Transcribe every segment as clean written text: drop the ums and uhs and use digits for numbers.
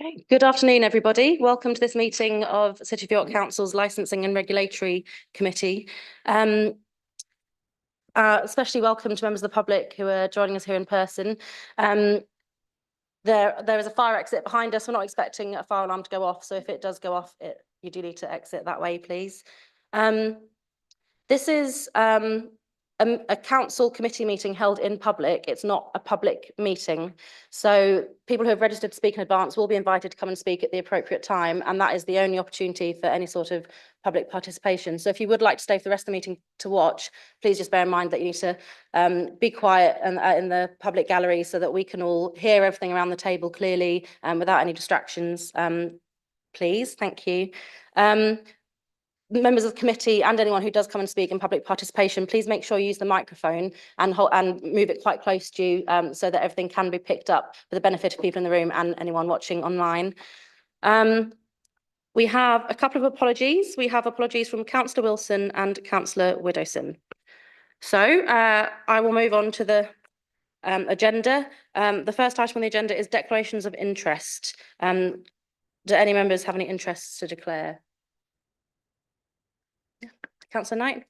Okay. Good afternoon, everybody. Welcome to this meeting of City of York Council's Licensing and Regulatory Committee. Especially welcome to members of the public who are joining us here in person. There is a fire exit behind us. We're not expecting a fire alarm to go off, so if it does go off, you do need to exit that way, please. This is a council committee meeting held in public. It's not a public meeting. So people who have registered to speak in advance will be invited to come and speak at the appropriate time. And that is the only opportunity for any sort of public participation. So if you would like to stay for the rest of the meeting to watch, please just bear in mind that you need to be quiet and in the public gallery so that we can all hear everything around the table clearly and without any distractions. Please, thank you. Members of the committee and anyone who does come and speak in public participation, please make sure you use the microphone and move it quite close to you so that everything can be picked up for the benefit of people in the room and anyone watching online. We have a couple of apologies. We have apologies from Councillor Wilson and Councillor Widdowson. So I will move on to the agenda. The first item on the agenda is declarations of interest. Do any members have any interests to declare? Councillor Knight?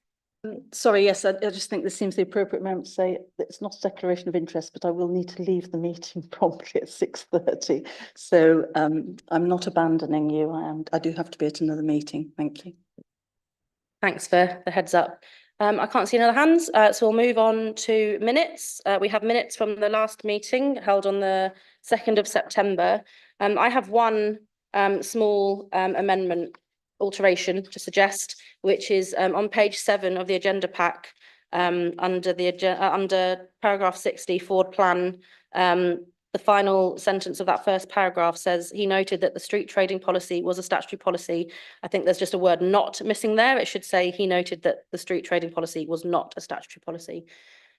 Sorry, yes, I just think this seems the appropriate moment to say that it's not a declaration of interest, but I will need to leave the meeting promptly at 6:30. So I'm not abandoning you. I do have to be at another meeting. Thank you. Thanks for the heads up. I can't see any other hands, so we'll move on to minutes. We have minutes from the last meeting held on the 2nd of September. I have one small amendment alteration to suggest, which is on page 7 of the agenda pack, under paragraph 60 forward plan. The final sentence of that first paragraph says he noted that the street trading policy was a statutory policy. I think there's just a word "not" missing there. It should say he noted that the street trading policy was not a statutory policy.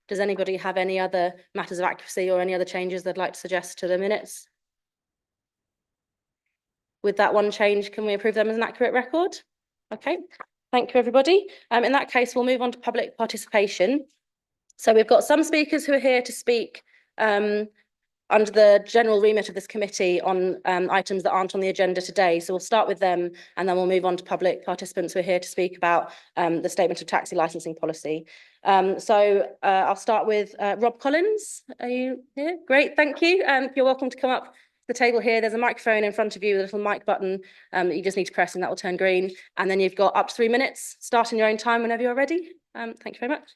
Does anybody have any other matters of accuracy or any other changes they'd like to suggest to the minutes? With that one change, can we approve them as an accurate record? Okay, thank you, everybody. In that case, we'll move on to public participation. So we've got some speakers who are here to speak under the general remit of this committee on items that aren't on the agenda today. So we'll start with them and then we'll move on to public participants who are here to speak about the statement of taxi licensing policy. I'll start with Rob Collins. Are you here? Great, thank you. You're welcome to come up the table here. There's a microphone in front of you with a little mic button that you just need to press and that will turn green. And then you've got up to 3 minutes, start in your own time whenever you're ready. Thank you very much.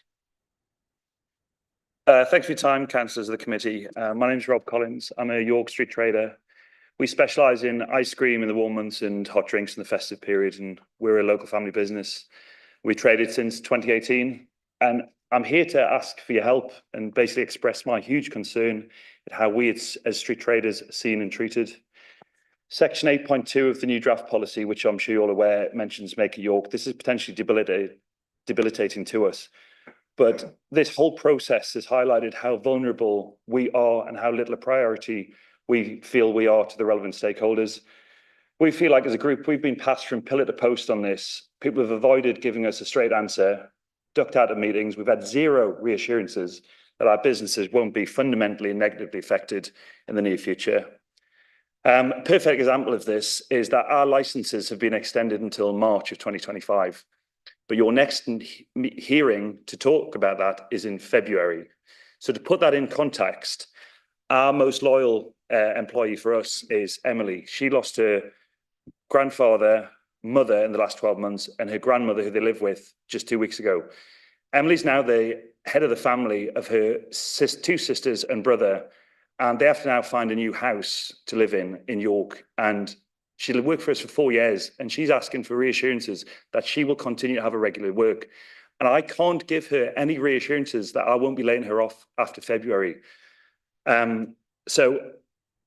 Thanks for your time, councillors of the committee. My name is Rob Collins. I'm a York street trader. We specialise in ice cream in the warm months and hot drinks in the festive period, and we're a local family business. We traded since 2018, and I'm here to ask for your help and basically express my huge concern at how we as street traders are seen and treated. Section 8.2 of the new draft policy, which I'm sure you're all aware, mentions Make a York. This is potentially debilitating to us. But this whole process has highlighted how vulnerable we are and how little a priority we feel we are to the relevant stakeholders. We feel like as a group, we've been passed from pillar to post on this. People have avoided giving us a straight answer, ducked out of meetings. We've had zero reassurances that our businesses won't be fundamentally and negatively affected in the near future. A perfect example of this is that our licenses have been extended until March of 2025. But your next hearing to talk about that is in February. So to put that in context, our most loyal employee for us is Emily. She lost her grandfather, mother in the last 12 months, and her grandmother, who they live with, just 2 weeks ago. Emily's now the head of the family of her 2 sisters and brother, and they have to now find a new house to live in York. And she'll work for us for 4 years, and she's asking for reassurances that she will continue to have a regular work. And I can't give her any reassurances that I won't be laying her off after February. So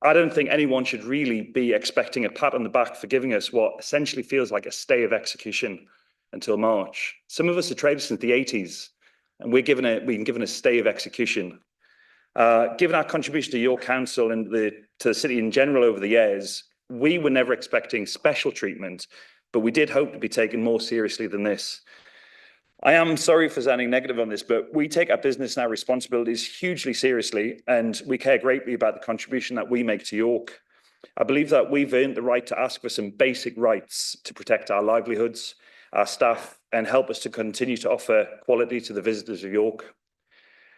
I don't think anyone should really be expecting a pat on the back for giving us what essentially feels like a stay of execution until March. Some of us are traders since the 80s, and we've been given a stay of execution. Given our contribution to your council and to the city in general over the years, we were never expecting special treatment, but we did hope to be taken more seriously than this. I am sorry for sounding negative on this, but we take our business and our responsibilities hugely seriously, and we care greatly about the contribution that we make to York. I believe that we've earned the right to ask for some basic rights to protect our livelihoods, our staff, and help us to continue to offer quality to the visitors of York.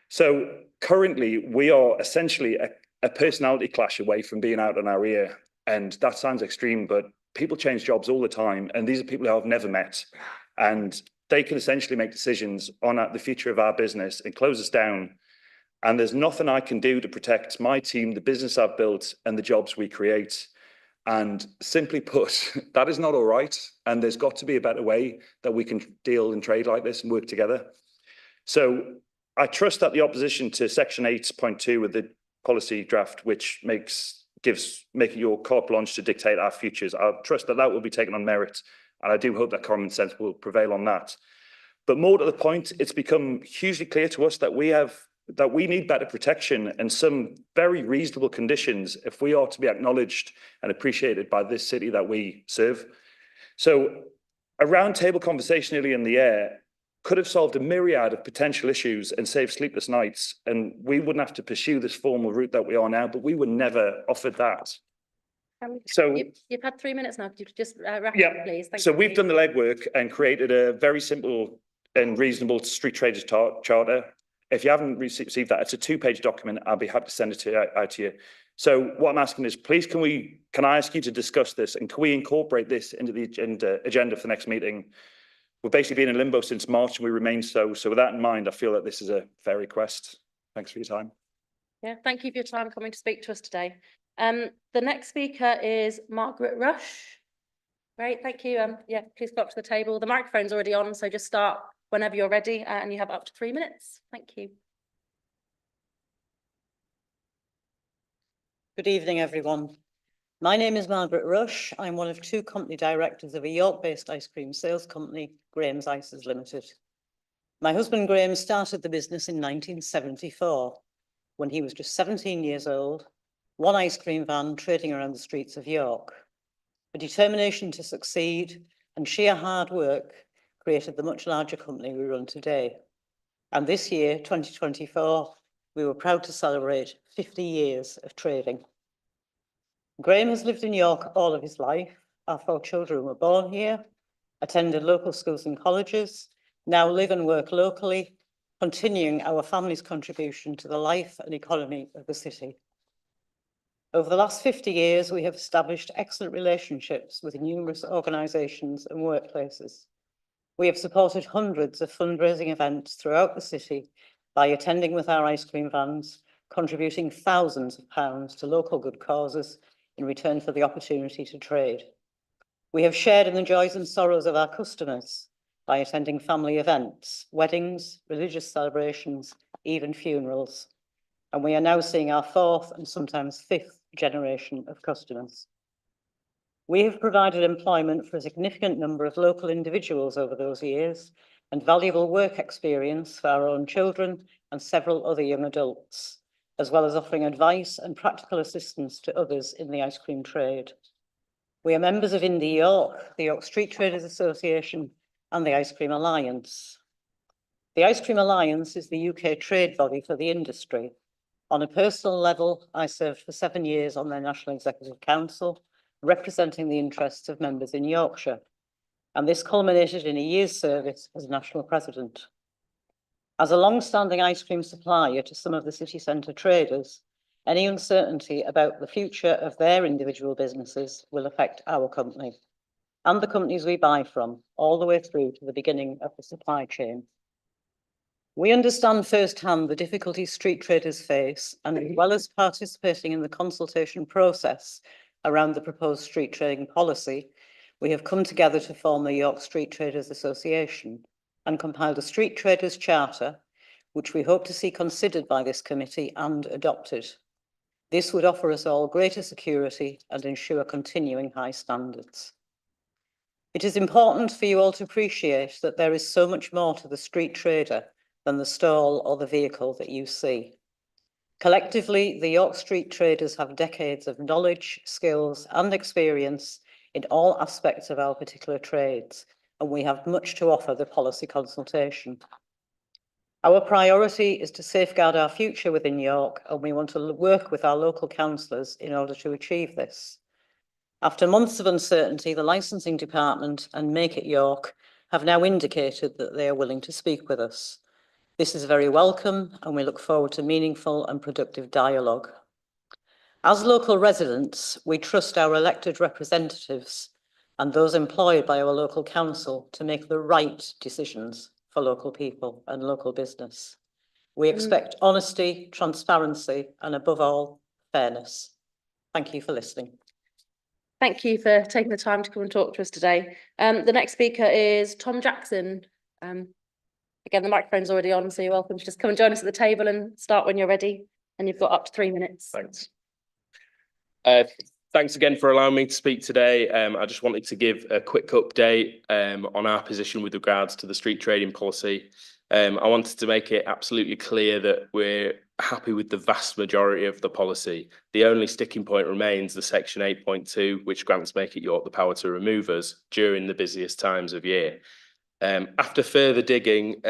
So currently, we are essentially a personality clash away from being out on our ear. And that sounds extreme, but people change jobs all the time. And these are people who I've never met. And they can essentially make decisions on the future of our business and close us down. And there's nothing I can do to protect my team, the business I've built, and the jobs we create. And simply put, that is not all right. And there's got to be a better way that we can deal and trade like this and work together. So I trust that the opposition to Section 8.2 of the policy draft, which gives making your carte blanche to dictate our futures, I trust that that will be taken on merit. And I do hope that common sense will prevail on that. But more to the point, it's become hugely clear to us that we need better protection and some very reasonable conditions if we are to be acknowledged and appreciated by this city that we serve. So a roundtable conversation early in the year could have solved a myriad of potential issues and saved sleepless nights, and we wouldn't have to pursue this formal route that we are now, but we were never offered that. So You've had 3 minutes now. Could you just wrap yeah, up, please? Thank so you. we've done the legwork and created a very simple and reasonable street traders charter. If you haven't received that, it's a 2-page document. I'll be happy to send it out to you. So what I'm asking is, please, can I ask you to discuss this, and can we incorporate this into the agenda for the next meeting? We've basically been in limbo since March, and we remain so. So with that in mind, I feel that this is a fair request. Thanks for your time. Yeah, thank you for your time coming to speak to us today. The next speaker is Margaret Rush. Great, thank you. Yeah, please go up to the table. The microphone's already on, so just start whenever you're ready, and you have up to 3 minutes. Thank you. Good evening, everyone. My name is Margaret Rush. I'm one of 2 company directors of a York-based ice cream sales company, Graham's Ices Limited. My husband Graham started the business in 1974, when he was just 17 years old, one ice cream van trading around the streets of York. A determination to succeed and sheer hard work created the much larger company we run today. And this year, 2024, we were proud to celebrate 50 years of trading. Graham has lived in York all of his life. Our 4 children were born here, attended local schools and colleges, now live and work locally, continuing our family's contribution to the life and economy of the city. Over the last 50 years, we have established excellent relationships with numerous organisations and workplaces. We have supported hundreds of fundraising events throughout the city by attending with our ice cream vans, contributing thousands of pounds to local good causes in return for the opportunity to trade. We have shared in the joys and sorrows of our customers by attending family events, weddings, religious celebrations, even funerals. And we are now seeing our 4th and sometimes 5th generation of customers. We have provided employment for a significant number of local individuals over those years and valuable work experience for our own children and several other young adults, as well as offering advice and practical assistance to others in the ice cream trade. We are members of Indie York, the York Street Traders Association, and the Ice Cream Alliance. The Ice Cream Alliance is the UK trade body for the industry. On a personal level, I served for 7 years on their National Executive Council, representing the interests of members in Yorkshire, and this culminated in a year's service as National President. As a long-standing ice cream supplier to some of the city centre traders, any uncertainty about the future of their individual businesses will affect our company and the companies we buy from, all the way through to the beginning of the supply chain. We understand firsthand the difficulties street traders face, and as well as participating in the consultation process around the proposed street trading policy, we have come together to form the York Street Traders Association and compiled a Street Traders Charter, which we hope to see considered by this committee and adopted. This would offer us all greater security and ensure continuing high standards. It is important for you all to appreciate that there is so much more to the street trader than the stall or the vehicle that you see. Collectively, the York Street Traders have decades of knowledge, skills, and experience in all aspects of our particular trades, and we have much to offer the policy consultation. Our priority is to safeguard our future within York, and we want to work with our local councillors in order to achieve this. After months of uncertainty, the licensing department and Make It York have now indicated that they are willing to speak with us. This is very welcome, and we look forward to meaningful and productive dialogue. As local residents, we trust our elected representatives and those employed by our local council to make the right decisions for local people and local business. We expect honesty, transparency, and above all, fairness. Thank you for listening. Thank you for taking the time to come and talk to us today. The next speaker is Tom Jackson. Again, the microphone's already on, so you're welcome to just come and join us at the table and start when you're ready. And you've got up to 3 minutes. Thanks. Thanks again for allowing me to speak today. I just wanted to give a quick update on our position with regards to the street trading policy. I wanted to make it absolutely clear that we're happy with the vast majority of the policy. The only sticking point remains the section 8.2, which grants Make It York the power to remove us during the busiest times of year. After further digging,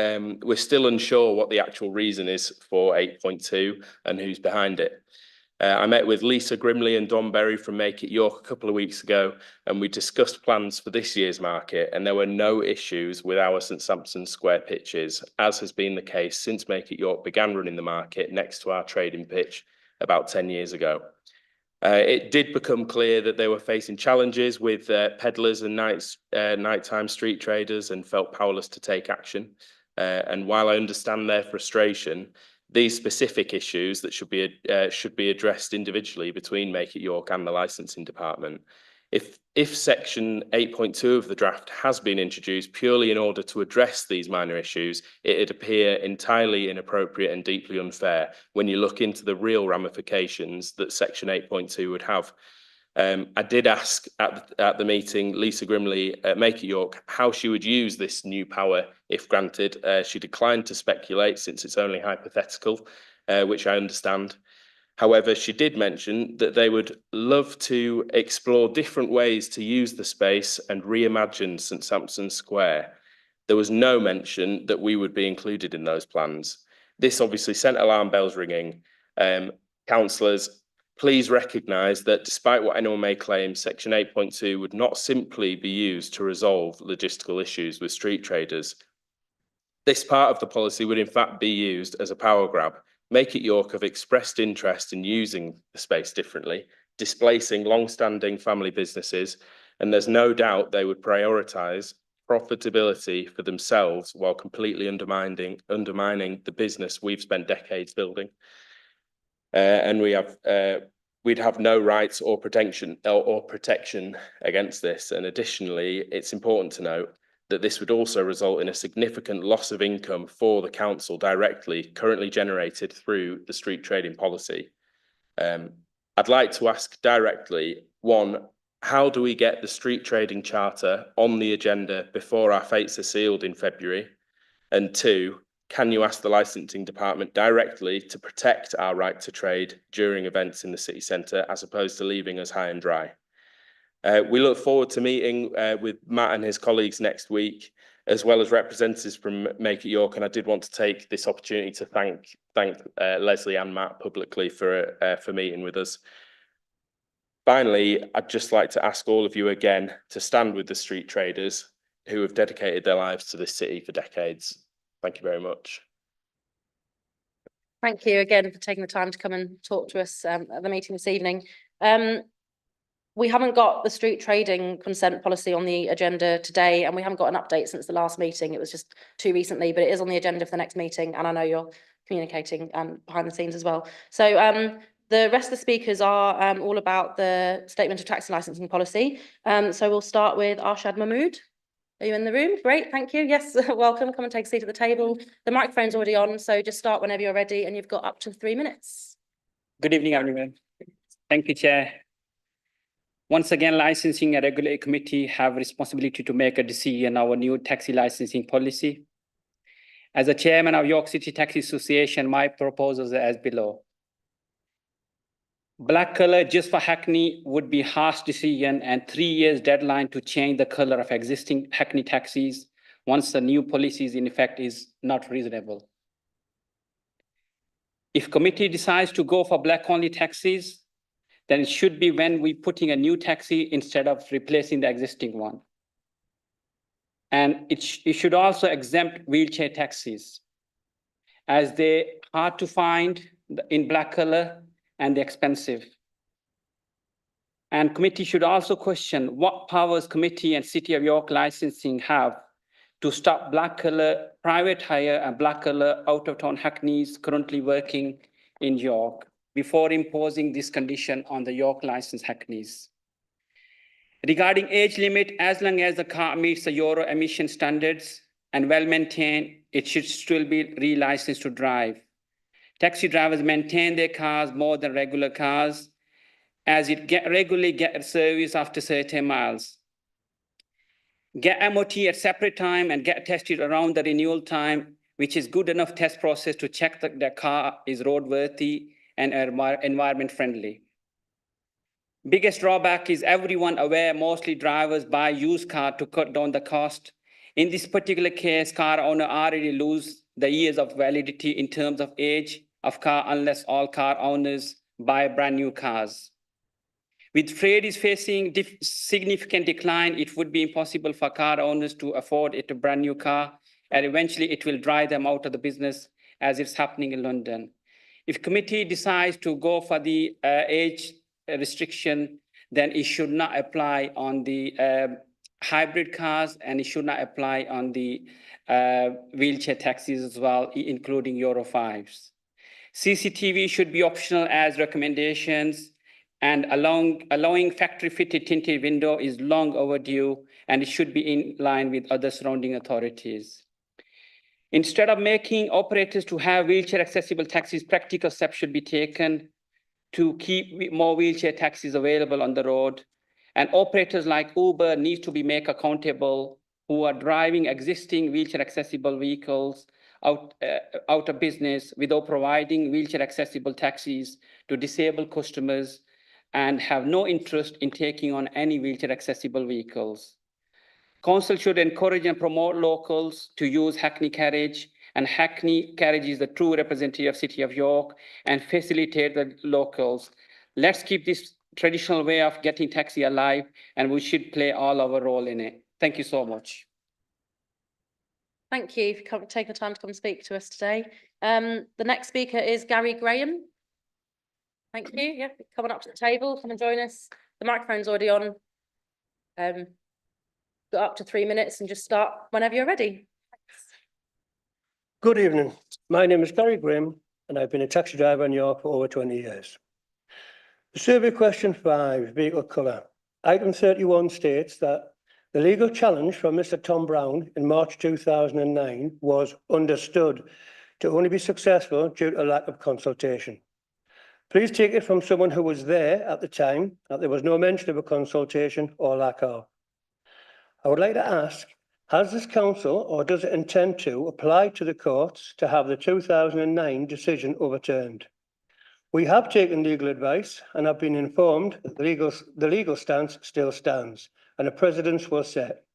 we're still unsure what the actual reason is for 8.2 and who's behind it. I met with Lisa Grimley and Don Berry from Make It York a couple of weeks ago, and we discussed plans for this year's market, and there were no issues with our St Sampson's Square pitches, as has been the case since Make It York began running the market next to our trading pitch about 10 years ago. It did become clear that they were facing challenges with peddlers and nighttime street traders and felt powerless to take action. And while I understand their frustration, these specific issues that should be addressed individually between Make It York and the licensing department. If section 8.2 of the draft has been introduced purely in order to address these minor issues, it'd appear entirely inappropriate and deeply unfair when you look into the real ramifications that section 8.2 would have. I did ask at the meeting Lisa Grimley at Make It York how she would use this new power if granted. She declined to speculate since it's only hypothetical, which I understand. However, she did mention that they would love to explore different ways to use the space and reimagine St Sampson's Square. There was no mention that we would be included in those plans. This obviously sent alarm bells ringing. Councillors, please recognise that despite what anyone may claim, section 8.2 would not simply be used to resolve logistical issues with street traders. This part of the policy would in fact be used as a power grab. Make It York have expressed interest in using the space differently, displacing long-standing family businesses, and there's no doubt they would prioritise profitability for themselves while completely undermining the business we've spent decades building. And we'd have no rights or protection against this. And additionally, it's important to note that this would also result in a significant loss of income for the council directly, currently generated through the street trading policy. I'd like to ask directly, one, how do we get the street trading charter on the agenda before our fates are sealed in February? And two, can you ask the licensing department directly to protect our right to trade during events in the city centre, as opposed to leaving us high and dry? We look forward to meeting with Matt and his colleagues next week, as well as representatives from Make It York. And I did want to take this opportunity to thank Leslie and Matt publicly for meeting with us. Finally, I'd just like to ask all of you again to stand with the street traders who have dedicated their lives to this city for decades. Thank you very much. Thank you again for taking the time to come and talk to us at the meeting this evening. We haven't got the street trading consent policy on the agenda today, and we haven't got an update since the last meeting. It was just too recently, but it is on the agenda for the next meeting, and I know you're communicating behind the scenes as well. So the rest of the speakers are all about the statement of tax and licensing policy. So we'll start with Arshad Mahmood. Are you in the room? Great, thank you. Yes, welcome. Come and take a seat at the table. The microphone's already on, so just start whenever you're ready, and you've got up to 3 minutes. Good evening, everyone. Thank you, Chair. Once again, licensing and regulatory committee have responsibility to make a decision on our new taxi licensing policy. As a chairman of York City Taxi Association, my proposals are as below. Black color just for Hackney would be harsh decision and 3 years deadline to change the color of existing Hackney taxis once the new policy is in effect is not reasonable. If committee decides to go for black only taxis, then it should be when we putting a new taxi instead of replacing the existing one. And it should also exempt wheelchair taxis, as they hard to find in black color and they're expensive. And committee should also question what powers committee and City of York licensing have to stop black color private hire and black color out of town hackneys currently working in York before imposing this condition on the York licensed hackneys. Regarding age limit, as long as the car meets the Euro emission standards and well maintained, it should still be re-licensed to drive. Taxi drivers maintain their cars more than regular cars, as it regularly get service after certain miles. Get MOT at separate time and get tested around the renewal time, which is good enough test process to check that the car is roadworthy and environment friendly. Biggest drawback is everyone aware mostly drivers buy used car to cut down the cost. In this particular case, car owner already lose the years of validity in terms of age of car unless all car owners buy brand new cars. With freight is facing significant decline, it would be impossible for car owners to afford a brand new car, and eventually it will drive them out of the business as it's happening in London. If committee decides to go for the age restriction, then it should not apply on the hybrid cars, and it should not apply on the wheelchair taxis as well, including Euro 5s. CCTV should be optional as recommendations, and allowing factory fitted tinted window is long overdue, and it should be in line with other surrounding authorities. Instead of making operators to have wheelchair accessible taxis, practical steps should be taken to keep more wheelchair taxis available on the road. And operators like Uber need to be made accountable who are driving existing wheelchair accessible vehicles out of business without providing wheelchair accessible taxis to disabled customers and have no interest in taking on any wheelchair accessible vehicles. Council should encourage and promote locals to use Hackney Carriage, and Hackney Carriage is the true representative of City of York and facilitate the locals. Let's keep this traditional way of getting taxi alive, and we should play all our role in it. Thank you so much. Thank you for taking the time to come and speak to us today. The next speaker is Gary Graham. Thank you. Yeah, coming up to the table, come and join us. The microphone's already on. Got up to 3 minutes and just start whenever you're ready. Good evening. My name is Gary Graham and I've been a taxi driver in York for over 20 years. The survey question 5, vehicle colour. Item 31 states that the legal challenge from Mr. Tom Brown in March 2009 was understood to only be successful due to a lack of consultation. Please take it from someone who was there at the time that there was no mention of a consultation or lack of. I would like to ask, has this council or does it intend to apply to the courts to have the 2009 decision overturned? We have taken legal advice and have been informed that the legal stance still stands and a precedent was set.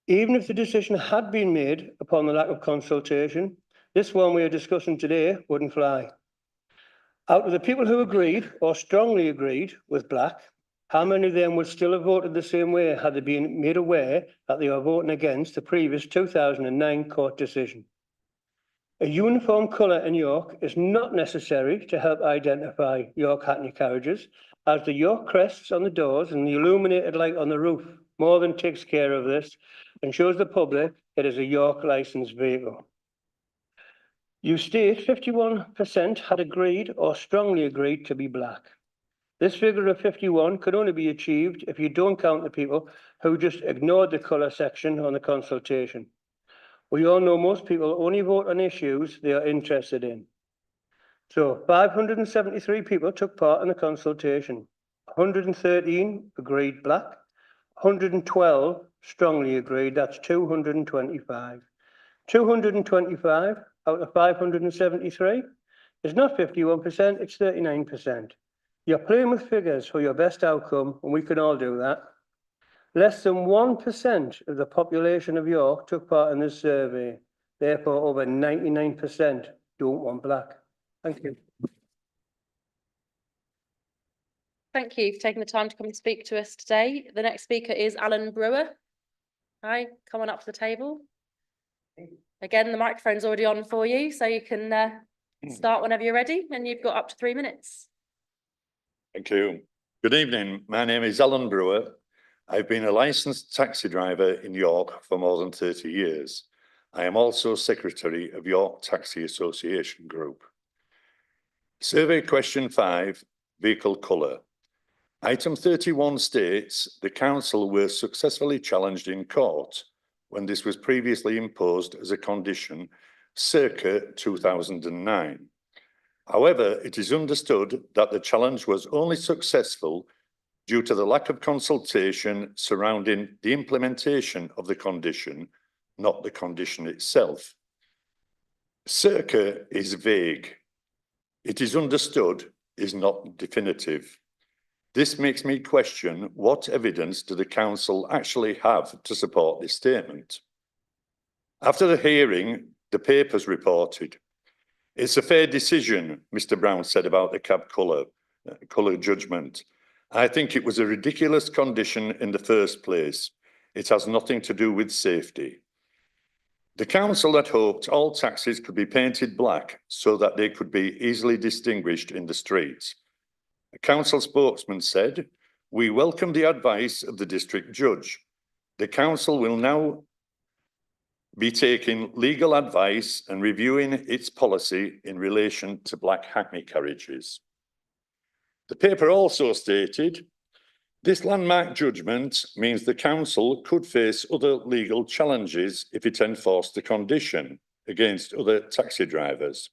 Even if the decision had been made upon the lack of consultation, this one we are discussing today wouldn't fly. Out of the people who agreed or strongly agreed with black, how many of them would still have voted the same way had they been made aware that they are voting against the previous 2009 court decision? A uniform colour in York is not necessary to help identify York Hackney carriages, as the York crests on the doors and the illuminated light on the roof more than takes care of this and shows the public it is a York licensed vehicle. You state 51% had agreed or strongly agreed to be black. This figure of 51 could only be achieved if you don't count the people who just ignored the colour section on the consultation. We all know most people only vote on issues they are interested in. So 573 people took part in the consultation. 113 agreed black, 112 strongly agreed, that's 225. 225 out of 573 is not 51%, it's 39%. You're playing with figures for your best outcome, and we can all do that. Less than 1% of the population of York took part in this survey. Therefore, over 99% don't want black. Thank you. Thank you for taking the time to come and speak to us today. The next speaker is Alan Brewer. Hi, come on up to the table. Again, the microphone's already on for you, so you can start whenever you're ready, and you've got up to 3 minutes. Thank you. Good evening. My name is Alan Brewer. I've been a licensed taxi driver in York for more than 30 years. I am also secretary of York Taxi Association Group. Survey question 5, vehicle colour. Item 31 states the council were successfully challenged in court when this was previously imposed as a condition circa 2009. However, it is understood that the challenge was only successful due to the lack of consultation surrounding the implementation of the condition, not the condition itself. Circa is vague. It is understood is not definitive. This makes me question what evidence do the council actually have to support this statement. After the hearing, the papers reported, "It's a fair decision," Mr. Brown said about the cab colour judgment. "I think it was a ridiculous condition in the first place. It has nothing to do with safety." The council had hoped all taxis could be painted black so that they could be easily distinguished in the streets. A council spokesman said, "We welcome the advice of the district judge. The council will now be taking legal advice and reviewing its policy in relation to black hackney carriages." The paper also stated, "This landmark judgment means the council could face other legal challenges if it enforced the condition against other taxi drivers.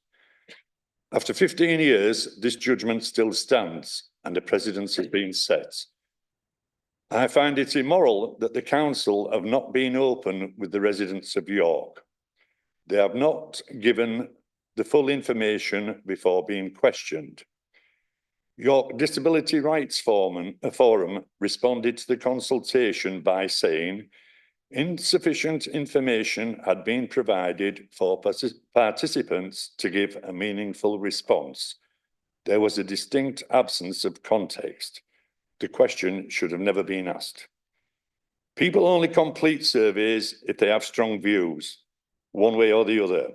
After 15 years, this judgment still stands and a precedent has been set. I find it immoral that the council have not been open with the residents of York. They have not given the full information before being questioned. York Disability Rights Forum responded to the consultation by saying insufficient information had been provided for participants to give a meaningful response. There was a distinct absence of context. The question should have never been asked. People only complete surveys if they have strong views, one way or the other.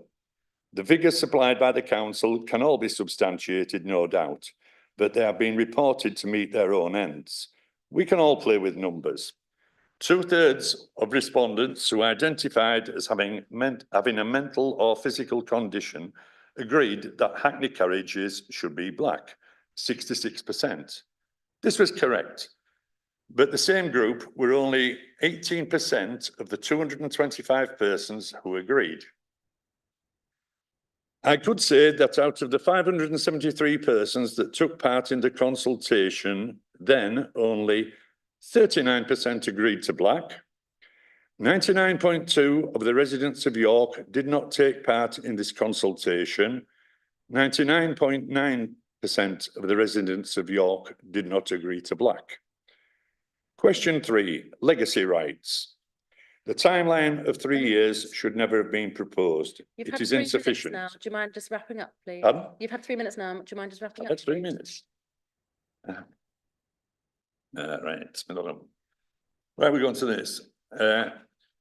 The figures supplied by the council can all be substantiated, no doubt, but they have been reported to meet their own ends. We can all play with numbers. 2/3 of respondents who identified as having a mental or physical condition agreed that hackney carriages should be black, 66%. This was correct, but the same group were only 18% of the 225 persons who agreed. I could say that out of the 573 persons that took part in the consultation, then only 39% agreed to black. 99.2% of the residents of York did not take part in this consultation. 99.9% of the residents of York did not agree to black. Question 3, legacy rights. The timeline of 3 years should never have been proposed. It is insufficient. Now. Do you mind just wrapping up, please? Pardon? You've had 3 minutes now. Do you mind just wrapping up? That's 3 please? minutes. Right, where are we going to this?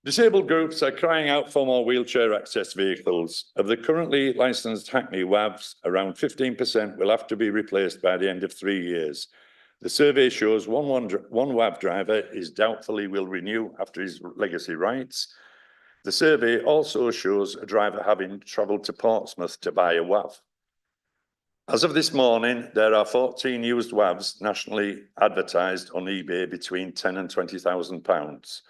Disabled groups are crying out for more wheelchair access vehicles. Of the currently licensed hackney WAVs, around 15% will have to be replaced by the end of 3 years. The survey shows one WAV driver is doubtfully will renew after his legacy rights. The survey also shows a driver having travelled to Portsmouth to buy a WAV. As of this morning, there are 14 used WAVs nationally advertised on eBay between £10,000 and £20,000.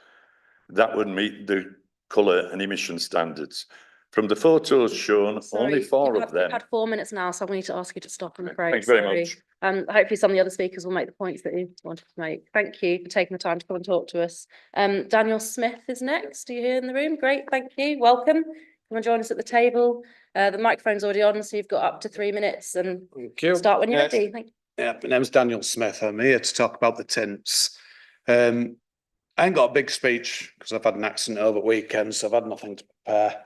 That would meet the colour and emission standards. From the photos shown, only 4 of them. You've had 4 minutes now, so I'm going to ask you to stop, I'm afraid. Thank you very much. Hopefully some of the other speakers will make the points that you wanted to make. Thank you for taking the time to come and talk to us. Daniel Smith is next. Are you here in the room? Great, thank you. Welcome. Come and join us at the table. The microphone's already on, so you've got up to 3 minutes and start when you're ready. Thank you. Yeah, my name's Daniel Smith. I'm here to talk about the tints. I ain't got a big speech because I've had an accident over the weekend, so I've had nothing to prepare.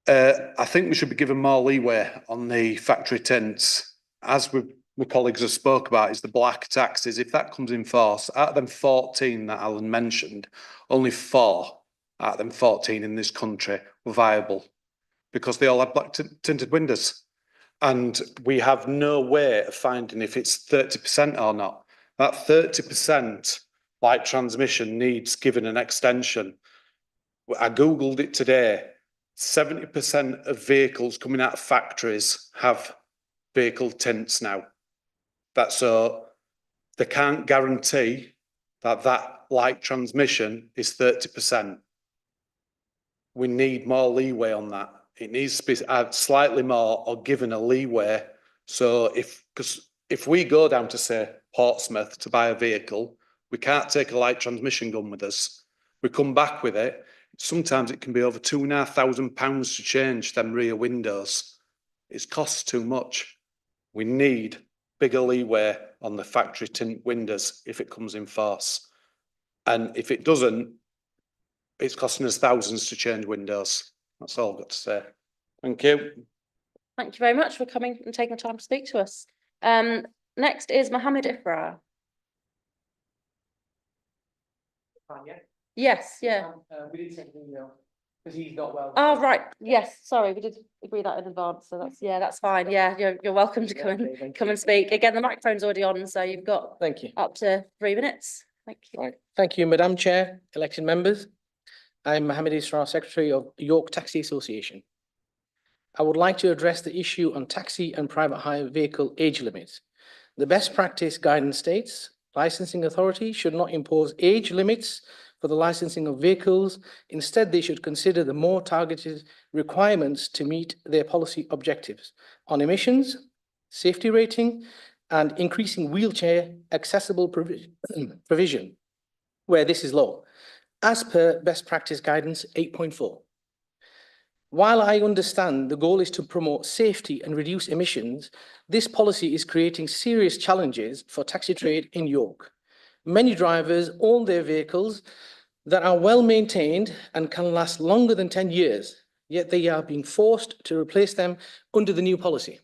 I think we should be given more leeway on the factory tints. As my colleagues have spoke about, is the black taxis. If that comes in force, out of them 14 that Alan mentioned, only 4 out of them 14 in this country were viable because they all had black tinted windows. And we have no way of finding if it's 30% or not. That 30% light transmission needs given an extension. I Googled it today. 70% of vehicles coming out of factories have vehicle tints now. That's so they can't guarantee that that light transmission is 30%. We need more leeway on that. It needs to be slightly more or given a leeway. So because if we go down to say Portsmouth to buy a vehicle, we can't take a light transmission gun with us. We come back with it. Sometimes it can be over £2,500 to change them rear windows. It costs too much. We need bigger leeway on the factory tint windows if it comes in force. And if it doesn't, it's costing us thousands to change windows. That's all I've got to say. Thank you. Thank you very much for coming and taking the time to speak to us. Next is Mohammed Ifra. Yes, yeah. We did send an email because he's not well. Oh, right. Yes, sorry, we did agree that in advance. So that's fine. Yeah, you're welcome to come and speak. Again, the microphone's already on, so you've got Thank you. up to 3 minutes. Thank you. Right. Thank you, Madam Chair, elected members. I'm Mohammed Isra, Secretary of York Taxi Association. I would like to address the issue on taxi and private hire vehicle age limits. The best practice guidance states licensing authority should not impose age limits for the licensing of vehicles. Instead, they should consider the more targeted requirements to meet their policy objectives on emissions, safety rating, and increasing wheelchair accessible provision, where this is low, as per best practice guidance 8.4. While I understand the goal is to promote safety and reduce emissions, this policy is creating serious challenges for taxi trade in York. Many drivers own their vehicles that are well maintained and can last longer than 10 years, yet they are being forced to replace them under the new policy.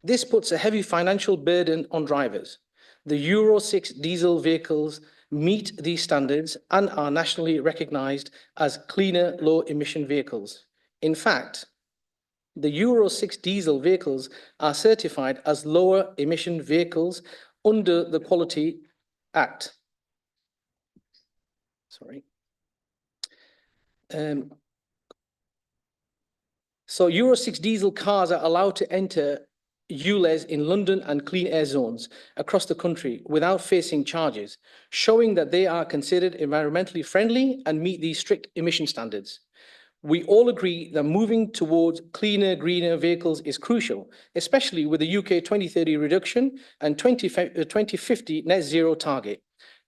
This puts a heavy financial burden on drivers. The Euro 6 diesel vehicles meet these standards and are nationally recognized as cleaner, low-emission vehicles. In fact, the Euro 6 diesel vehicles are certified as lower emission vehicles under the Quality Act. Sorry. So Euro 6 diesel cars are allowed to enter ULEZ in London and clean air zones across the country without facing charges, showing that they are considered environmentally friendly and meet these strict emission standards. We all agree that moving towards cleaner, greener vehicles is crucial, especially with the UK 2030 reduction and 2050 net zero target.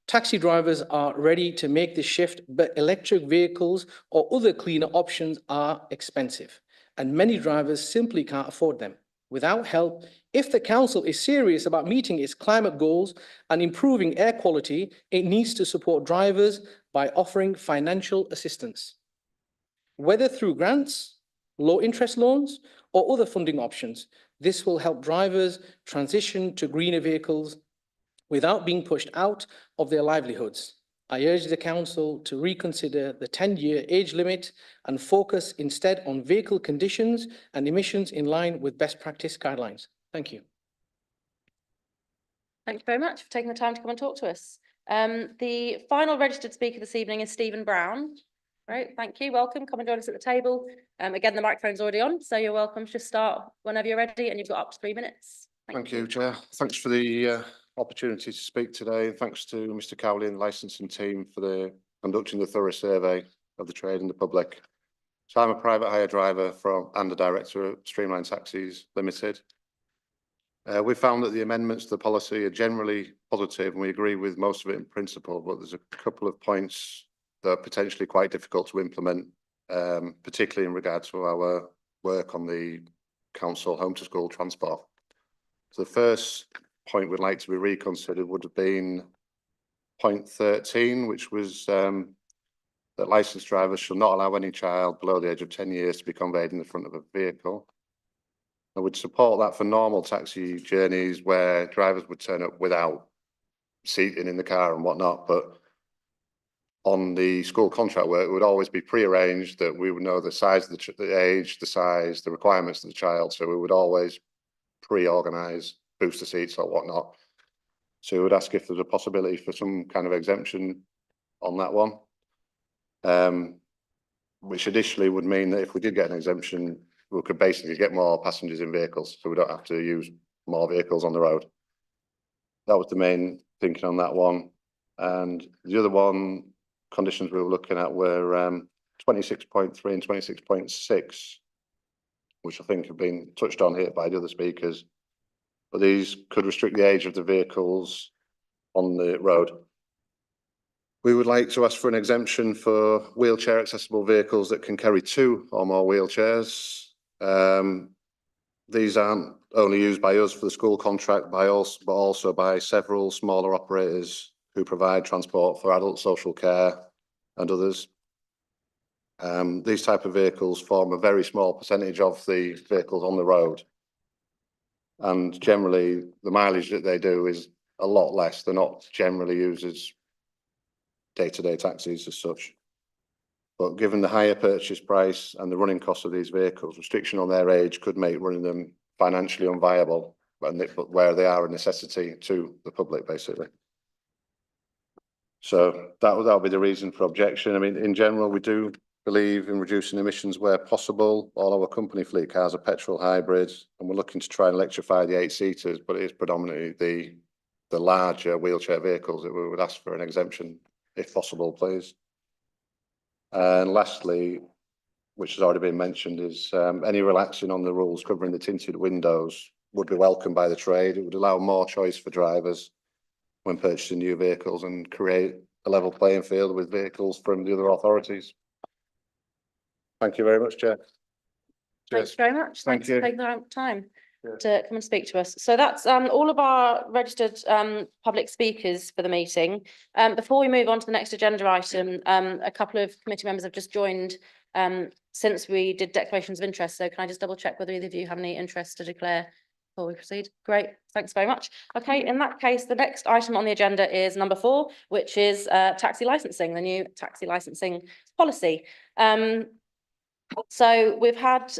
Taxi drivers are ready to make this shift, but electric vehicles or other cleaner options are expensive, and many drivers simply can't afford them. Without help, if the council is serious about meeting its climate goals and improving air quality, it needs to support drivers by offering financial assistance, whether through grants, low interest loans, or other funding options. This will help drivers transition to greener vehicles without being pushed out of their livelihoods. I urge the council to reconsider the 10-year age limit and focus instead on vehicle conditions and emissions in line with best practice guidelines. Thank you. Thank you very much for taking the time to come and talk to us. The final registered speaker this evening is Stephen Brown. Right, thank you. Welcome. Come and join us at the table. Again, the microphone's already on, so you're welcome to just start whenever you're ready, and you've got up to 3 minutes. Thank you, Chair. Thanks for the opportunity to speak today. Thanks to Mr. Cowley and the licensing team for conducting the thorough survey of the trade and the public. So I'm a private hire driver and the director of Streamline Taxis Limited. We found that the amendments to the policy are generally positive and we agree with most of it in principle, but there's a couple of points that are potentially quite difficult to implement, particularly in regard to our work on the council home to school transport. So the first point we'd like to be reconsidered would have been point 13, which was that licensed drivers shall not allow any child below the age of 10 years to be conveyed in the front of a vehicle. I would support that for normal taxi journeys where drivers would turn up without seating in the car and whatnot, but on the school contract work, it would always be pre-arranged that we would know the size of the age, the size, the requirements of the child. So we would always pre-organise booster seats or whatnot. So we would ask if there's a possibility for some kind of exemption on that one. Which additionally would mean that if we did get an exemption, we could basically get more passengers in vehicles, so we don't have to use more vehicles on the road. That was the main thinking on that one. And the other one, conditions we were looking at were 26.3 and 26.6, which I think have been touched on here by the other speakers. But these could restrict the age of the vehicles on the road. We would like to ask for an exemption for wheelchair accessible vehicles that can carry 2 or more wheelchairs. These aren't only used by us for the school contract, but also by several smaller operators who provide transport for adult social care and others. These type of vehicles form a very small percentage of the vehicles on the road. And generally, the mileage that they do is a lot less. They're not generally used as day-to-day taxis as such. But given the higher purchase price and the running costs of these vehicles, restriction on their age could make running them financially unviable, but where they are a necessity to the public, basically. So that'll be the reason for objection. I mean, in general, we do believe in reducing emissions where possible. All our company fleet cars are petrol hybrids, and we're looking to try and electrify the 8-seaters, but it is predominantly the larger wheelchair vehicles that we would ask for an exemption, if possible, please. And lastly, which has already been mentioned, is any relaxing on the rules covering the tinted windows would be welcomed by the trade. It would allow more choice for drivers when purchasing new vehicles and create a level playing field with vehicles from the other authorities. Thank you very much, Chair. Thanks very much. Thank Thanks for you. taking the time to come and speak to us. So that's all of our registered public speakers for the meeting. Before we move on to the next agenda item, a couple of committee members have just joined since we did declarations of interest. So can I just double check whether either of you have any interest to declare before we proceed? Great, thanks very much. Okay, in that case, the next item on the agenda is number 4, which is taxi licensing, the new taxi licensing policy. So we've had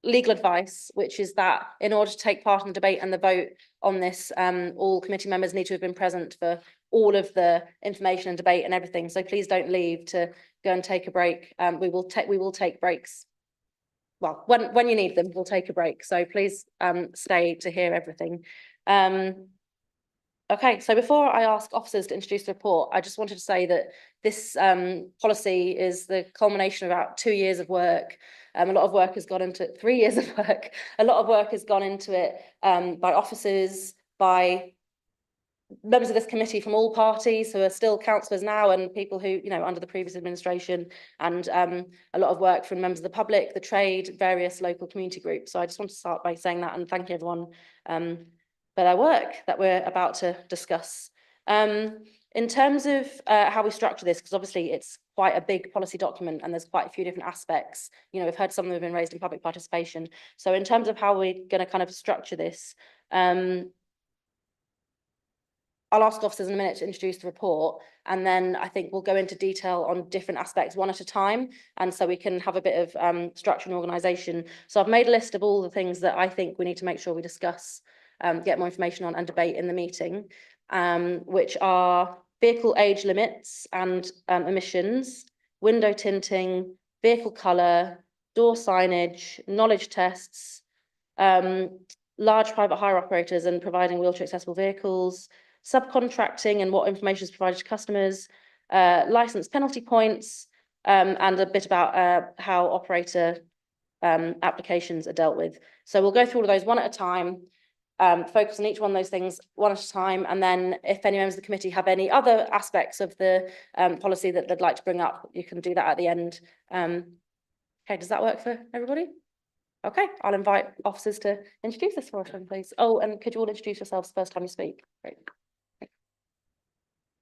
legal advice, which is that in order to take part in the debate and the vote on this, all committee members need to have been present for all of the information and debate and everything. So please don't leave to go and take a break. We will take breaks. Well, when you need them, we'll take a break. So please stay to hear everything. Okay, so before I ask officers to introduce the report, I just wanted to say that this policy is the culmination of about 2 years of work. A lot of work has gone into it, 3 years of work. A lot of work has gone into it by officers, by members of this committee from all parties who are still councillors now and people who, you know, under the previous administration, and a lot of work from members of the public, the trade, various local community groups. So I just want to start by saying that and thank everyone for their work that we're about to discuss. In terms of how we structure this, because obviously it's quite a big policy document and there's quite a few different aspects. You know, we've heard some of them have been raised in public participation. So in terms of how we're going to kind of structure this, I'll ask officers in a minute to introduce the report, and then I think we'll go into detail on different aspects one at a time, and so we can have a bit of structure and organisation. So I've made a list of all the things that I think we need to make sure we discuss, get more information on and debate in the meeting, which are vehicle age limits and emissions, window tinting, vehicle colour, door signage, knowledge tests, large private hire operators and providing wheelchair accessible vehicles, subcontracting and what information is provided to customers, licence penalty points, and a bit about how operator applications are dealt with. So we'll go through all of those one at a time, focus on each one of those things one at a time, and then if any members of the committee have any other aspects of the policy that they'd like to bring up, you can do that at the end. Okay, does that work for everybody? Okay, I'll invite officers to introduce this for us, please. Oh, and could you all introduce yourselves first time you speak? Great.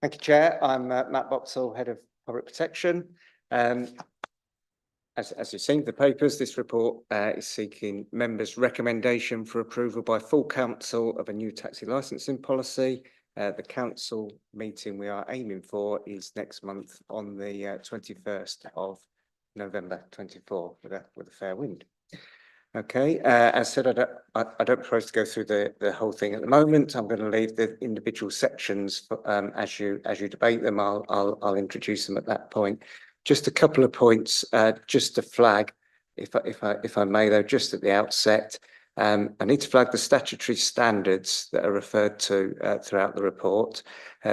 Thank you, Chair. I'm Matt Boxall, Head of public protection. As you've seen in the papers, this report is seeking members' recommendation for approval by full council of a new taxi licensing policy. The council meeting we are aiming for is next month on the 21st of November 24 with a fair wind. Okay, as said, I don't propose to go through the whole thing at the moment. I'm going to leave the individual sections as you debate them. I'll introduce them at that point. Just a couple of points, just to flag, if I may, though, just at the outset. I need to flag the statutory standards that are referred to throughout the report.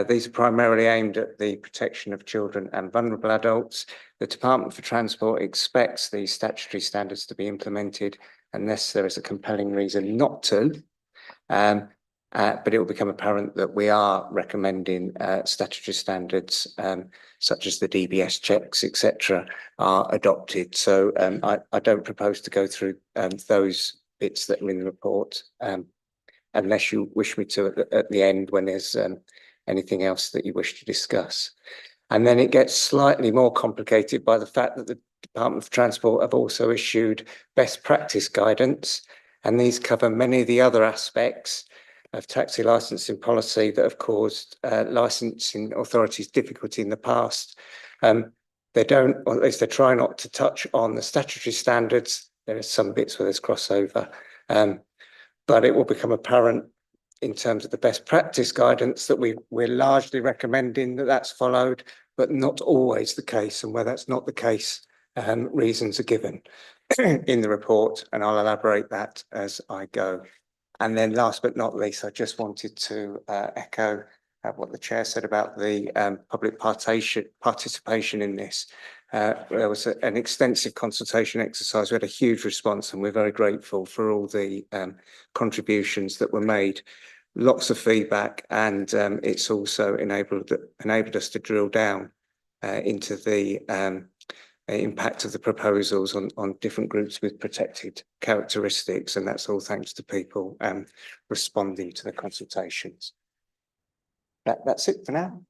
These are primarily aimed at the protection of children and vulnerable adults. The Department for Transport expects these statutory standards to be implemented unless there is a compelling reason not to. But it will become apparent that we are recommending statutory standards such as the DBS checks, etc., are adopted. So I don't propose to go through those bits that are in the report unless you wish me to at the end when there's anything else that you wish to discuss. And then it gets slightly more complicated by the fact that the Department for Transport have also issued best practice guidance, and these cover many of the other aspects of taxi licensing policy that have caused licensing authorities difficulty in the past. They don't, or at least they try not to touch on the statutory standards. There are some bits where there's crossover, but it will become apparent in terms of the best practice guidance that we're largely recommending that that's followed, but not always the case. And where that's not the case, reasons are given in the report, and I'll elaborate that as I go. And then last but not least, I just wanted to echo what the chair said about the public participation in this. There was an extensive consultation exercise. We had a huge response, and we're very grateful for all the contributions that were made. Lots of feedback, and it's also enabled us to drill down into the impact of the proposals on different groups with protected characteristics, and that's all thanks to people responding to the consultations. That's it for now.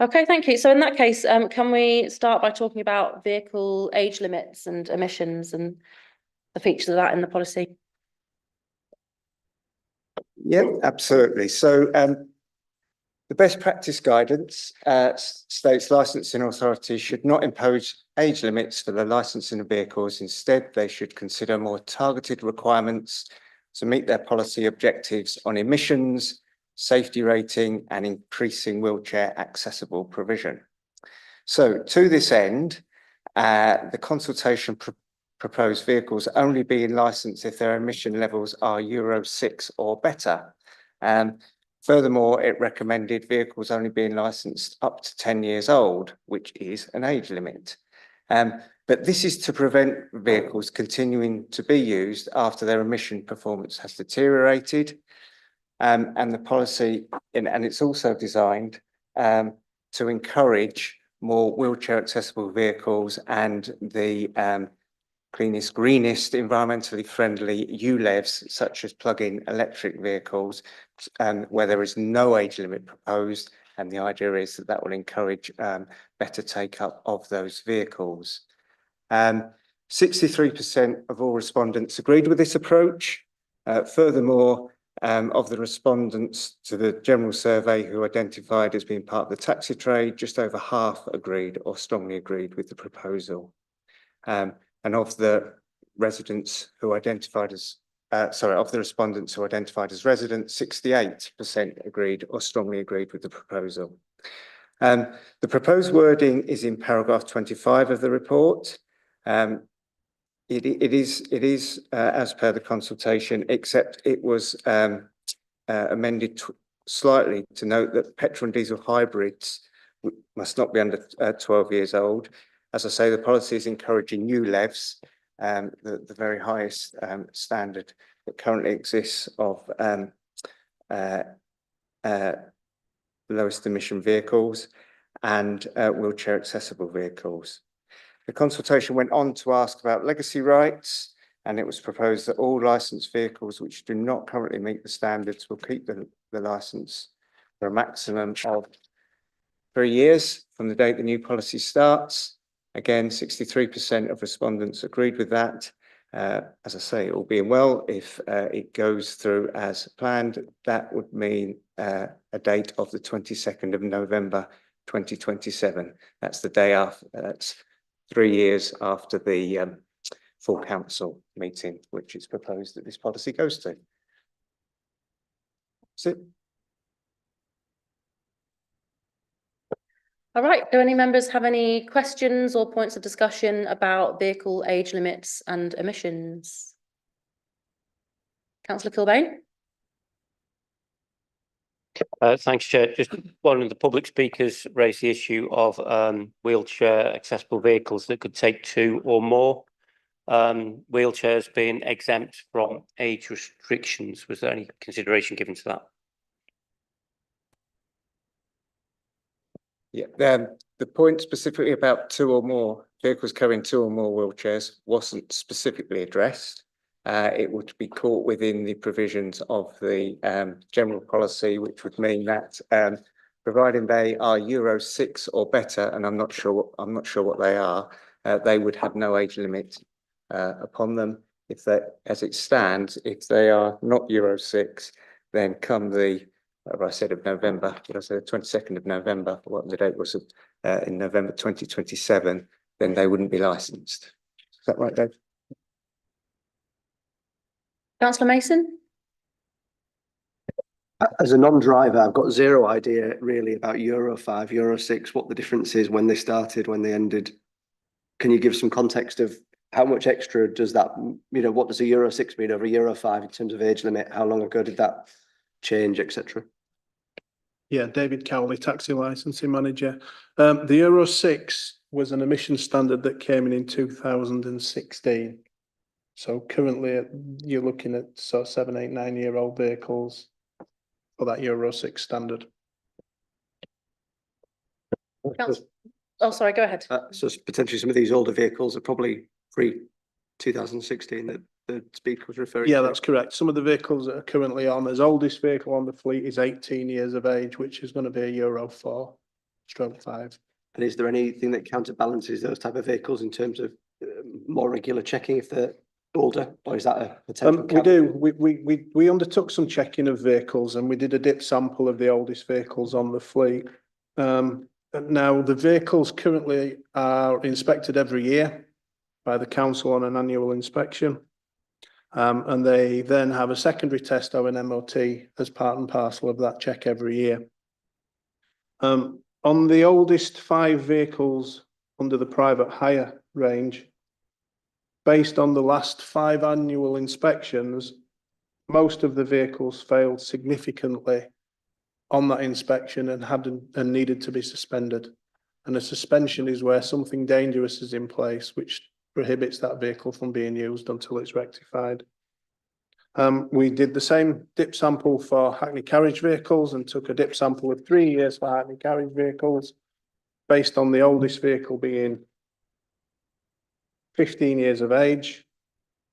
Okay, thank you. So in that case, can we start by talking about vehicle age limits and emissions and the features of that in the policy? Yeah, absolutely. So the best practice guidance states licensing authorities should not impose age limits for the licensing of vehicles. Instead, they should consider more targeted requirements to meet their policy objectives on emissions, safety rating, and increasing wheelchair accessible provision. So to this end, the consultation proposed vehicles only being licensed if their emission levels are Euro 6 or better. Furthermore, it recommended vehicles only being licensed up to 10 years old, which is an age limit. But this is to prevent vehicles continuing to be used after their emission performance has deteriorated. And the policy, and it's also designed to encourage more wheelchair accessible vehicles and the cleanest, greenest, environmentally friendly ULEVs, such as plug-in electric vehicles, where there is no age limit proposed. And the idea is that that will encourage better take-up of those vehicles. 63% of all respondents agreed with this approach. Furthermore, of the respondents to the general survey who identified as being part of the taxi trade, just over half agreed or strongly agreed with the proposal. And of the residents who identified as, of the respondents who identified as residents, 68% agreed or strongly agreed with the proposal. The proposed wording is in paragraph 25 of the report. It is as per the consultation, except it was amended slightly to note that petrol and diesel hybrids must not be under 12 years old. As I say, the policy is encouraging ULEVs, the very highest standard that currently exists of lowest emission vehicles and wheelchair accessible vehicles. The consultation went on to ask about legacy rights, and it was proposed that all licensed vehicles which do not currently meet the standards will keep the licence for a maximum of 3 years from the date the new policy starts. Again, 63% of respondents agreed with that. As I say, all being well, if it goes through as planned, that would mean a date of the 22nd of November 2027. That's the day after, that's 3 years after the full council meeting, which is proposed that this policy goes to. That's it. All right, do any members have any questions or points of discussion about vehicle age limits and emissions? Councillor Kilbane? Thanks, Chair. Just one of the public speakers raised the issue of wheelchair accessible vehicles that could take 2 or more. Wheelchairs being exempt from age restrictions. Was there any consideration given to that? Yeah, the point specifically about 2 or more vehicles carrying 2 or more wheelchairs wasn't specifically addressed. It would be caught within the provisions of the general policy, which would mean that providing they are Euro 6 or better, and I'm not sure what they are, they would have no age limit upon them. If they, as it stands, if they are not Euro 6, then come the whatever I said of November, what I said, 22nd of November, what the date was in November 2027, then they wouldn't be licensed. Is that right, Dave? Councillor Mason? As a non-driver, I've got zero idea really about Euro 5, Euro 6, what the difference is, when they started, when they ended. Can you give some context of how much extra does that, what does a Euro 6 mean over a Euro 5 in terms of age limit? How long ago did that change, etc.? Yeah, David Cowley, taxi licensing manager. The Euro 6 was an emission standard that came in 2016. So currently you're looking at sort of 7, 8, 9-year-old vehicles for that Euro 6 standard. Oh, sorry, go ahead. So potentially some of these older vehicles are probably pre-2016 that the speaker was referring to. Yeah, that's correct. Some of the vehicles that are currently on, as oldest vehicle on the fleet is 18 years of age, which is going to be a Euro 4/5. And is there anything that counterbalances those type of vehicles in terms of more regular checking if they're older, or is that a potential? We do. We undertook some checking of vehicles, and we did a dip sample of the oldest vehicles on the fleet. Now the vehicles currently are inspected every year by the council on an annual inspection. And they then have a secondary test or an MOT as part and parcel of that check every year. On the oldest 5 vehicles under the private hire range, based on the last 5 annual inspections, most of the vehicles failed significantly on that inspection and needed to be suspended. And a suspension is where something dangerous is in place, which prohibits that vehicle from being used until it's rectified. We did the same dip sample for Hackney carriage vehicles and took a dip sample of 3 years for Hackney carriage vehicles, based on the oldest vehicle being 15 years of age.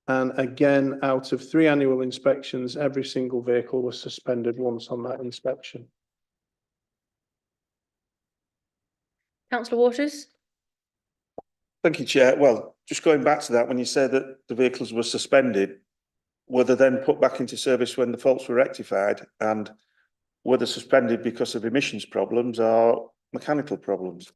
And again, out of 3 annual inspections, every single vehicle was suspended once on that inspection. Councillor Waters? Thank you, Chair. Well, just going back to that, when you said that the vehicles were suspended, were they then put back into service when the faults were rectified, and were they suspended because of emissions problems or mechanical problems?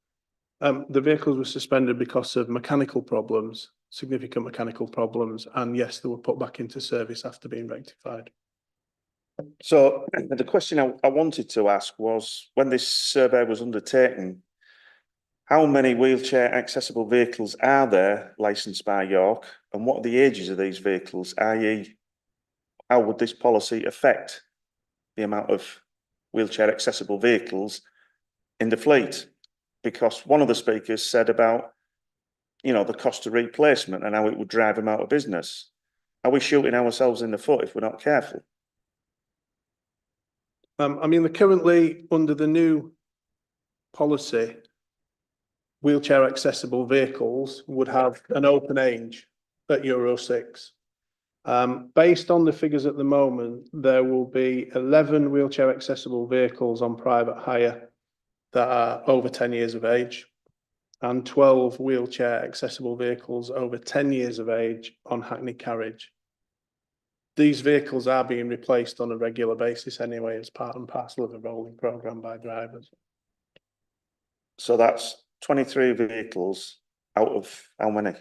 The vehicles were suspended because of mechanical problems, significant mechanical problems, and yes, they were put back into service after being rectified. So the question I wanted to ask was, when this survey was undertaken, how many wheelchair accessible vehicles are there licensed by York, and what are the ages of these vehicles, i.e. how would this policy affect the amount of wheelchair accessible vehicles in the fleet? Because one of the speakers said about, the cost of replacement and how it would drive them out of business. Are we shooting ourselves in the foot if we're not careful? I mean, currently under the new policy, wheelchair accessible vehicles would have an open age at Euro 6. Based on the figures at the moment, there will be 11 wheelchair accessible vehicles on private hire that are over 10 years of age and 12 wheelchair accessible vehicles over 10 years of age on Hackney Carriage. These vehicles are being replaced on a regular basis anyway as part and parcel of a rolling programme by drivers. So that's 23 vehicles out of how many?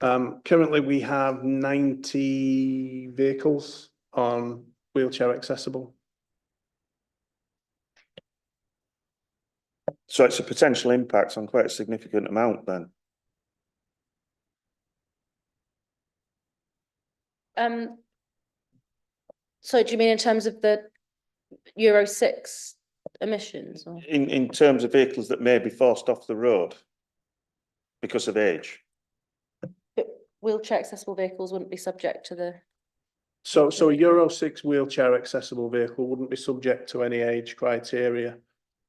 Currently we have 90 vehicles on wheelchair accessible. So it's a potential impact on quite a significant amount then. So do you mean in terms of the Euro 6 emissions? Or? In terms of vehicles that may be forced off the road because of age? But wheelchair accessible vehicles wouldn't be subject to the... So a Euro 6 wheelchair accessible vehicle wouldn't be subject to any age criteria.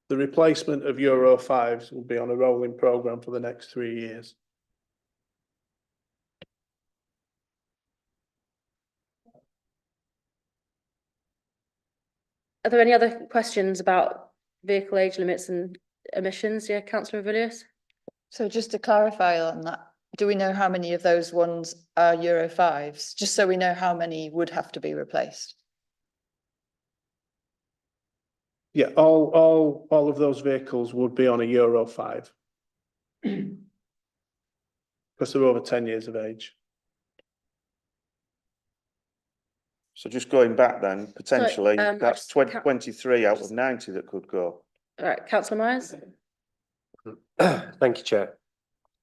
The replacement of Euro 5s will be on a rolling programme for the next 3 years. Are there any other questions about vehicle age limits and emissions? Yeah, Councillor Villiers? So just to clarify on that, do we know how many of those ones are Euro 5s? Just so we know how many would have to be replaced. Yeah, all of those vehicles would be on a Euro 5. Because they're over 10 years of age. So just going back then, potentially, that's 23 out of 90 that could go. All right, Councillor Myers? Thank you, Chair.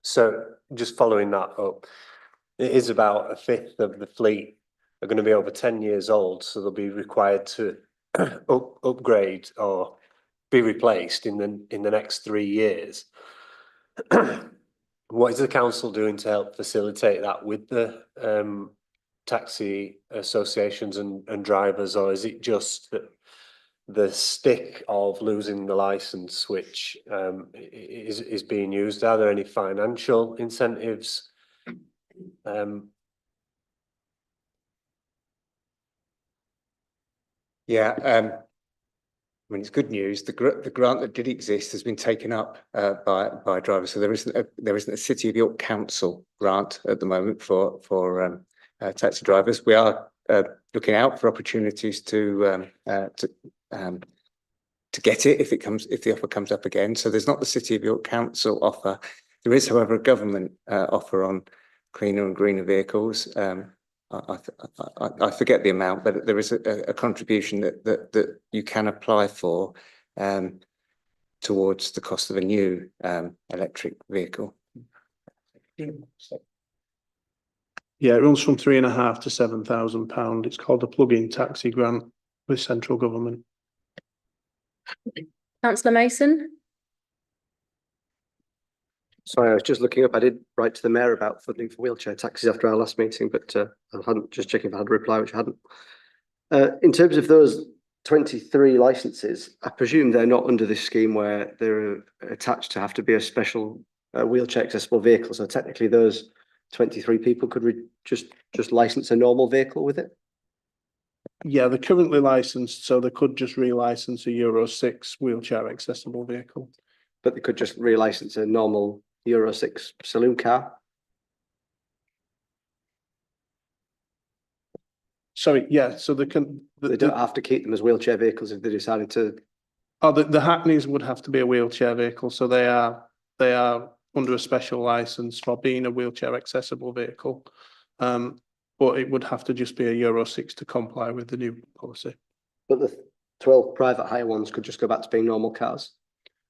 So just following that up, it is about a fifth of the fleet are going to be over 10 years old, so they'll be required to upgrade or be replaced in the next 3 years. What is the council doing to help facilitate that with the taxi associations and drivers, or is it just that the stick of losing the license which is being used? Are there any financial incentives? Yeah, I mean, it's good news. The grant that did exist has been taken up by drivers. So there isn't a City of York Council grant at the moment for taxi drivers. We are looking out for opportunities to get it if the offer comes up again. So there's not the City of York Council offer. There is, however, a government offer on cleaner and greener vehicles. I forget the amount, but there is a contribution that you can apply for towards the cost of a new electric vehicle. Yeah, it runs from £3,500 to £7,000. It's called a plug-in taxi grant with central government. Councillor Mason? Sorry, I was just looking up. I did write to the mayor about funding for wheelchair taxis after our last meeting, but I hadn't, just checking if I had a reply, which I hadn't. In terms of those 23 licenses, I presume they're not under this scheme where they're attached to have to be a special wheelchair accessible vehicle. So technically those 23 people could just license a normal vehicle with it? Yeah, they're currently licensed, so they could just relicense a Euro 6 wheelchair accessible vehicle. But they could just relicense a normal Euro 6 saloon car? Sorry, yeah, so they can... They don't have to keep them as wheelchair vehicles if they decided to... Oh, the Hackneys would have to be a wheelchair vehicle, so they are under a special licence for being a wheelchair accessible vehicle. But it would have to just be a Euro 6 to comply with the new policy. But the 12 private hire ones could just go back to being normal cars?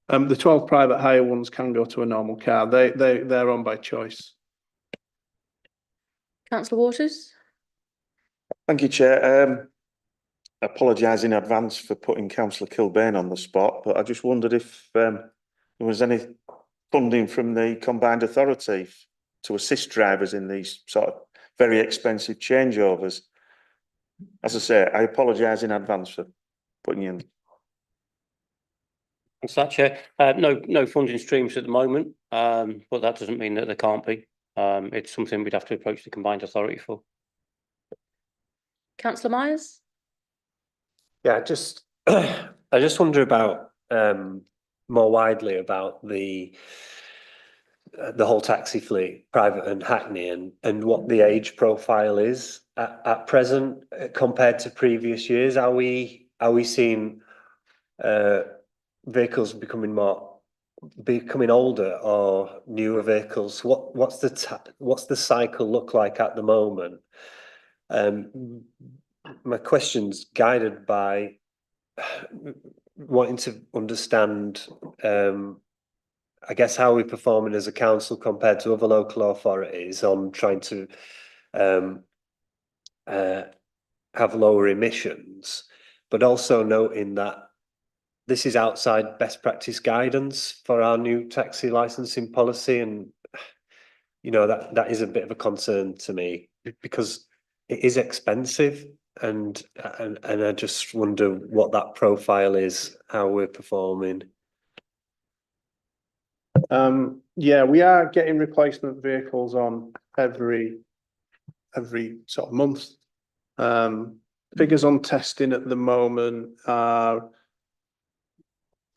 The 12 private hire ones can go to a normal car. They're owned by choice. Councillor Waters? Thank you, Chair. Apologise in advance for putting Councillor Kilbane on the spot, but I just wondered if there was any funding from the combined authority to assist drivers in these sort of very expensive changeovers. As I say, I apologise in advance for putting you in. Thanks, that, Chair. No funding streams at the moment, but that doesn't mean that there can't be. It's something we'd have to approach the combined authority for. Councillor Myers? Yeah, I just wonder about more widely about the whole taxi fleet, private and Hackney, and what the age profile is at present compared to previous years? Are we seeing vehicles becoming older or newer vehicles? What's the cycle look like at the moment? My question's guided by wanting to understand, I guess, how we're performing as a council compared to other local authorities on trying to have lower emissions, but also noting that this is outside best practice guidance for our new taxi licensing policy, and that is a bit of a concern to me because it is expensive, and I just wonder what that profile is, how we're performing. Yeah, we are getting replacement vehicles on every sort of month. Figures on testing at the moment are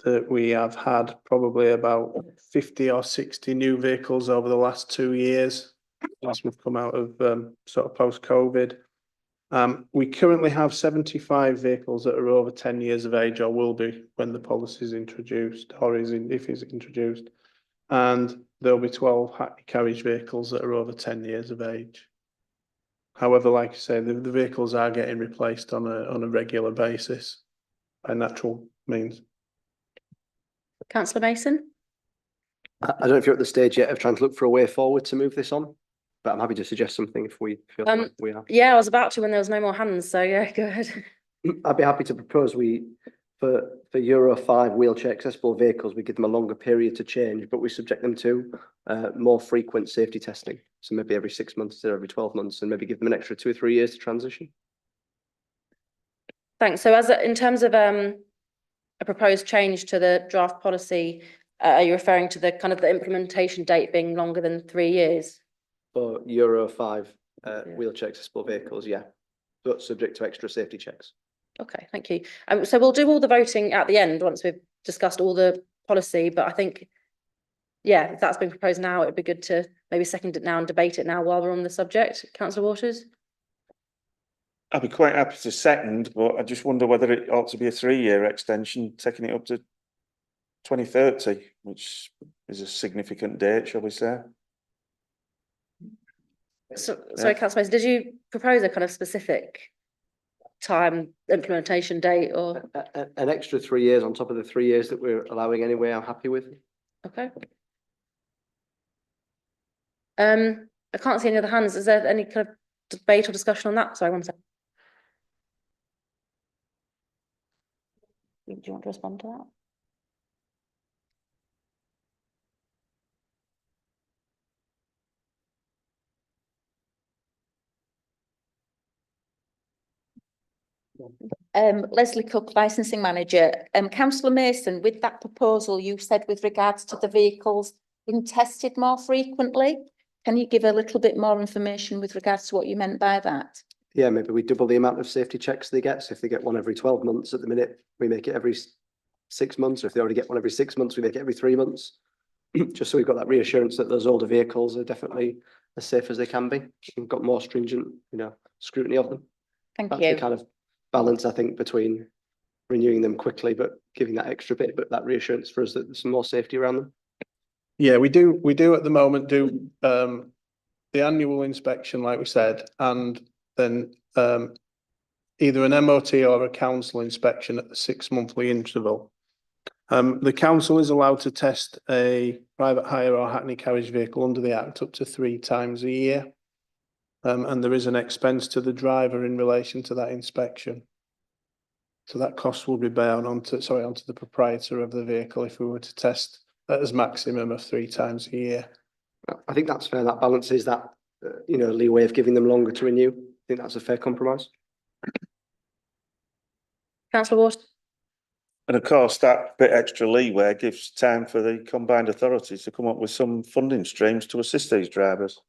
that we have had probably about 50 or 60 new vehicles over the last 2 years, as we've come out of sort of post-COVID. We currently have 75 vehicles that are over 10 years of age, or will be when the policy is introduced, or if it's introduced. And there'll be 12 Hackney carriage vehicles that are over 10 years of age. However, like I say, the vehicles are getting replaced on a regular basis by natural means. Councillor Mason? I don't know if you're at the stage yet of trying to look for a way forward to move this on, but I'm happy to suggest something if we feel like we are. Yeah, I was about to when there was no more hands, so yeah, go ahead. I'd be happy to propose for Euro 5 wheelchair accessible vehicles, we give them a longer period to change, but we subject them to more frequent safety testing. So maybe every 6 months or every 12 months, and maybe give them an extra 2 or 3 years to transition. Thanks. So in terms of a proposed change to the draft policy, are you referring to the kind of the implementation date being longer than 3 years? For Euro 5 wheelchair accessible vehicles, yeah, but subject to extra safety checks. Okay, thank you. So we'll do all the voting at the end once we've discussed all the policy, but I think, yeah, if that's been proposed now, it'd be good to maybe second it now and debate it now while we're on the subject. Councillor Waters? I'd be quite happy to second, but I just wonder whether it ought to be a 3-year extension, taking it up to 2030, which is a significant date, shall we say? So, sorry, Councillor Mason, did you propose a kind of specific time implementation date or an extra 3 years on top of the 3 years that we're allowing anyway? I'm happy with. Okay. I can't see any other hands. Is there any kind of debate or discussion on that? Sorry, one second. Do you want to respond to that? Leslie Cook, licensing manager. Councillor Mason, with that proposal, you said with regards to the vehicles being tested more frequently. Can you give a little bit more information with regards to what you meant by that? Yeah, maybe we double the amount of safety checks they get. So if they get one every 12 months at the minute, we make it every 6 months. Or if they already get one every 6 months, we make it every 3 months. Just so we've got that reassurance that those older vehicles are definitely as safe as they can be. We've got more stringent, scrutiny of them. Thank That's you. the kind of balance, I think, between renewing them quickly, but giving that extra bit, but that reassurance for us that there's some more safety around them. Yeah, we do at the moment do the annual inspection, like we said, and then either an MOT or a council inspection at the 6 monthly interval. The council is allowed to test a private hire or Hackney carriage vehicle under the Act up to 3 times a year. And there is an expense to the driver in relation to that inspection. So that cost will be borne onto the proprietor of the vehicle if we were to test at as maximum of 3 times a year. I think that's fair. That balances that, leeway of giving them longer to renew. I think that's a fair compromise. Councillor Ward? And of course, that bit extra leeway gives time for the combined authorities to come up with some funding streams to assist these drivers.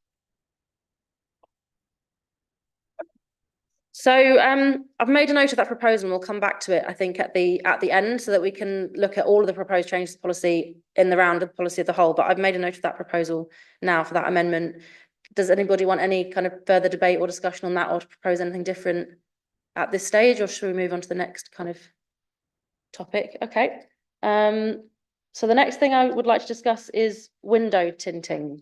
So I've made a note of that proposal and we'll come back to it, I think, at the end so that we can look at all of the proposed changes to policy in the round of policy of the whole. But I've made a note of that proposal now for that amendment. Does anybody want any kind of further debate or discussion on that or to propose anything different at this stage, or should we move on to the next kind of topic? Okay. So the next thing I would like to discuss is window tinting.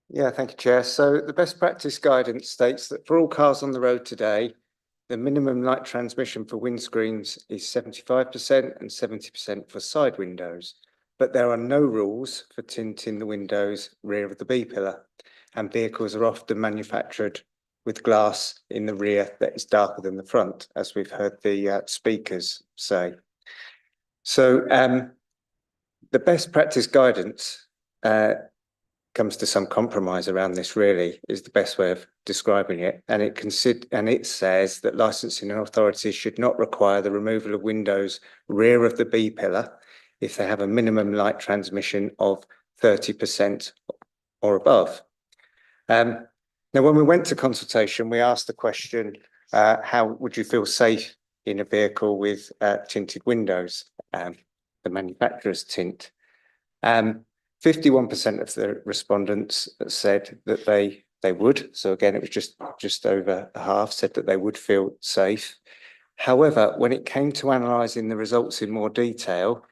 Yeah, thank you, Chair. So the best practice guidance states that for all cars on the road today, the minimum light transmission for windscreens is 75% and 70% for side windows. But there are no rules for tinting the windows rear of the B pillar, and vehicles are often manufactured with glass in the rear that is darker than the front, as we've heard the speakers say. So the best practice guidance comes to some compromise around this, really, is the best way of describing it. And it says that licensing authorities should not require the removal of windows rear of the B pillar if they have a minimum light transmission of 30% or above. Now, when we went to consultation, we asked the question, how would you feel safe in a vehicle with tinted windows, the manufacturer's tint? 51% of the respondents said that they would. So again, it was just over half said that they would feel safe. However, when it came to analysing the results in more detail,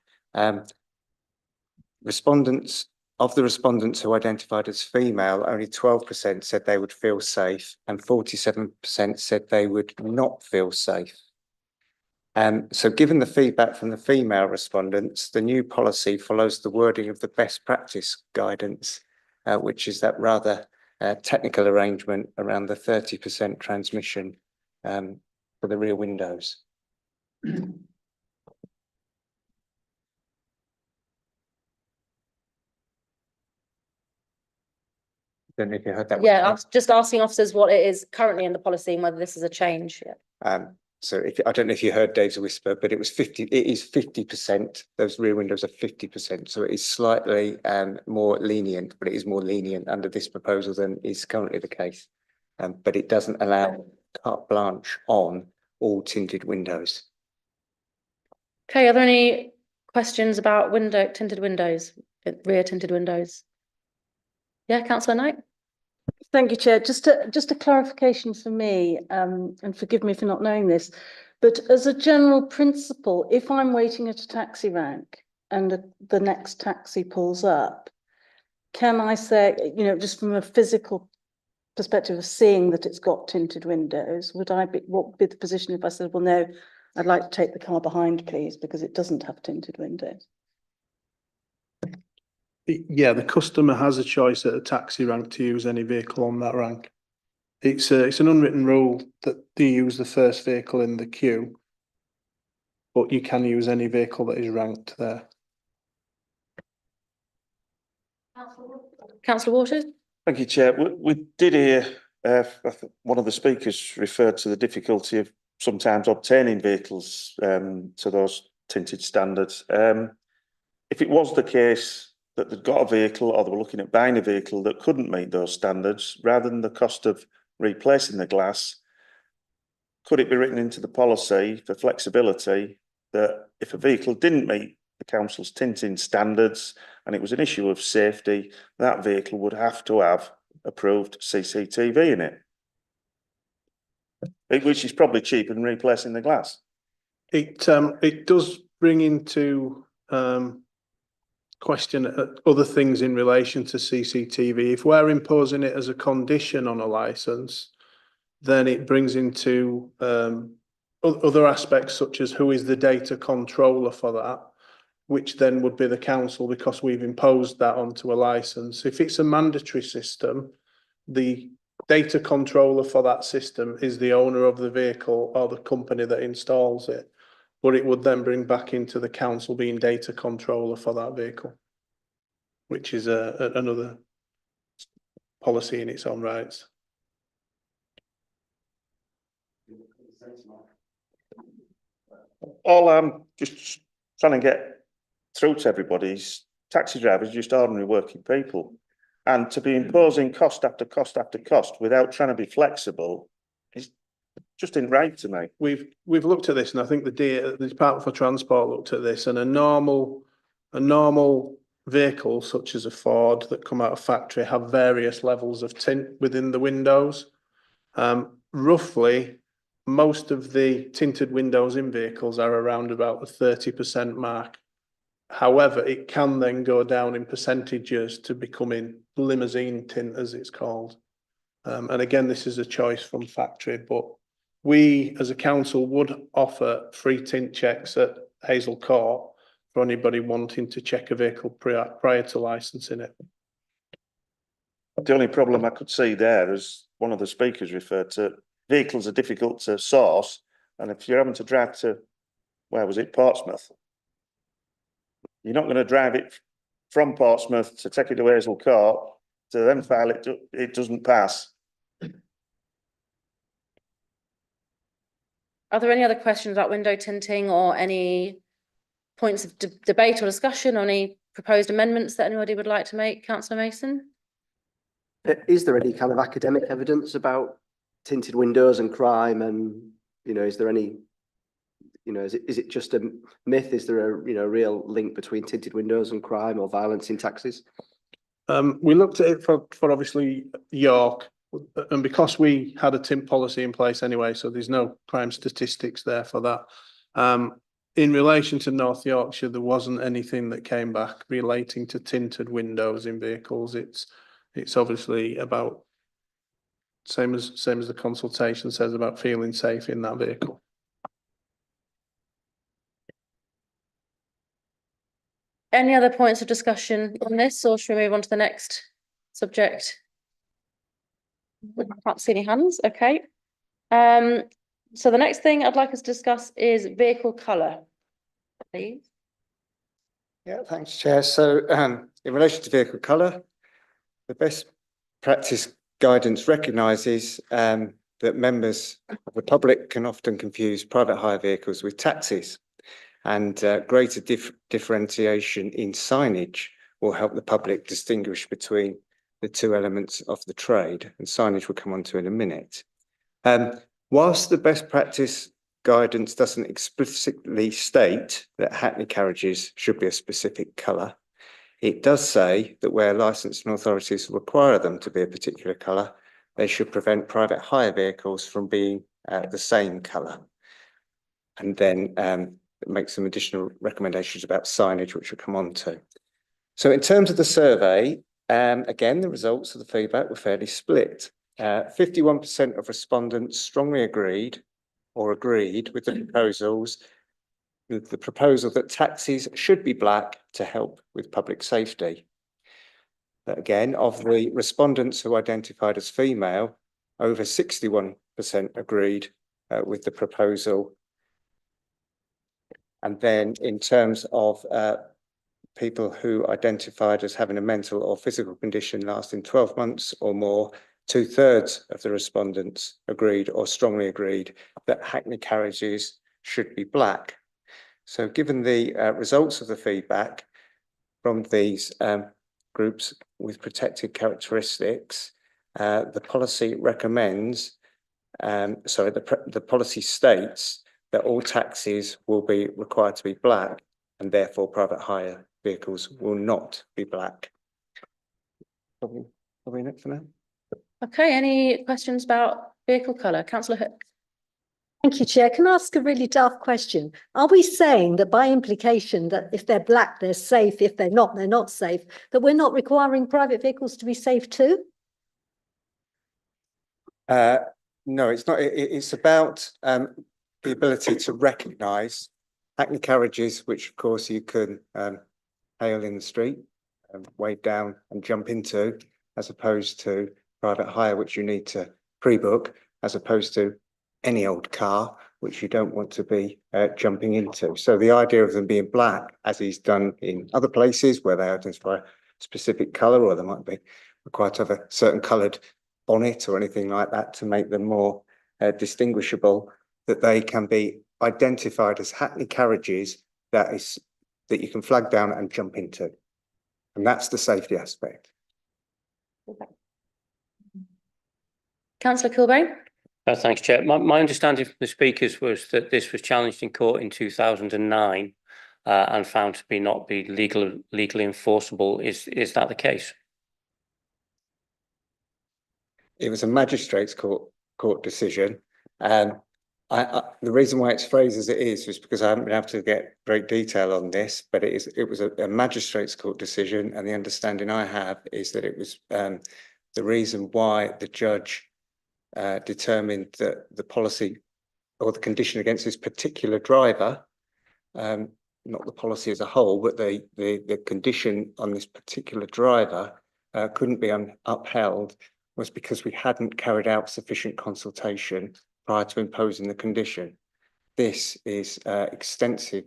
of the respondents who identified as female, only 12% said they would feel safe and 47% said they would not feel safe. So given the feedback from the female respondents, the new policy follows the wording of the best practice guidance, which is that rather technical arrangement around the 30% transmission for the rear windows. Don't know if you heard that. Yeah, I was just asking officers what it is currently in the policy and whether this is a change. So I don't know if you heard Dave's whisper, but it is 50%. Those rear windows are 50%. So it is slightly more lenient, but it is more lenient under this proposal than is currently the case. But it doesn't allow carte blanche on all tinted windows. Okay, are there any questions about tinted windows, rear tinted windows? Yeah, Councillor Knight. Thank you, Chair. Just a clarification for me, and forgive me for not knowing this, but as a general principle, if I'm waiting at a taxi rank and the next taxi pulls up, can I say, just from a physical perspective of seeing that it's got tinted windows, what would be the position if I said, well, no, I'd like to take the car behind, please, because it doesn't have tinted windows? Yeah, the customer has a choice at a taxi rank to use any vehicle on that rank. It's an unwritten rule that they use the first vehicle in the queue, but you can use any vehicle that is ranked there. Councillor Waters. Thank you, Chair. We did hear one of the speakers referred to the difficulty of sometimes obtaining vehicles to those tinted standards. If it was the case that they'd got a vehicle or they were looking at buying a vehicle that couldn't meet those standards, rather than the cost of replacing the glass, could it be written into the policy for flexibility that if a vehicle didn't meet the council's tinting standards and it was an issue of safety, that vehicle would have to have approved CCTV in it, which is probably cheaper than replacing the glass? It does bring into question other things in relation to CCTV. If we're imposing it as a condition on a license, then it brings into other aspects such as who is the data controller for that, which then would be the council, because we've imposed that onto a license. If it's a mandatory system, the data controller for that system is the owner of the vehicle or the company that installs it. But it would then bring back into the council being data controller for that vehicle, which is another policy in its own rights. All I'm just trying to get through to everybody is taxi drivers are just ordinary working people. And to be imposing cost after cost after cost without trying to be flexible is just ain't right to me. We've looked at this, and I think the Department for Transport looked at this, and a normal vehicle such as a Ford that come out of factory have various levels of tint within the windows. Roughly, most of the tinted windows in vehicles are around about the 30% mark. However, it can then go down in percentages to becoming limousine tint, as it's called. And again, this is a choice from factory, but we as a council would offer free tint checks at Hazel Court for anybody wanting to check a vehicle prior to licensing it. The only problem I could see there, as one of the speakers referred to, vehicles are difficult to source, and if you're having to drive to, where was it, Portsmouth, you're not going to drive it from Portsmouth to take it to Hazel Court to then file it, it doesn't pass. Are there any other questions about window tinting or any points of debate or discussion, or any proposed amendments that anybody would like to make? Councillor Mason? Is there any kind of academic evidence about tinted windows and crime, and, you know, is there any, you know, is it just a myth? Is there a, you know, real link between tinted windows and crime or violence in taxis? We looked at it for obviously York, and because we had a tint policy in place anyway, so there's no crime statistics there for that. In relation to North Yorkshire, there wasn't anything that came back relating to tinted windows in vehicles. It's obviously about same as the consultation says about feeling safe in that vehicle. Any other points of discussion on this, or should we move on to the next subject? I can't see any hands. Okay. So the next thing I'd like us to discuss is vehicle colour, please. Yeah, thanks, Chair. So in relation to vehicle colour, the best practice guidance recognises that members of the public can often confuse private hire vehicles with taxis, and greater differentiation in signage will help the public distinguish between the two elements of the trade, and signage we'll come on to in a minute. Whilst the best practice guidance doesn't explicitly state that hackney carriages should be a specific colour, it does say that where licensing authorities require them to be a particular colour, they should prevent private hire vehicles from being the same colour. And then make some additional recommendations about signage, which we'll come on to. So in terms of the survey, again, the results of the feedback were fairly split. 51% of respondents strongly agreed with the proposal that taxis should be black to help with public safety. But again, of the respondents who identified as female, over 61% agreed with the proposal. And then in terms of people who identified as having a mental or physical condition lasting 12 months or more, 2/3 of the respondents agreed or strongly agreed that hackney carriages should be black. So given the results of the feedback from these groups with protected characteristics, the policy recommends, the policy states that all taxis will be required to be black, and therefore private hire vehicles will not be black. Probably next for now. Okay, any questions about vehicle colour? Councillor Hook. Thank you, Chair. Can I ask a really daft question? Are we saying that by implication that if they're black, they're safe, if they're not safe, that we're not requiring private vehicles to be safe too? No, it's not. It's about the ability to recognise hackney carriages, which of course you can hail in the street, wave down and jump into, as opposed to private hire, which you need to pre-book, as opposed to any old car, which you don't want to be jumping into. So the idea of them being black, as is done in other places where they identify a specific colour, or they might be required to have a certain coloured bonnet or anything like that to make them more distinguishable, that they can be identified as hackney carriages that you can flag down and jump into. And that's the safety aspect. Councillor Kilbane? Thanks, Chair. My understanding from the speakers was that this was challenged in court in 2009 and found to be not be legally enforceable. Is that the case? It was a magistrate's court decision. The reason why it's phrased as it is was because I haven't been able to get great detail on this, but it was a magistrate's court decision, and the understanding I have is that it was the reason why the judge determined that the policy or the condition against this particular driver, not the policy as a whole, but the condition on this particular driver couldn't be upheld, was because we hadn't carried out sufficient consultation prior to imposing the condition. This is extensive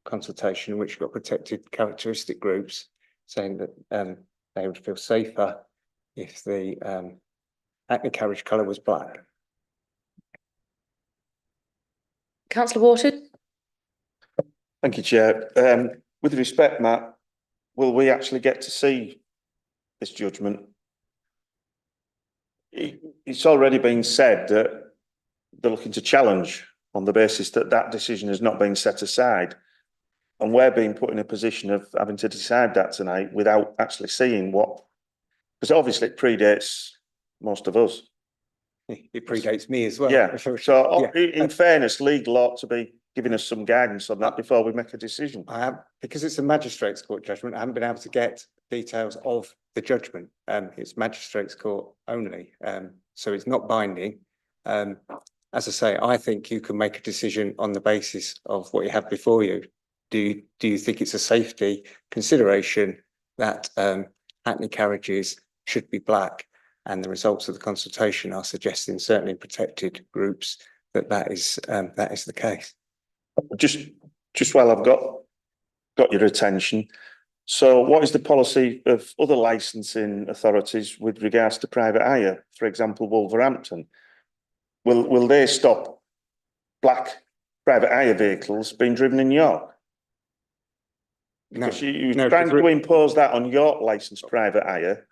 consultation in which we've got protected characteristic groups saying that they would feel safer if the acne carriage colour was black. Councillor Wharton? Thank you, Chair. With respect, Matt, will we actually get to see this judgment? It's already been said that they're looking to challenge on the basis that that decision has not been set aside. And we're being put in a position of having to decide that tonight without actually seeing what, because obviously it predates most of us. It predates me as well. Yeah. So in fairness, legal ought to be giving us some guidance on that before we make a decision. Because it's a magistrate's court judgment, I haven't been able to get details of the judgment. It's magistrate's court only, so it's not binding. As I say, I think you can make a decision on the basis of what you have before you. Do you think it's a safety consideration that acne carriages should be black? And the results of the consultation are suggesting, certainly in protected groups, that is the case. Just while I've got your attention, so what is the policy of other licensing authorities with regards to private hire? For example, Wolverhampton, will they stop black private hire vehicles being driven in York? Because you're trying to impose that on York licensed private hire.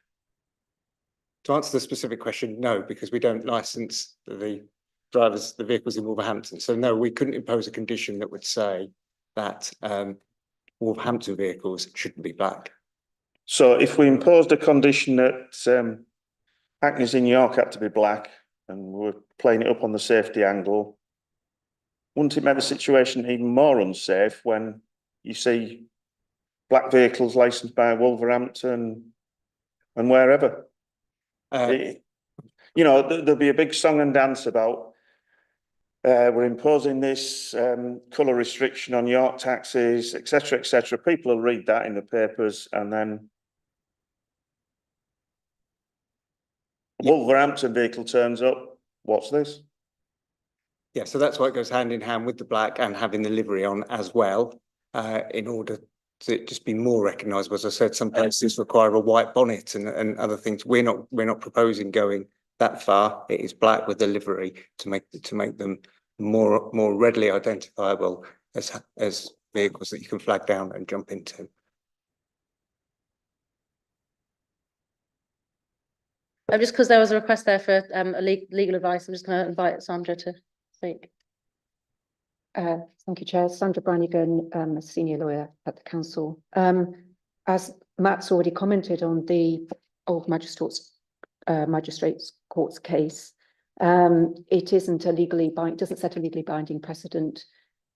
To answer the specific question, no, because we don't license the vehicles in Wolverhampton. So no, we couldn't impose a condition that would say that Wolverhampton vehicles shouldn't be black. So if we imposed a condition that acnes in York had to be black, and we're playing it up on the safety angle, wouldn't it make the situation even more unsafe when you see black vehicles licensed by Wolverhampton and wherever? You know, there'll be a big song and dance about we're imposing this colour restriction on York taxis, etc., etc. People will read that in the papers, and then Wolverhampton vehicle turns up. What's this? Yeah, so that's why it goes hand in hand with the black and having the livery on as well, in order to just be more recognisable. As I said, some places require a white bonnet and other things. We're not proposing going that far. It is black with the livery to make them more readily identifiable as vehicles that you can flag down and jump into. Just because there was a request there for legal advice, I'm just going to invite Sandra to speak. Thank you, Chair. Sandra Brannigan, a senior lawyer at the council. As Matt's already commented on the old magistrates court's case, it isn't a legally doesn't set a legally binding precedent.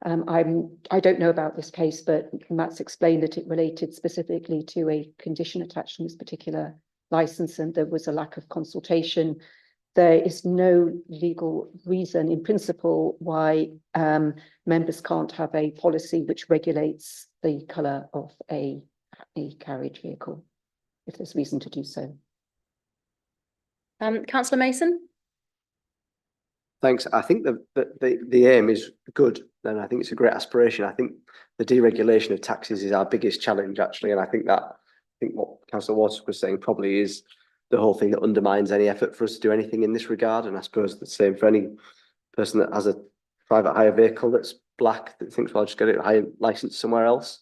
I don't know about this case, but Matt's explained that it related specifically to a condition attached to this particular license, and there was a lack of consultation. There is no legal reason in principle why members can't have a policy which regulates the colour of a carriage vehicle, if there's reason to do so. Councillor Mason? Thanks. I think the aim is good, and I think it's a great aspiration. I think the deregulation of taxis is our biggest challenge, actually, and I think what Councillor Waters was saying probably is the whole thing that undermines any effort for us to do anything in this regard. And I suppose the same for any person that has a private hire vehicle that's black that thinks, well, I'll just get it hire license somewhere else.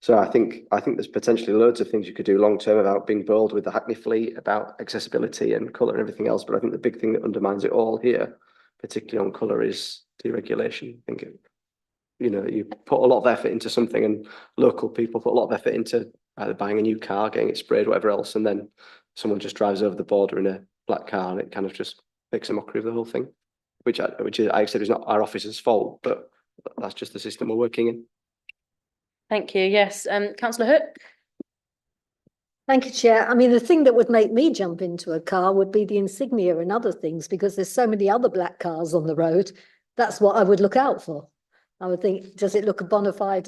So I think there's potentially loads of things you could do long term about being bold with the Hackney fleet, about accessibility and colour and everything else. But I think the big thing that undermines it all here, particularly on colour, is deregulation. I think you put a lot of effort into something, and local people put a lot of effort into either buying a new car, getting it sprayed, whatever else, and then someone just drives over the border in a black car, and it kind of just makes a mockery of the whole thing. Which I said is not our officer's fault, but that's just the system we're working in. Thank you. Yes, Councillor Hook. Thank you, Chair. I mean, the thing that would make me jump into a car would be the insignia and other things, because there's so many other black cars on the road. That's what I would look out for. I would think, does it look a bona fide,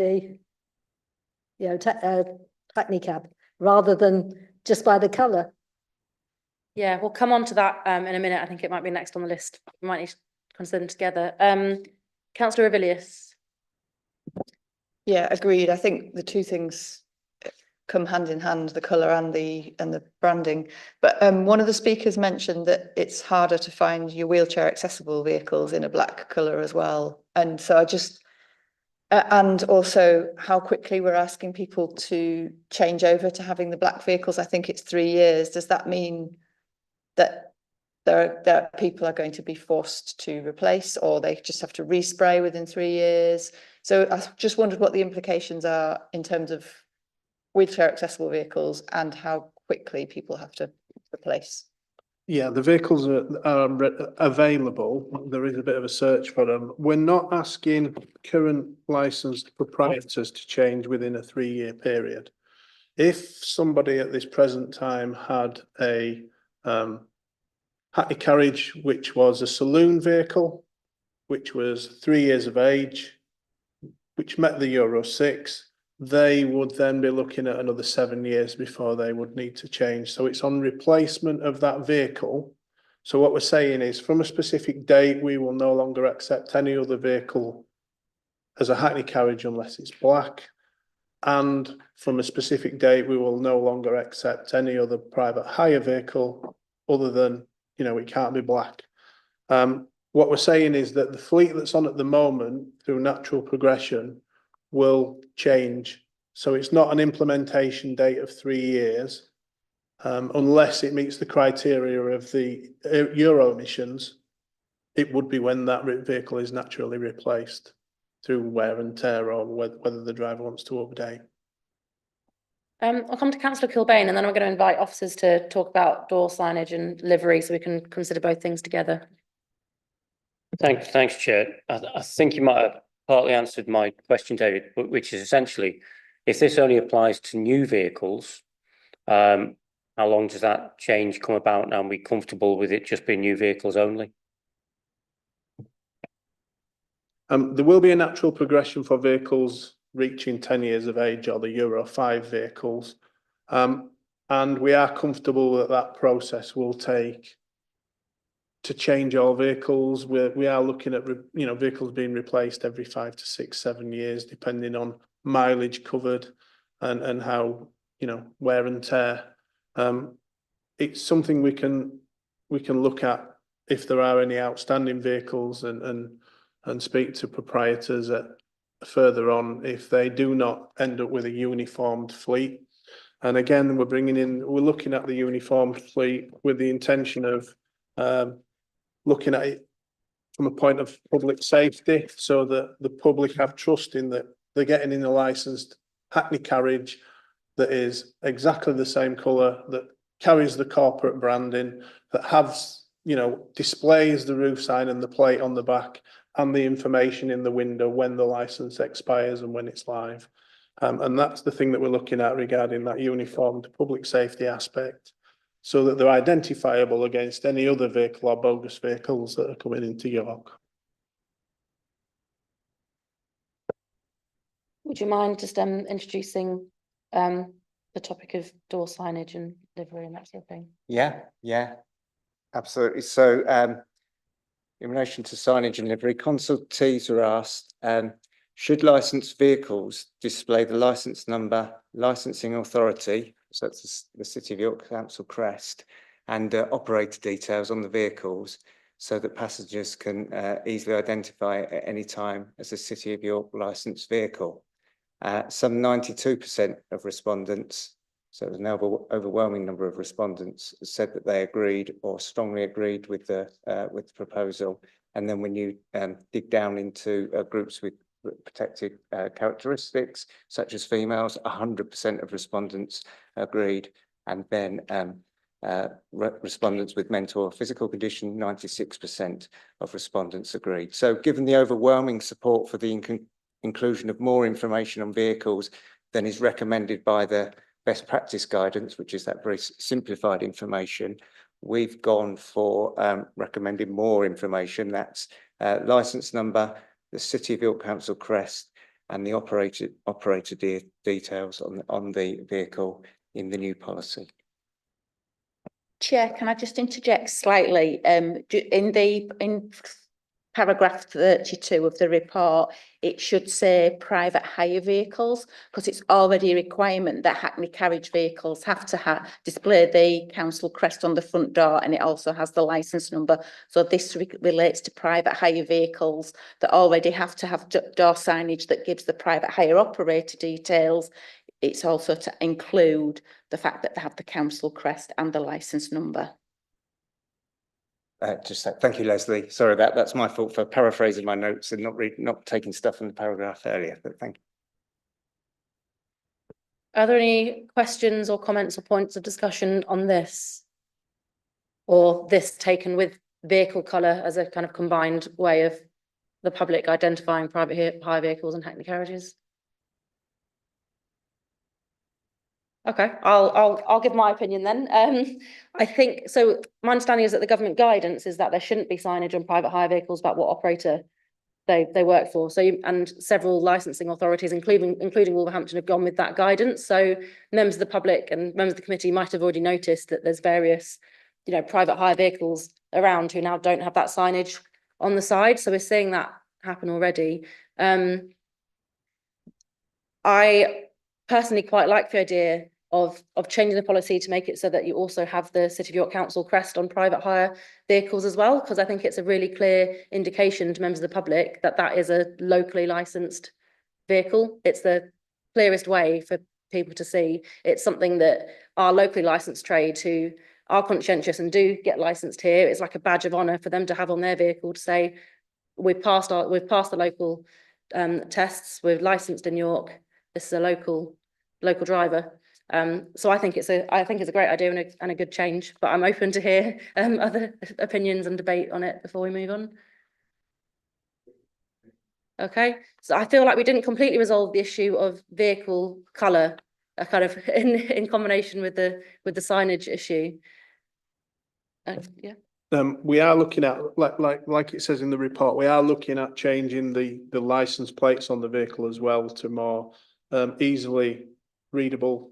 Hackney cab, rather than just by the colour? Yeah, we'll come on to that in a minute. I think it might be next on the list. We might need to consider them together. Councillor Avilius. Yeah, agreed. I think the two things come hand in hand, the colour and the branding. But one of the speakers mentioned that it's harder to find your wheelchair accessible vehicles in a black colour as well. And so I just, and also how quickly we're asking people to change over to having the black vehicles. I think it's 3 years. Does that mean that there people are going to be forced to replace, or they just have to respray within 3 years? So I just wondered what the implications are in terms of wheelchair accessible vehicles and how quickly people have to replace. Yeah, the vehicles are available. There is a bit of a search for them. We're not asking current licensed proprietors to change within a 3-year period. If somebody at this present time had a Hackney carriage, which was a saloon vehicle, which was 3 years of age, which met the Euro 6, they would then be looking at another 7 years before they would need to change. So it's on replacement of that vehicle. So what we're saying is, from a specific date, we will no longer accept any other vehicle as a Hackney carriage unless it's black. And from a specific date, we will no longer accept any other private hire vehicle other than, it can't be black. What we're saying is that the fleet that's on at the moment, through natural progression, will change. So it's not an implementation date of 3 years, unless it meets the criteria of the Euro emissions. It would be when that vehicle is naturally replaced through wear and tear, or whether the driver wants to update. I'll come to Councillor Kilbane, and then I'm going to invite officers to talk about door signage and livery, so we can consider both things together. Thanks, Chair. I think you might have partly answered my question, David, which is essentially, if this only applies to new vehicles, how long does that change come about now, and we comfortable with it just being new vehicles only? There will be a natural progression for vehicles reaching 10 years of age, or the Euro 5 vehicles. And we are comfortable that that process will take to change all vehicles. We are looking at, vehicles being replaced every 5 to 6, 7 years, depending on mileage covered and how, wear and tear. It's something we can look at if there are any outstanding vehicles, and speak to proprietors further on if they do not end up with a uniformed fleet. And again, we're looking at the uniformed fleet with the intention of looking at it from a point of public safety, so that the public have trust in that they're getting in a licensed Hackney carriage that is exactly the same colour, that carries the corporate branding, that has, displays the roof sign and the plate on the back, and the information in the window when the license expires and when it's live. And that's the thing that we're looking at regarding that uniformed public safety aspect, so that they're identifiable against any other vehicle or bogus vehicles that are coming into York. Would you mind just introducing the topic of door signage and livery and that sort of thing? Yeah, absolutely. So in relation to signage and livery, consultees were asked, should licensed vehicles display the licence number, licensing authority, so that's the City of York Council crest, and operator details on the vehicles, so that passengers can easily identify at any time as a City of York licensed vehicle. Some 92% of respondents, so it was an overwhelming number of respondents, said that they agreed or strongly agreed with the proposal. And then when you dig down into groups with protected characteristics, such as females, 100% of respondents agreed. And then respondents with mental or physical condition, 96% of respondents agreed. So given the overwhelming support for the inclusion of more information on vehicles than is recommended by the best practice guidance, which is that very simplified information, we've gone for recommending more information. That's license number, the City of York Council crest, and the operator details on the vehicle in the new policy. Chair, can I just interject slightly? In paragraph 32 of the report, it should say private hire vehicles, because it's already a requirement that Hackney carriage vehicles have to display the council crest on the front door, and it also has the licence number. So this relates to private hire vehicles that already have to have door signage that gives the private hire operator details. It's also to include the fact that they have the council crest and the licence number. Thank you, Leslie. Sorry, that's my fault for paraphrasing my notes and not taking stuff from the paragraph earlier, but thank you. Are there any questions or comments or points of discussion on this? Or this taken with vehicle colour as a kind of combined way of the public identifying private hire vehicles and Hackney carriages? Okay, I'll give my opinion then. I think so. My understanding is that the government guidance is that there shouldn't be signage on private hire vehicles about what operator they work for. So and several licensing authorities, including Wolverhampton, have gone with that guidance. So members of the public and members of the committee might have already noticed that there's various, private hire vehicles around who now don't have that signage on the side. So we're seeing that happen already. I personally quite like the idea of changing the policy to make it so that you also have the City of York Council crest on private hire vehicles as well, because I think it's a really clear indication to members of the public that that is a locally licensed vehicle. It's the clearest way for people to see. It's something that our locally licensed trade who are conscientious and do get licensed here, it's like a badge of honour for them to have on their vehicle to say, we've passed the local tests, we're licensed in York, this is a local driver. So I think it's a great idea and a good change, but I'm open to hear other opinions and debate on it before we move on. Okay, so I feel like we didn't completely resolve the issue of vehicle colour, kind of in combination with the signage issue. Yeah. We are looking at, like it says in the report, we are looking at changing the license plates on the vehicle as well to more easily readable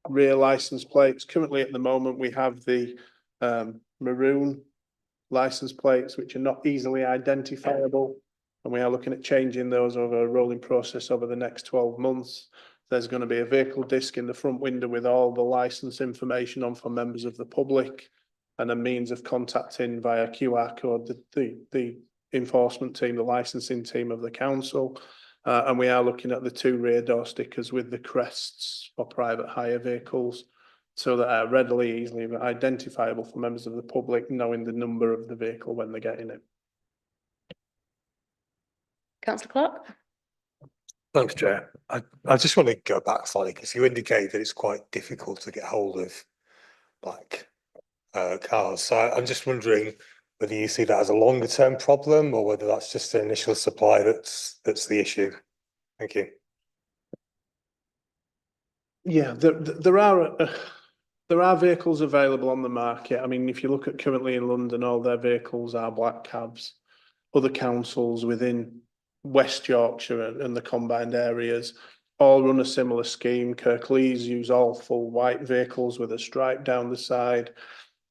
rear license plates. Currently at the moment we have the maroon license plates which are not easily identifiable, and we are looking at changing those over a rolling process over the next 12 months. There's going to be a vehicle disc in the front window with all the license information on for members of the public, and a means of contacting via QR code the enforcement team, the licensing team of the council. And we are looking at the 2 rear door stickers with the crests for private hire vehicles, so that are readily, easily identifiable for members of the public, knowing the number of the vehicle when they get in it. Councillor Clark. Thanks, Chair. I just want to go back slightly because you indicate that it's quite difficult to get hold of cars. So I'm just wondering whether you see that as a longer term problem or whether that's just the initial supply that's the issue. Thank you. Yeah, there are vehicles available on the market. I mean, if you look at currently in London, all their vehicles are black cabs. Other councils within West Yorkshire and the combined areas all run a similar scheme. Kirklees use all full white vehicles with a stripe down the side.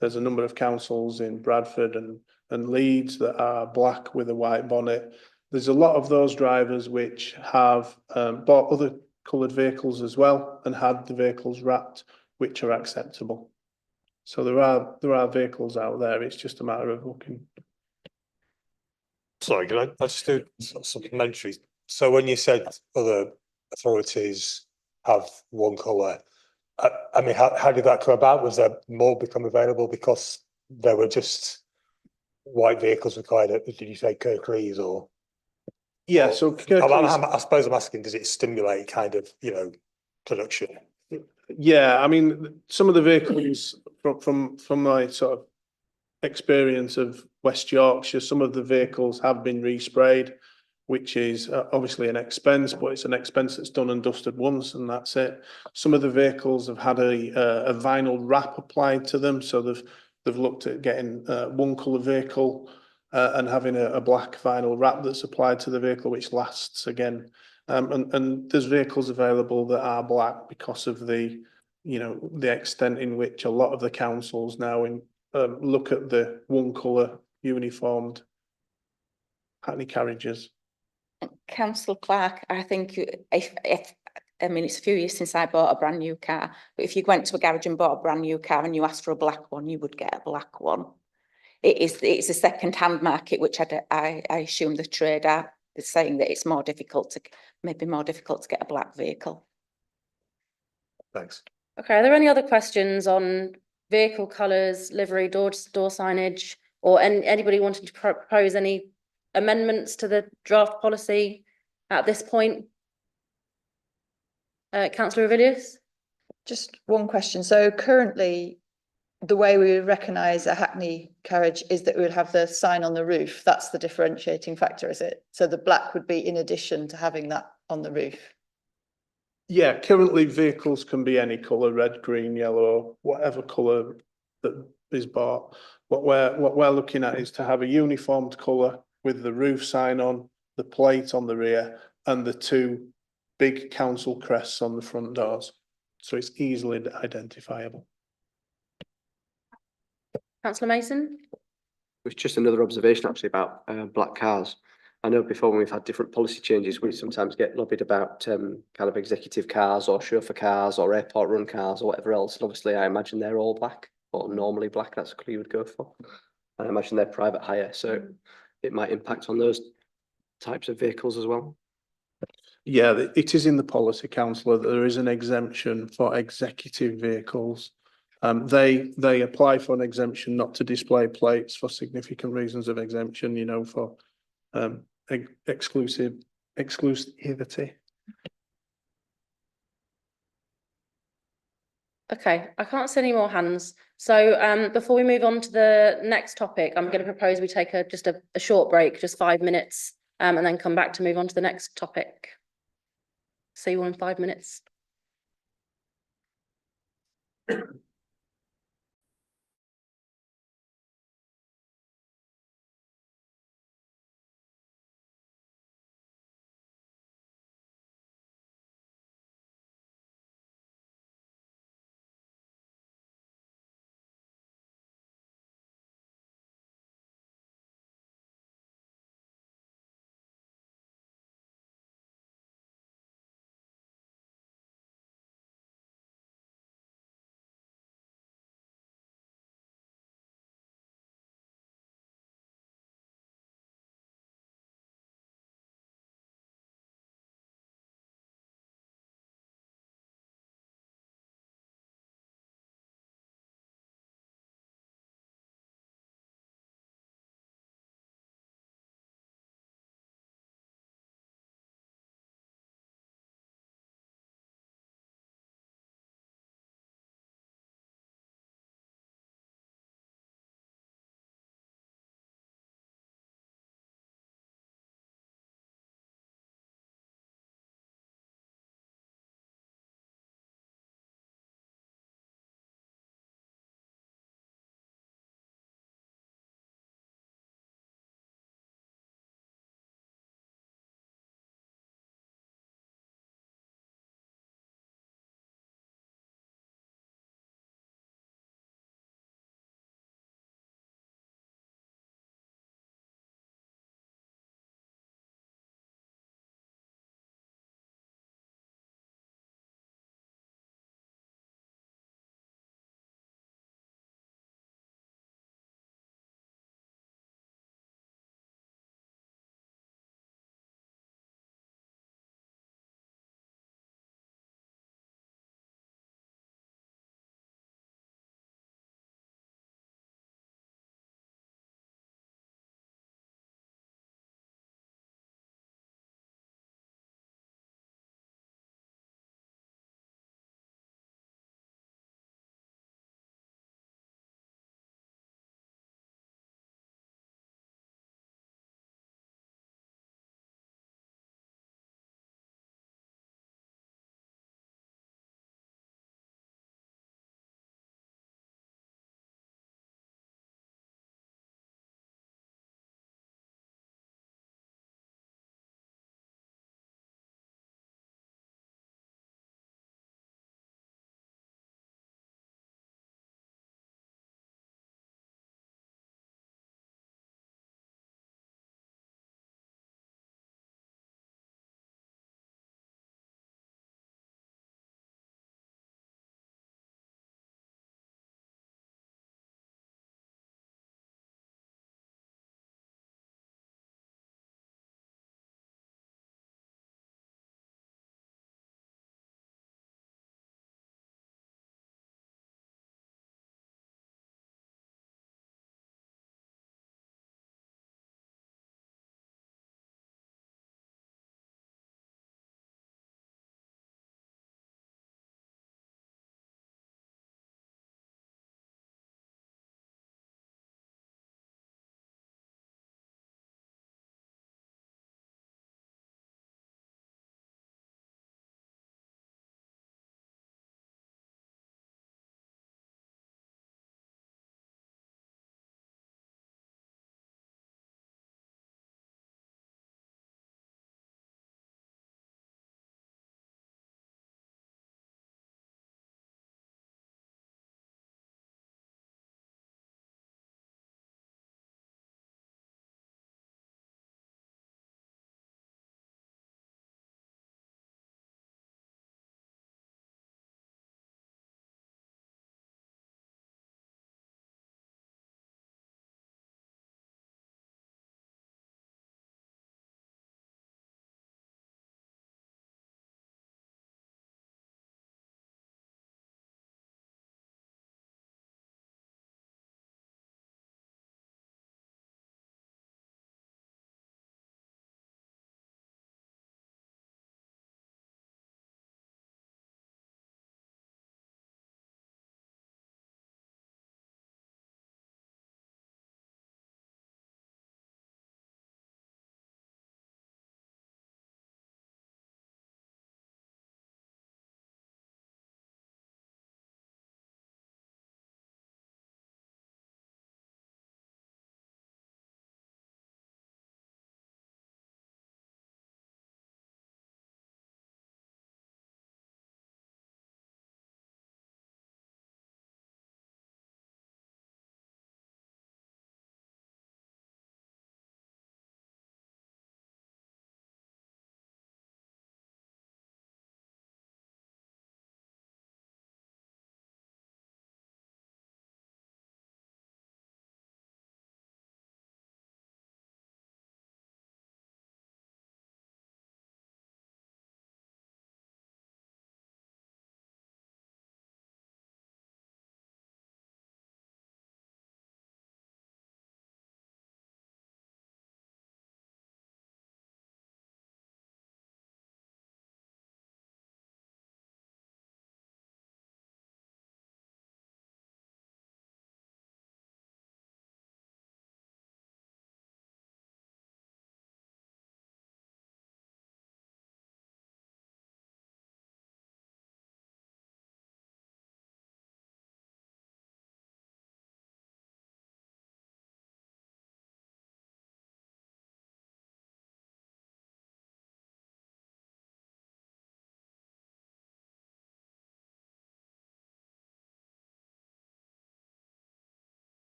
There's a number of councils in Bradford and Leeds that are black with a white bonnet. There's a lot of those drivers which have bought other coloured vehicles as well and had the vehicles wrapped, which are acceptable. So there are vehicles out there. It's just a matter of looking. Sorry, can I just do supplementary? So when you said other authorities have one colour. I mean, how did that come about? Was there more become available because there were just white vehicles required? Did you say Kirklees or? Yeah, so I suppose I'm asking, does it stimulate kind of, production? Yeah, I mean, some of the vehicles from my sort of experience of West Yorkshire, some of the vehicles have been resprayed, which is obviously an expense, but it's an expense that's done and dusted once, and that's it. Some of the vehicles have had a vinyl wrap applied to them, so they've looked at getting one colour vehicle and having a black vinyl wrap that's applied to the vehicle, which lasts again. And there's vehicles available that are black because of the extent in which a lot of the councils now look at the one colour uniformed hackney carriages. Councillor Clark, I think if I mean, it's a few years since I bought a brand new car, but if you went to a garage and bought a brand new car and you asked for a black one, you would get a black one. It's a second-hand market, which I assume the trade are saying that it's maybe more difficult to get a black vehicle. Thanks. Okay, are there any other questions on vehicle colours, livery, door signage, or anybody wanting to propose any amendments to the draft policy at this point? Councillor Avillius? Just one question. So currently, the way we would recognise a hackney carriage is that we would have the sign on the roof. That's the differentiating factor, is it? So the black would be in addition to having that on the roof. Yeah, currently vehicles can be any colour, red, green, yellow, whatever colour that is bought. What we're looking at is to have a uniformed colour with the roof sign on, the plate on the rear, and the two big council crests on the front doors. So it's easily identifiable. Councillor Mason? It's just another observation actually about black cars. I know before when we've had different policy changes, we sometimes get lobbied about kind of executive cars or chauffeur cars or airport run cars or whatever else. And obviously I imagine they're all black or normally black. That's the colour you would go for. And I imagine they're private hire. So it might impact on those types of vehicles as well. Yeah, it is in the policy, councillor, that there is an exemption for executive vehicles. They apply for an exemption not to display plates for significant reasons of exemption, for exclusivity. Okay, I can't see any more hands. So before we move on to the next topic, I'm going to propose we take just a short break, just 5 minutes, and then come back to move on to the next topic. See you all in 5 minutes.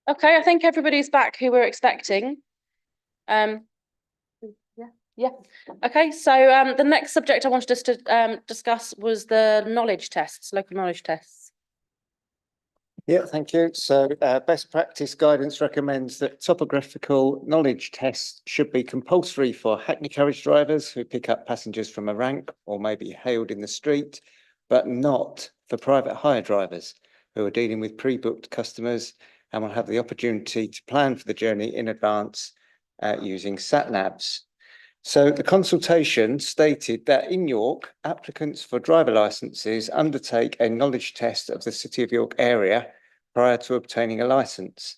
Okay, I think everybody's back who we're expecting. Yeah. Okay, so the next subject I wanted us to discuss was the knowledge tests, local knowledge tests. Yeah, thank you. So best practice guidance recommends that topographical knowledge tests should be compulsory for hackney carriage drivers who pick up passengers from a rank or may be hailed in the street, but not for private hire drivers who are dealing with pre-booked customers and will have the opportunity to plan for the journey in advance using sat-navs. So the consultation stated that in York, applicants for driver licences undertake a knowledge test of the City of York area prior to obtaining a licence.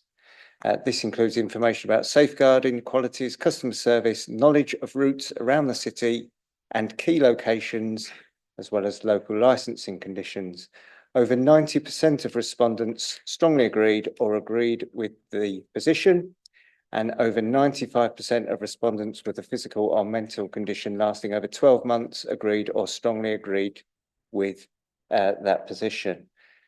This includes information about safeguarding, qualities, customer service, knowledge of routes around the city and key locations, as well as local licensing conditions. Over 90% of respondents strongly agreed or agreed with the position, and over 95% of respondents with a physical or mental condition lasting over 12 months agreed or strongly agreed with that position.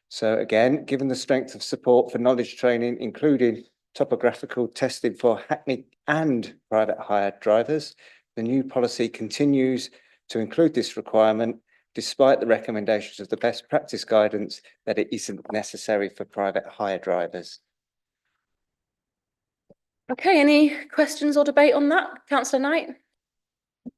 So again, given the strength of support for knowledge training, including topographical testing for hackney and private hire drivers, the new policy continues to include this requirement, despite the recommendations of the best practice guidance that it isn't necessary for private hire drivers. Okay, any questions or debate on that? Councillor Knight?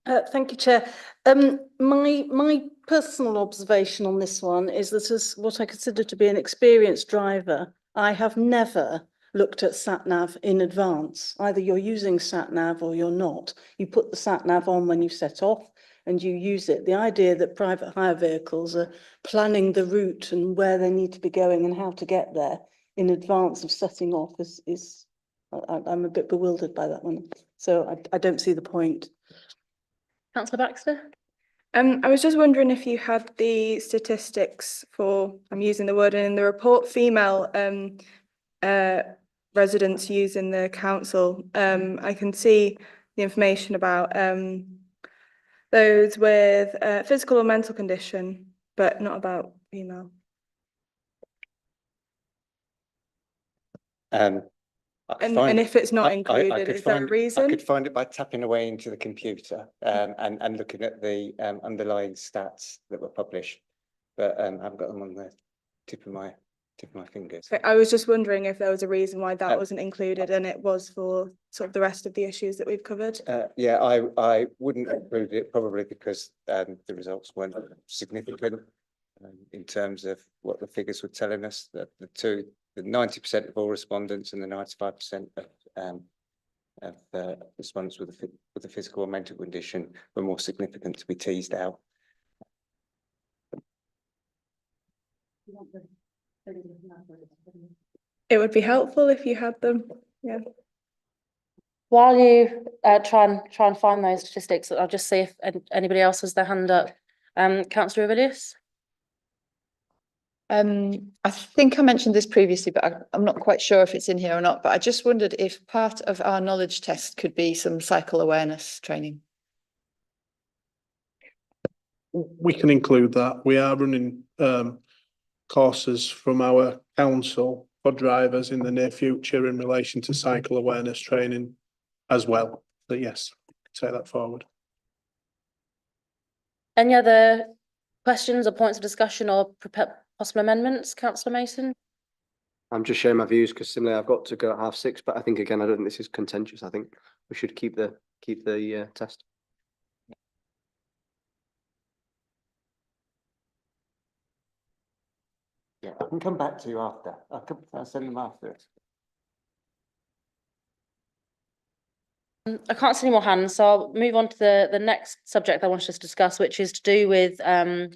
Thank you, Chair. My personal observation on this one is that as what I consider to be an experienced driver, I have never looked at sat-nav in advance. Either you're using sat-nav or you're not. You put the sat-nav on when you set off and you use it. The idea that private hire vehicles are planning the route and where they need to be going and how to get there in advance of setting off is I'm a bit bewildered by that one. So I don't see the point. Councillor Baxter? I was just wondering if you had the statistics for, I'm using the word in the report, female residents using the council. I can see the information about those with physical or mental condition, but not about female. And if it's not included, is there a reason? I could find it by tapping away into the computer and looking at the underlying stats that were published, but I haven't got them on the tip of my fingers. I was just wondering if there was a reason why that wasn't included and it was for sort of the rest of the issues that we've covered. Yeah, I wouldn't include it probably because the results weren't significant in terms of what the figures were telling us. That the 90% of all respondents and the 95% of the respondents with a physical or mental condition were more significant to be teased out. It would be helpful if you had them. Yeah. While you try and find those statistics, I'll just see if anybody else has their hand up. Councillor Avillius? I think I mentioned this previously, but I'm not quite sure if it's in here or not, but I just wondered if part of our knowledge test could be some cycle awareness training. We can include that. We are running courses from our council for drivers in the near future in relation to cycle awareness training as well. But yes, take that forward. Any other questions or points of discussion or possible amendments? Councillor Mason? I'm just sharing my views because similarly I've got to go at 6:30, but I think again I don't think this is contentious. I think we should keep the test. Yeah, I can come back to you after. I'll send them after. I can't see any more hands, so I'll move on to the next subject I wanted us to discuss, which is to do with a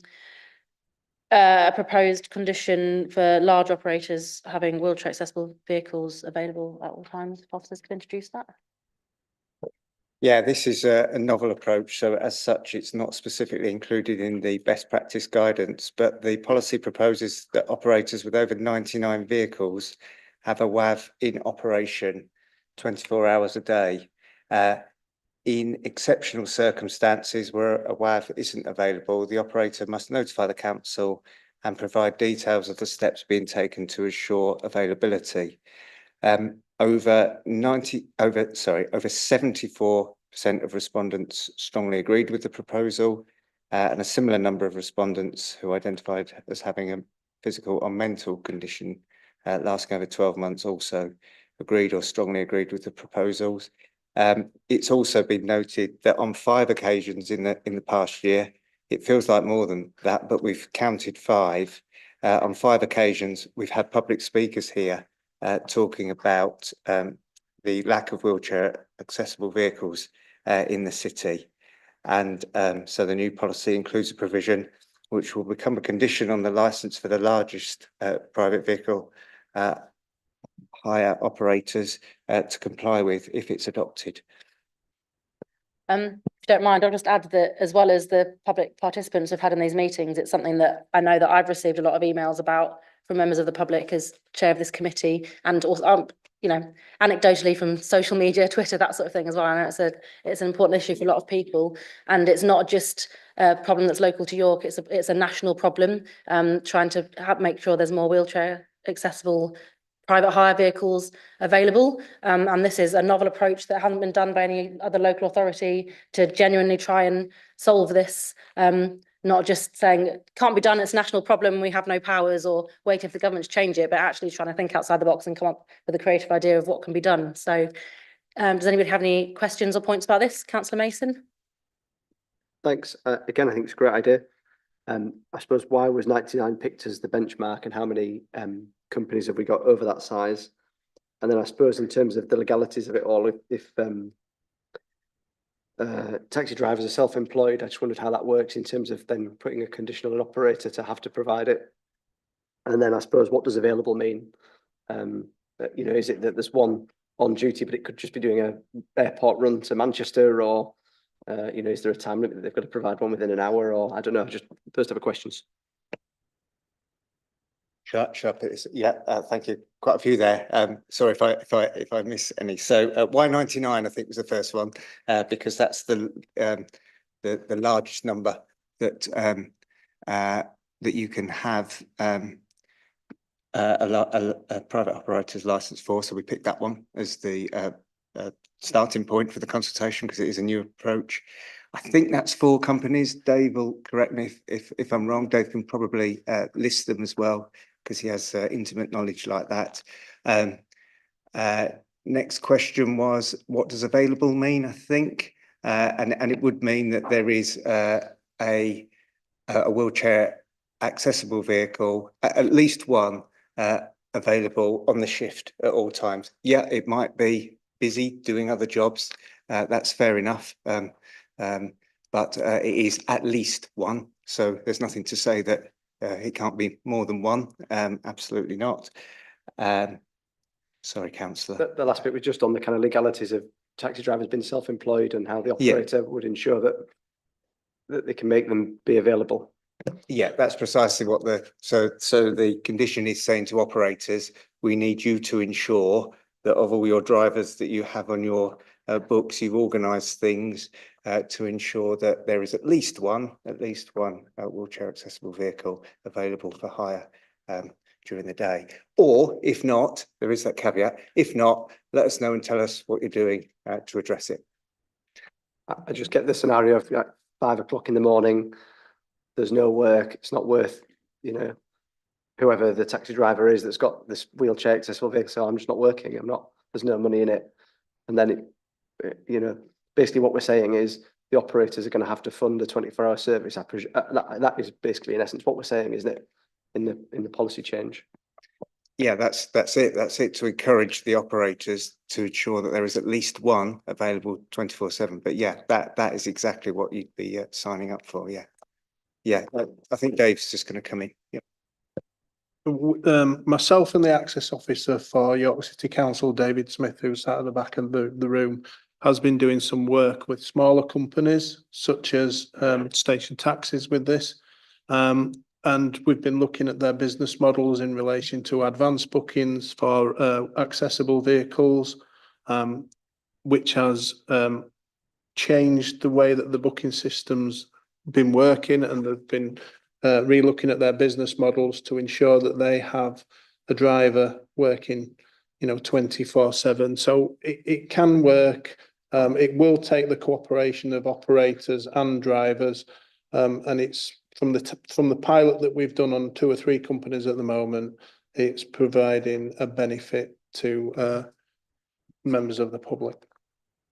proposed condition for large operators having wheelchair accessible vehicles available at all times. If officers could introduce that. Yeah, this is a novel approach. So as such, it's not specifically included in the best practice guidance, but the policy proposes that operators with over 99 vehicles have a WAV in operation 24 hours a day. In exceptional circumstances where a WAV isn't available, the operator must notify the council and provide details of the steps being taken to assure availability. Over 74% of respondents strongly agreed with the proposal, and a similar number of respondents who identified as having a physical or mental condition lasting over 12 months also agreed or strongly agreed with the proposals. It's also been noted that on 5 occasions in the past year, it feels like more than that, but we've counted 5. On 5 occasions, we've had public speakers here talking about the lack of wheelchair accessible vehicles in the city. And so the new policy includes a provision which will become a condition on the licence for the largest private vehicle hire operators to comply with if it's adopted. If you don't mind, I'll just add that as well as the public participants we've had in these meetings, it's something that I know that I've received a lot of emails about from members of the public as chair of this committee, and also, you know, anecdotally from social media, Twitter, that sort of thing as well. I know it's an important issue for a lot of people, and it's not just a problem that's local to York, it's a national problem, trying to make sure there's more wheelchair accessible private hire vehicles available. And this is a novel approach that hasn't been done by any other local authority to genuinely try and solve this. Not just saying it can't be done, it's a national problem, we have no powers, or waiting for the government to change it, but actually trying to think outside the box and come up with a creative idea of what can be done. So does anybody have any questions or points about this? Councillor Mason? Thanks. Again, I think it's a great idea. I suppose why was 99 picked as the benchmark, and how many companies have we got over that size? And then I suppose in terms of the legalities of it all, if taxi drivers are self-employed, I just wondered how that works in terms of then putting a condition on an operator to have to provide it. And then I suppose, what does available mean? You know, is it that there's one on duty, but it could just be doing a airport run to Manchester, or you know, is there a time limit that they've got to provide one within an hour, or I don't know, just those type of questions. Sure. Thank you. Quite a few there. Sorry if I miss any. So why 99? I think was the first one, because that's the largest number that that you can have a private operator's license for. So we picked that one as the starting point for the consultation, because it is a new approach. I think that's 4 companies. Dave will correct me if I'm wrong. Dave can probably list them as well, because he has intimate knowledge like that. Next question was, what does available mean? I think, and it would mean that there is a wheelchair accessible vehicle, at least one, available on the shift at all times. Yeah, it might be busy doing other jobs. That's fair enough. But it is at least one. So there's nothing to say that it can't be more than one. Absolutely not. Sorry, councillor. The last bit was just on the kind of legalities of taxi drivers being self-employed, and how the operator would ensure that they can make them be available. Yeah, that's precisely what so the condition is saying to operators, we need you to ensure that of all your drivers that you have on your books, you've organised things to ensure that there is at least one wheelchair accessible vehicle available for hire during the day. Or if not, there is that caveat, if not, let us know and tell us what you're doing to address it. I just get the scenario of like 5 o'clock in the morning, there's no work, it's not worth, you know, whoever the taxi driver is that's got this wheelchair accessible vehicle, so I'm just not working, there's no money in it. And then, you know, basically what we're saying is the operators are going to have to fund a 24-hour service. I presume that is basically in essence what we're saying, isn't it, in the policy change? Yeah, that's it. That's it, to encourage the operators to ensure that there is at least one available 24/7. But yeah, that is exactly what you'd be signing up for. Yeah. I think Dave's just going to come in. Yeah. Myself and the access officer for York City Council, David Smith, who's sat at the back of the room, has been doing some work with smaller companies such as station taxis with this. And we've been looking at their business models in relation to advanced bookings for accessible vehicles, which has changed the way that the booking system's been working, and they've been re-looking at their business models to ensure that they have a driver working 24/7. So it can work. It will take the cooperation of operators and drivers. And it's from the pilot that we've done on 2 or 3 companies at the moment, it's providing a benefit to members of the public.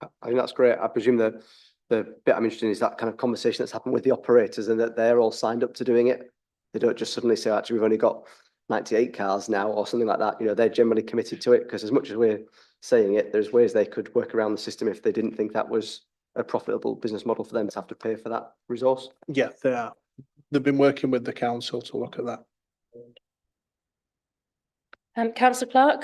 I think that's great. I presume the bit I'm interested in is that kind of conversation that's happened with the operators and that they're all signed up to doing it. They don't just suddenly say, actually, we've only got 98 cars now or something like that. They're generally committed to it, because as much as we're saying it, there's ways they could work around the system if they didn't think that was a profitable business model for them to have to pay for that resource. Yeah, they are. They've been working with the council to look at that. Councillor Clark?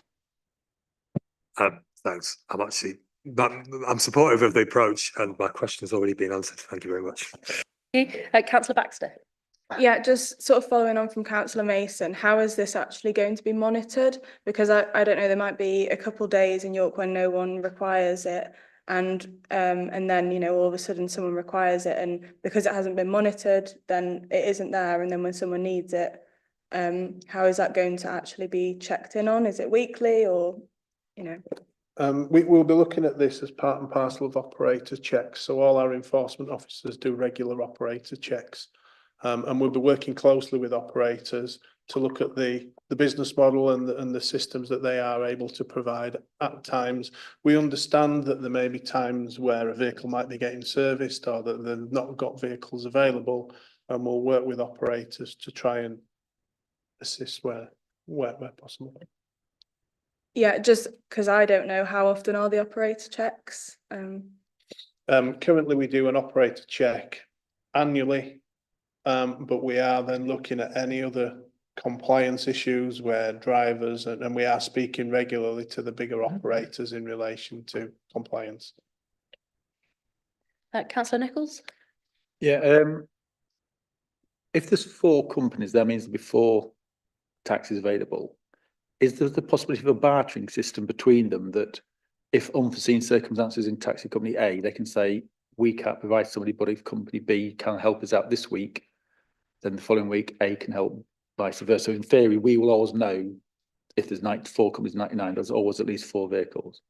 Thanks. I'm supportive of the approach, and my question has already been answered. Thank you very much. Councillor Baxter? Yeah, just sort of following on from Councillor Mason, how is this actually going to be monitored? Because I don't know, there might be a couple of days in York when no one requires it, and then all of a sudden someone requires it, and because it hasn't been monitored, then it isn't there, and then when someone needs it, how is that going to actually be checked in on? Is it weekly or We will be looking at this as part and parcel of operator checks. So all our enforcement officers do regular operator checks. And we'll be working closely with operators to look at the business model and the systems that they are able to provide at times. We understand that there may be times where a vehicle might be getting serviced or that they've not got vehicles available, and we'll work with operators to try and assist where possible. Yeah, just because I don't know, how often are the operator checks? Currently we do an operator check annually. But we are then looking at any other compliance issues where drivers, and we are speaking regularly to the bigger operators in relation to compliance. Councillor Nichols? Yeah, if there's 4 companies, that means there'll be 4 taxis available. Is there the possibility of a bartering system between them, that if unforeseen circumstances in taxi company A, they can say, we can't provide somebody, but if company B can help us out this week, then the following week A can help, vice versa. So in theory, we will always know if there's 4 companies, 99, there's always at least 4 vehicles.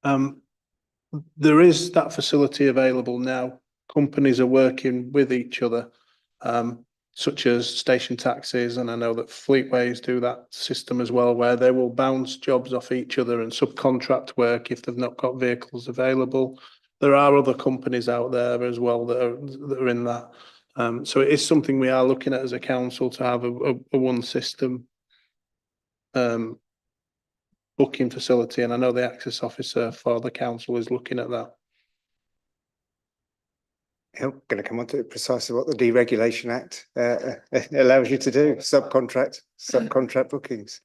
There is that facility available now. Companies are working with each other, such as station taxis, and I know that Fleetways do that system as well, where they will bounce jobs off each other and subcontract work if they've not got vehicles available. There are other companies out there as well that are in that. So it is something we are looking at as a council, to have a one system booking facility, and I know the access officer for the council is looking at that. I'm going to come on to precisely what the Deregulation Act allows you to do, subcontract bookings.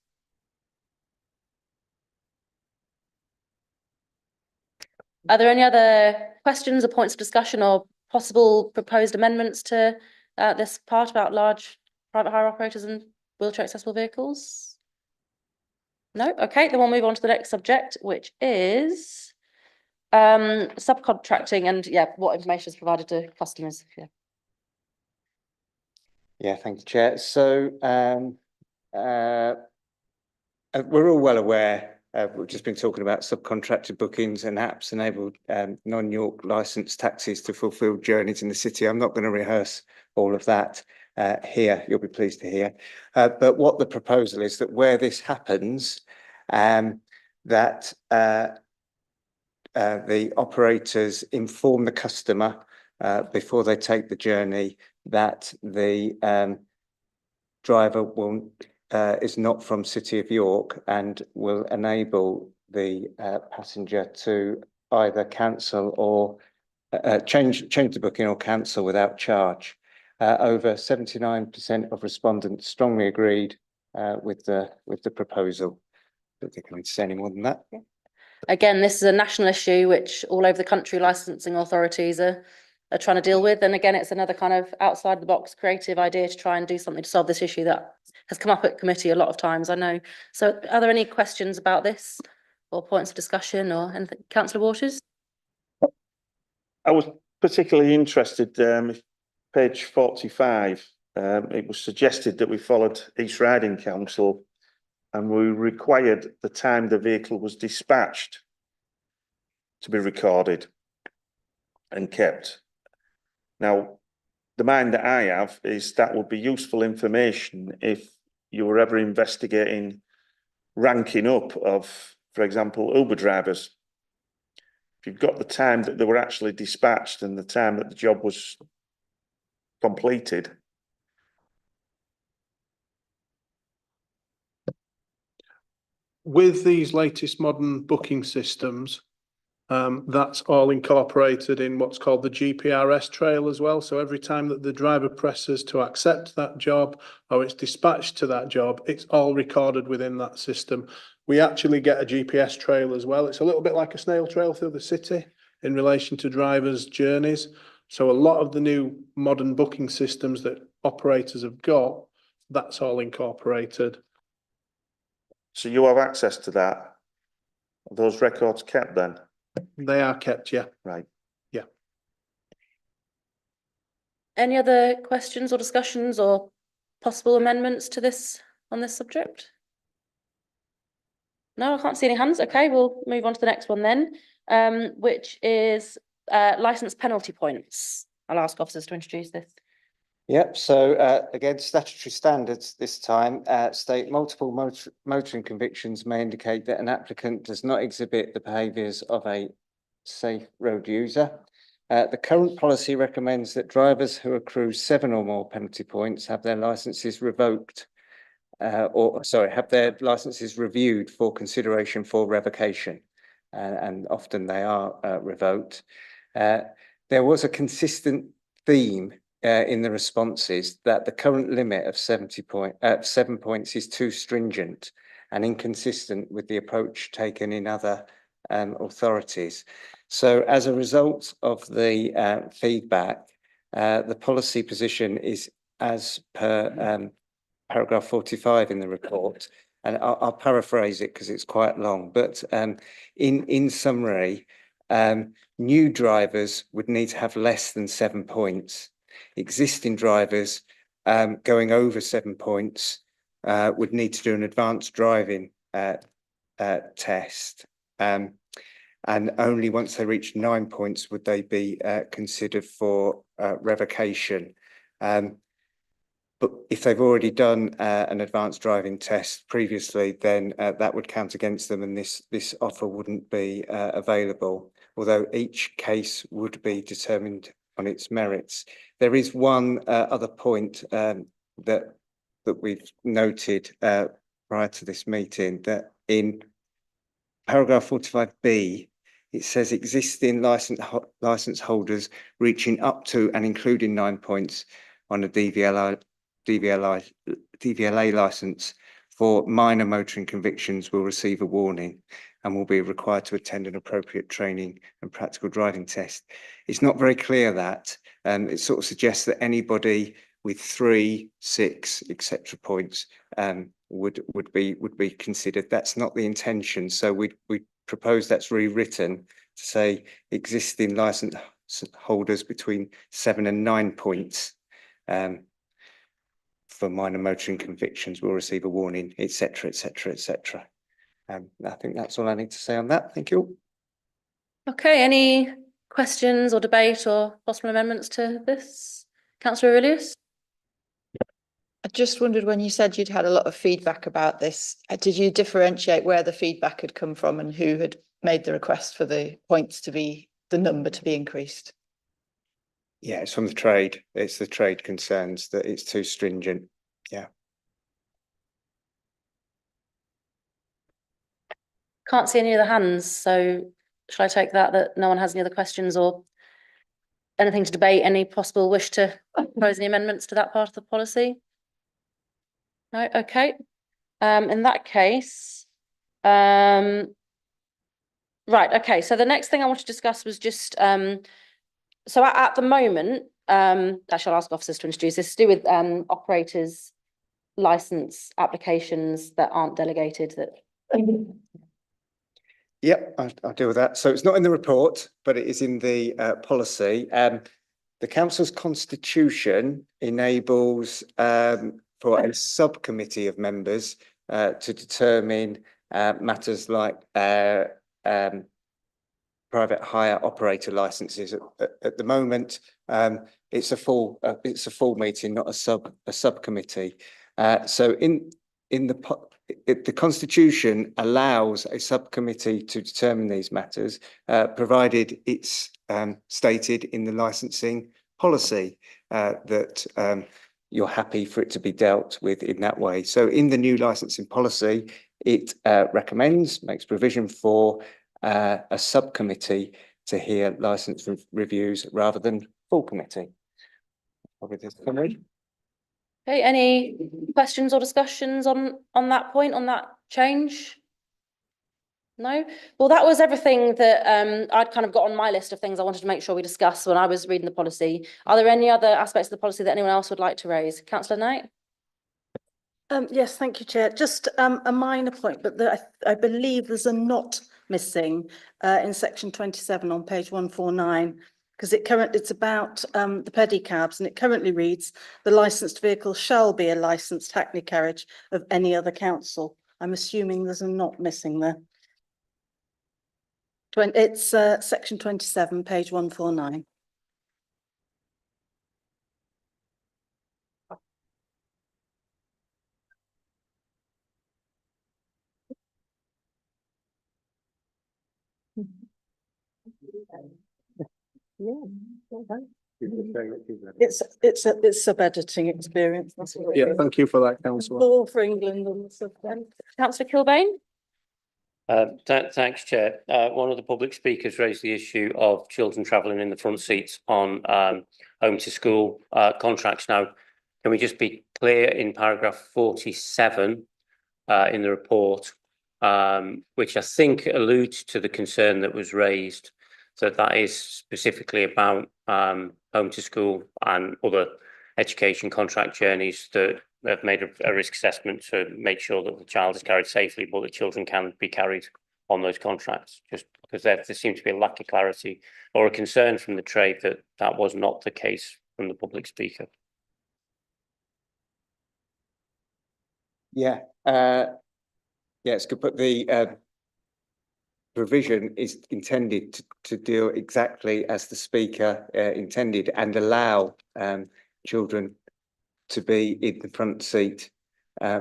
Are there any other questions or points of discussion or possible proposed amendments to this part about large private hire operators and wheelchair accessible vehicles? No? Okay, then we'll move on to the next subject, which is subcontracting and what information is provided to customers. Yeah, thank you, Chair. So we're all well aware, we've just been talking about subcontracted bookings and apps enabled non-York licensed taxis to fulfil journeys in the city. I'm not going to rehearse all of that here, you'll be pleased to hear. But what the proposal is, that where this happens, that the operators inform the customer before they take the journey that the driver is not from City of York, and will enable the passenger to either cancel or change the booking or cancel without charge. Over 79% of respondents strongly agreed with the proposal. I don't think I need to say any more than that. Yeah. Again, this is a national issue which all over the country licensing authorities are trying to deal with. And again, it's another kind of outside the box creative idea to try and do something to solve this issue that has come up at committee a lot of times, I know. So are there any questions about this or points of discussion or anything? Councillor Waters? I was particularly interested, page 45, it was suggested that we followed East Riding Council and we required the time the vehicle was dispatched to be recorded and kept. Now, the mind that I have is that would be useful information if you were ever investigating ranking up of, for example, Uber drivers. If you've got the time that they were actually dispatched and the time that the job was completed. With these latest modern booking systems, that's all incorporated in what's called the GPRS trail as well. So every time that the driver presses to accept that job or it's dispatched to that job, it's all recorded within that system. We actually get a GPS trail as well. It's a little bit like a snail trail through the city in relation to drivers' journeys. So a lot of the new modern booking systems that operators have got, that's all incorporated. So you have access to that? Are those records kept then? They are kept, yeah. Right. Yeah. Any other questions or discussions or possible amendments to this on this subject? No, I can't see any hands. Okay, we'll move on to the next one then, which is licence penalty points. I'll ask officers to introduce this. Yep, so again, statutory standards this time state multiple motoring convictions may indicate that an applicant does not exhibit the behaviours of a safe road user. The current policy recommends that drivers who accrue 7 or more penalty points have their licences revoked, have their licences reviewed for consideration for revocation, and often they are revoked. There was a consistent theme in the responses that the current limit of 7 points is too stringent and inconsistent with the approach taken in other authorities. So as a result of the feedback, the policy position is as per paragraph 45 in the report, and I'll paraphrase it because it's quite long, but in summary, new drivers would need to have less than 7 points. Existing drivers going over 7 points would need to do an advanced driving test. And only once they reach 9 points would they be considered for revocation. But if they've already done an advanced driving test previously, then that would count against them, and this offer wouldn't be available, although each case would be determined on its merits. There is one other point that we've noted prior to this meeting, that in paragraph 45B, it says existing license holders reaching up to and including 9 points on a DVLA licence for minor motoring convictions will receive a warning and will be required to attend an appropriate training and practical driving test. It's not very clear that, it sort of suggests that anybody with 3, 6, etc. points would be considered. That's not the intention. So we propose that's rewritten to say existing licence holders between 7 and 9 points for minor motoring convictions will receive a warning, etc., etc., etc. I think that's all I need to say on that. Thank you. Okay, any questions or debate or possible amendments to this? Councillor Aurelius? I just wondered, when you said you'd had a lot of feedback about this, did you differentiate where the feedback had come from and who had made the request for the points to be, the number to be increased? Yeah, it's from the trade. It's the trade concerns that it's too stringent. Yeah. Can't see any other hands, so shall I take that no one has any other questions or anything to debate, any possible wish to propose any amendments to that part of the policy? No, okay. In that case, right, okay, so the next thing I want to discuss was just, so at the moment, I shall ask officers to introduce this, to do with operators' licence applications that aren't delegated, that Yep, I'll deal with that. So it's not in the report, but it is in the policy. The council's constitution enables for a subcommittee of members to determine matters like private hire operator licenses. At the moment, it's a full meeting, not a subcommittee. So in the Constitution allows a subcommittee to determine these matters, provided it's stated in the licensing policy that you're happy for it to be dealt with in that way. So in the new licensing policy, it makes provision for a subcommittee to hear license reviews rather than full committee. Probably the summary. Okay, any questions or discussions on that point, on that change? No? Well, that was everything that I'd kind of got on my list of things I wanted to make sure we discussed when I was reading the policy. Are there any other aspects of the policy that anyone else would like to raise? Councillor Knight? Yes, thank you, Chair. Just a minor point, but I believe there's a not missing in section 27 on page 149, because it's about the pedicabs, and it currently reads, the licensed vehicle shall be a licensed hackney carriage of any other council. I'm assuming there's a not missing there. It's section 27, page 149. It's sub-editing experience. That's what it Yeah, is. thank you for that, Councillor. All for England on the subject. Councillor Kilbane? Thanks, Chair. One of the public speakers raised the issue of children travelling in the front seats on home to school contracts. Now, can we just be clear in paragraph 47 in the report, which I think alludes to the concern that was raised, that is specifically about home to school and other education contract journeys that have made a risk assessment to make sure that the child is carried safely, but the children can be carried on those contracts, just because there seemed to be a lack of clarity or a concern from the trade that was not the case from the public speaker. Yeah, it's good, but the provision is intended to deal exactly as the speaker intended and allow children to be in the front seat,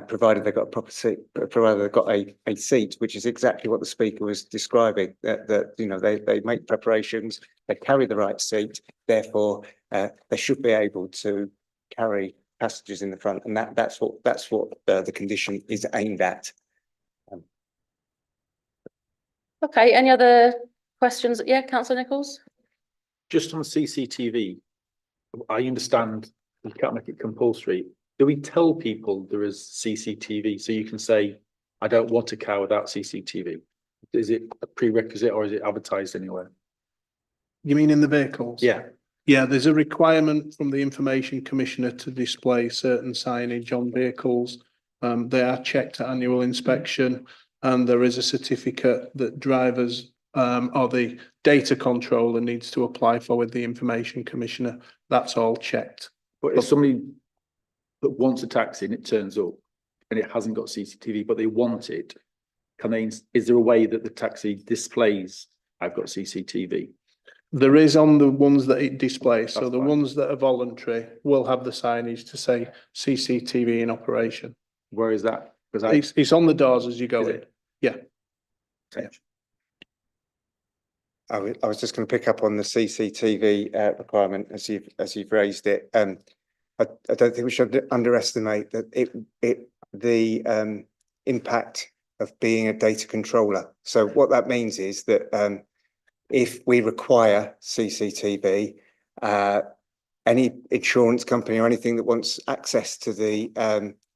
provided they've got a proper seat, provided they've got a seat, which is exactly what the speaker was describing, that you know, they make preparations, they carry the right seat, therefore they should be able to carry passengers in the front, and that's what the condition is aimed at. Okay, any other questions? Yeah, Councillor Nichols? Just on CCTV, I understand we can't make it compulsory. Do we tell people there is CCTV so you can say, I don't want a car without CCTV? Is it a prerequisite or is it advertised anywhere? You mean in the vehicles? Yeah. Yeah, there's a requirement from the Information Commissioner to display certain signage on vehicles. They are checked at annual inspection, and there is a certificate that drivers or the data controller needs to apply for with the Information Commissioner. That's all checked. But if somebody that wants a taxi and it turns up and it hasn't got CCTV, but they want it, is there a way that the taxi displays, I've got CCTV? There is on the ones that it displays. So the ones that are voluntary will have the signage to say CCTV in operation. Where is that? It's on the doors as you go in. Yeah. I was just going to pick up on the CCTV requirement as you've raised it. I don't think we should underestimate that the impact of being a data controller. So what that means is that if we require CCTV, any insurance company or anything that wants access to the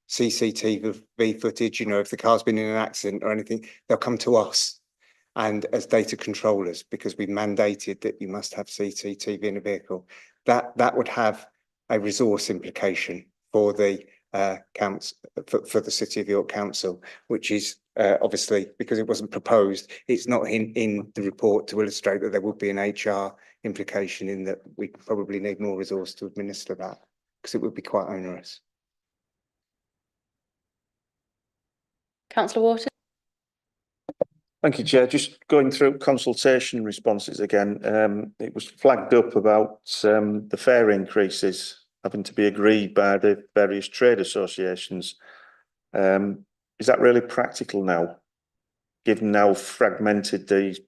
CCTV footage, you know, if the car's been in an accident or anything, they'll come to us and as data controllers, because we've mandated that you must have CCTV in a vehicle. That would have a resource implication for the council, for the City of York Council, which is obviously, because it wasn't proposed, it's not in the report to illustrate that there would be an HR implication in that we probably need more resource to administer that, because it would be quite onerous. Councillor Waters? Thank you, Chair. Just going through consultation responses again. It was flagged up about the fare increases having to be agreed by the various trade associations. Is that really practical now, given how fragmented the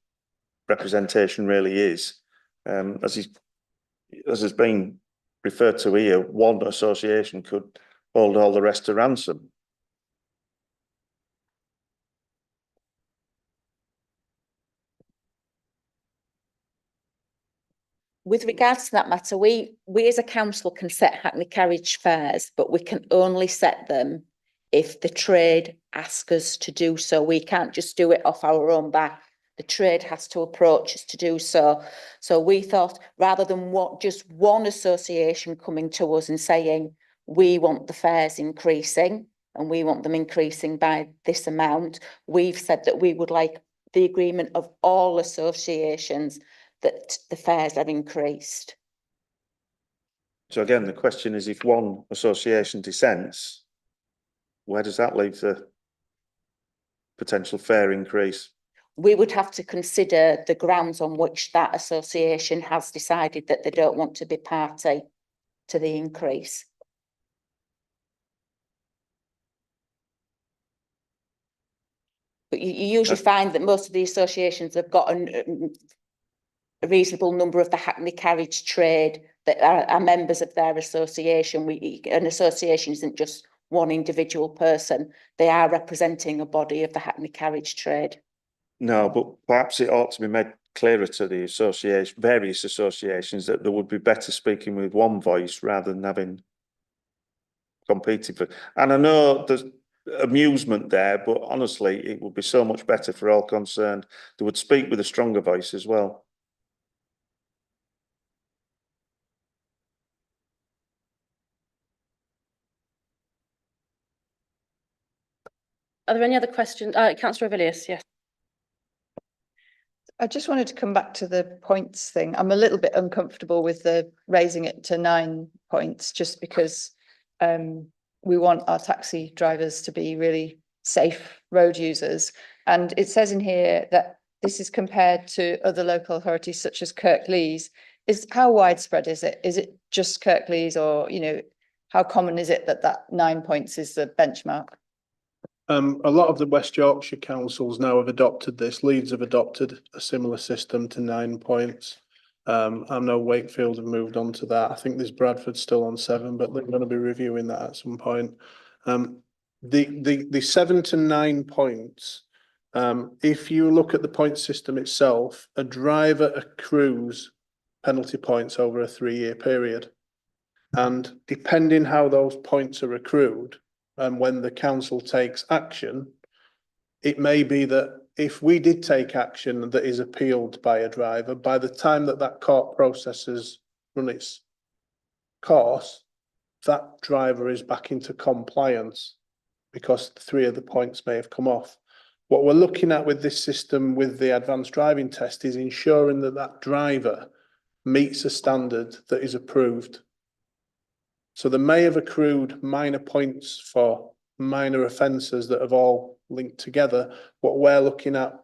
representation really is? As has been referred to here, one association could hold all the rest to ransom. With regards to that matter, we as a council can set Hackney carriage fares, but we can only set them if the trade asks us to do so. We can't just do it off our own back. The trade has to approach us to do so. So we thought, rather than just one association coming to us and saying, we want the fares increasing and we want them increasing by this amount, we've said that we would like the agreement of all associations that the fares have increased. So again, the question is, if one association dissents, where does that leave the potential fare increase? We would have to consider the grounds on which that association has decided that they don't want to be party to the increase. But you usually find that most of the associations have got a reasonable number of the Hackney carriage trade that are members of their association. An association isn't just one individual person. They are representing a body of the Hackney carriage trade. No, but perhaps it ought to be made clearer to the association, various associations, that they would be better speaking with one voice rather than having competing for. And I know there's amusement there, but honestly, it would be so much better for all concerned. They would speak with a stronger voice as well. Are there any other questions? Councillor Villiers, yes. I just wanted to come back to the points thing. I'm a little bit uncomfortable with the raising it to 9 points, just because we want our taxi drivers to be really safe road users. And it says in here that this is compared to other local authorities such as Kirklees. How widespread is it? Is it just Kirklees, or, you know, how common is it that 9 points is the benchmark? A lot of the West Yorkshire councils now have adopted this. Leeds have adopted a similar system to 9 points. I know Wakefield have moved on to that. I think there's Bradford still on 7, but they're going to be reviewing that at some point. The 7 to 9 points, if you look at the point system itself, a driver accrues penalty points over a 3-year period. And depending how those points are accrued, and when the council takes action, it may be that if we did take action that is appealed by a driver, by the time that court process has run its course, that driver is back into compliance because 3 of the points may have come off. What we're looking at with this system, with the advanced driving test, is ensuring that driver meets a standard that is approved. So they may have accrued minor points for minor offences that have all linked together. What we're looking at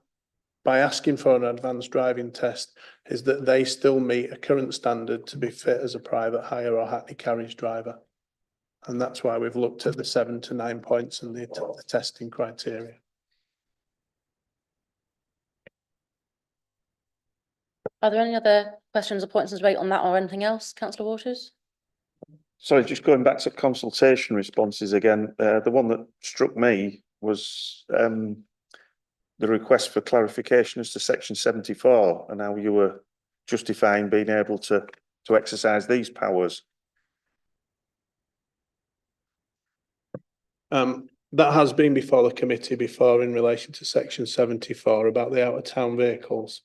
by asking for an advanced driving test is that they still meet a current standard to be fit as a private hire or Hackney carriage driver. And that's why we've looked at the 7 to 9 points and the testing criteria. Are there any other questions or points of debate on that or anything else, Councillor Waters? Sorry, just going back to consultation responses again, the one that struck me was the request for clarification as to section 74 and how you were justifying being able to exercise these powers. That has been before the committee before in relation to section 74 about the out of town vehicles.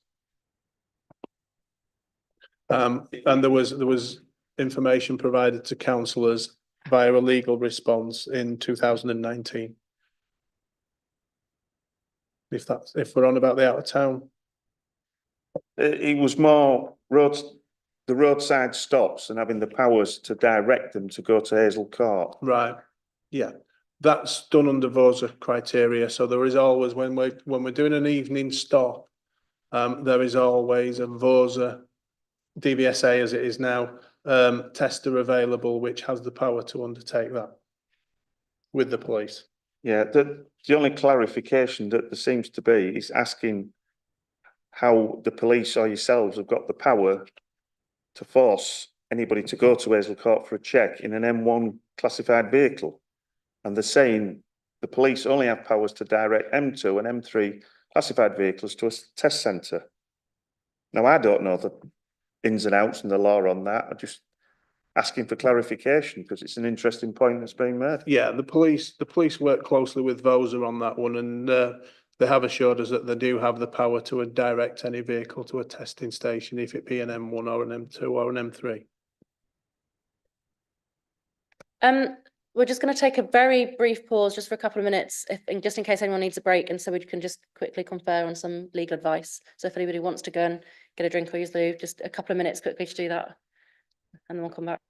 And there was information provided to councillors via a legal response in 2019. If we're on about the out of town. It was more the roadside stops and having the powers to direct them to go to Hazel Court. Right. Yeah. that's done under VOSA criteria. So there is always, when we're doing an evening stop, there is always a VOSA DVSA as it is now, tester available, which has the power to undertake that with the police. Yeah, the only clarification that there seems to be is asking how the police or yourselves have got the power to force anybody to go to Hazel Court for a check in an M1 classified vehicle. And they're saying the police only have powers to direct M2 and M3 classified vehicles to a test centre. Now, I don't know the ins and outs and the law on that. I'm just asking for clarification because it's an interesting point that's being made. Yeah, the police work closely with VOSA on that one, and they have assured us that they do have the power to direct any vehicle to a testing station, if it be an M1 or an M2 or an M3. We're just going to take a very brief pause just for a couple of minutes, just in case anyone needs a break, and so we can just quickly confer on some legal advice. So if anybody wants to go and get a drink or use the loo, just a couple of minutes quickly to do that, and then we'll come back.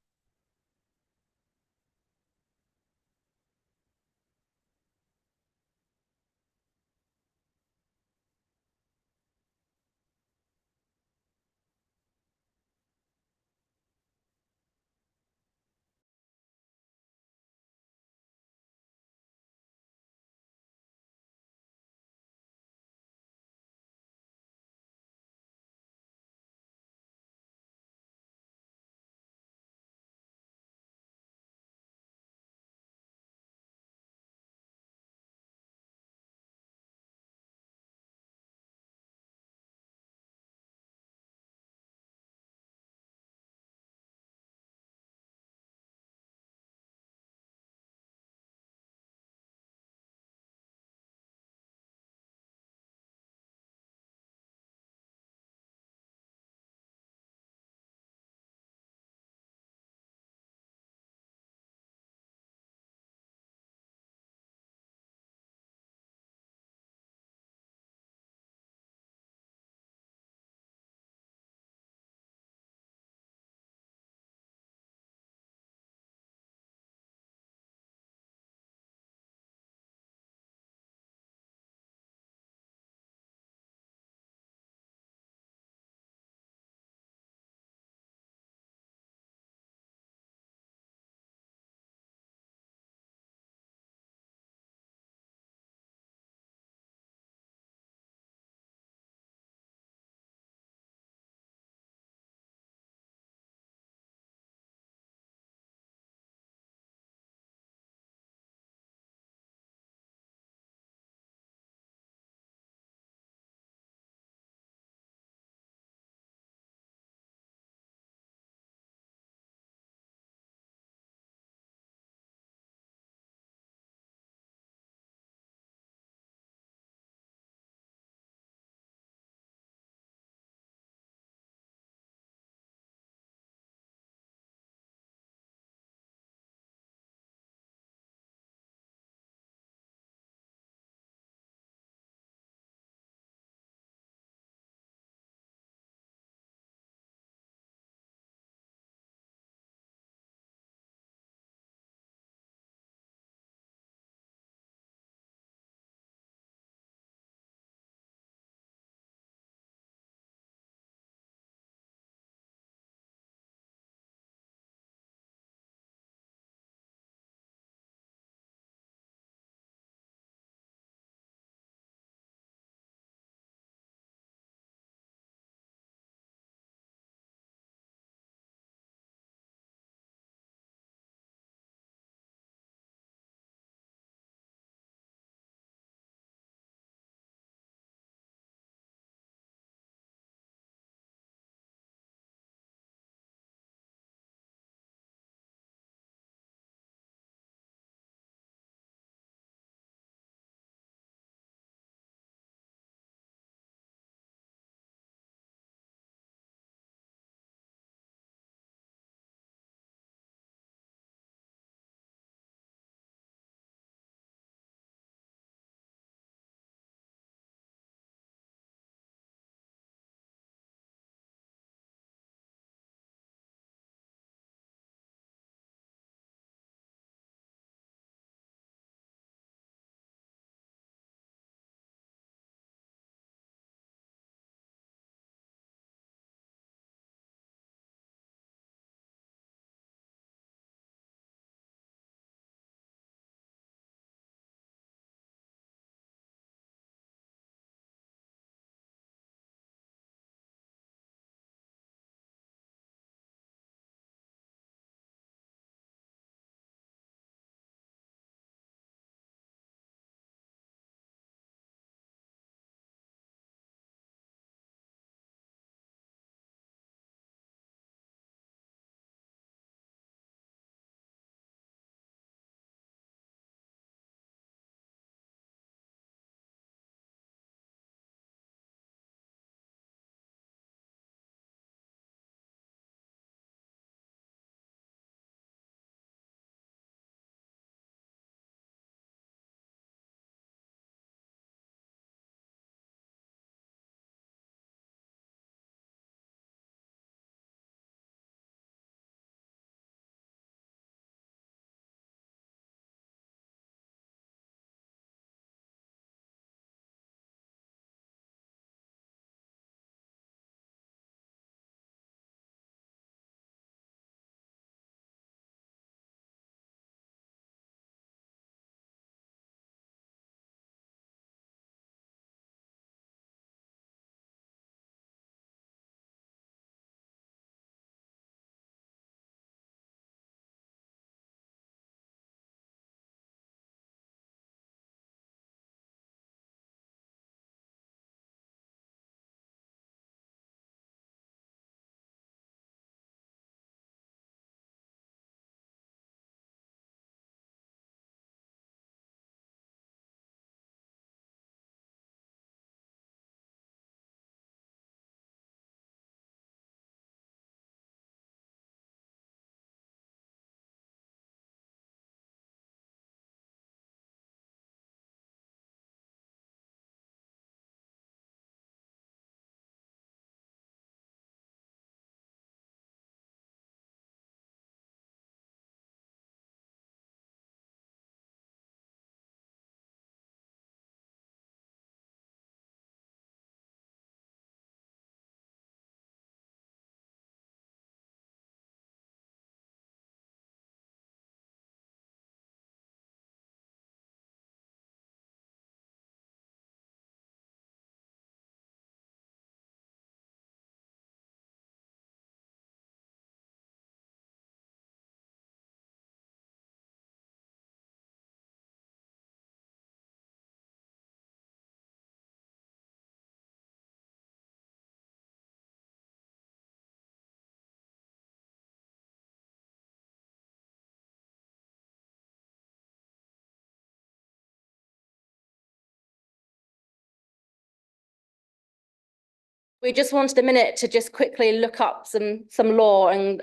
We just wanted a minute to just quickly look up some law and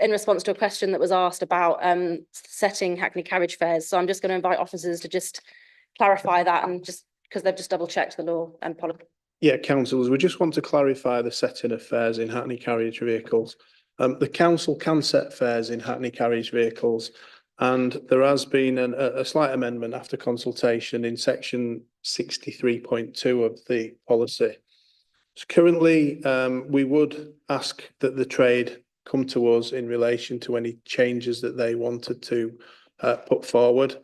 in response to a question that was asked about setting Hackney carriage fares. So I'm just going to invite officers to just clarify that, and just because they've just double checked the law and policy. Yeah, councillors, we just want to clarify the setting of fares in Hackney carriage vehicles. The council can set fares in Hackney carriage vehicles, and there has been a slight amendment after consultation in section 63.2 of the policy. So currently, we would ask that the trade come to us in relation to any changes that they wanted to put forward.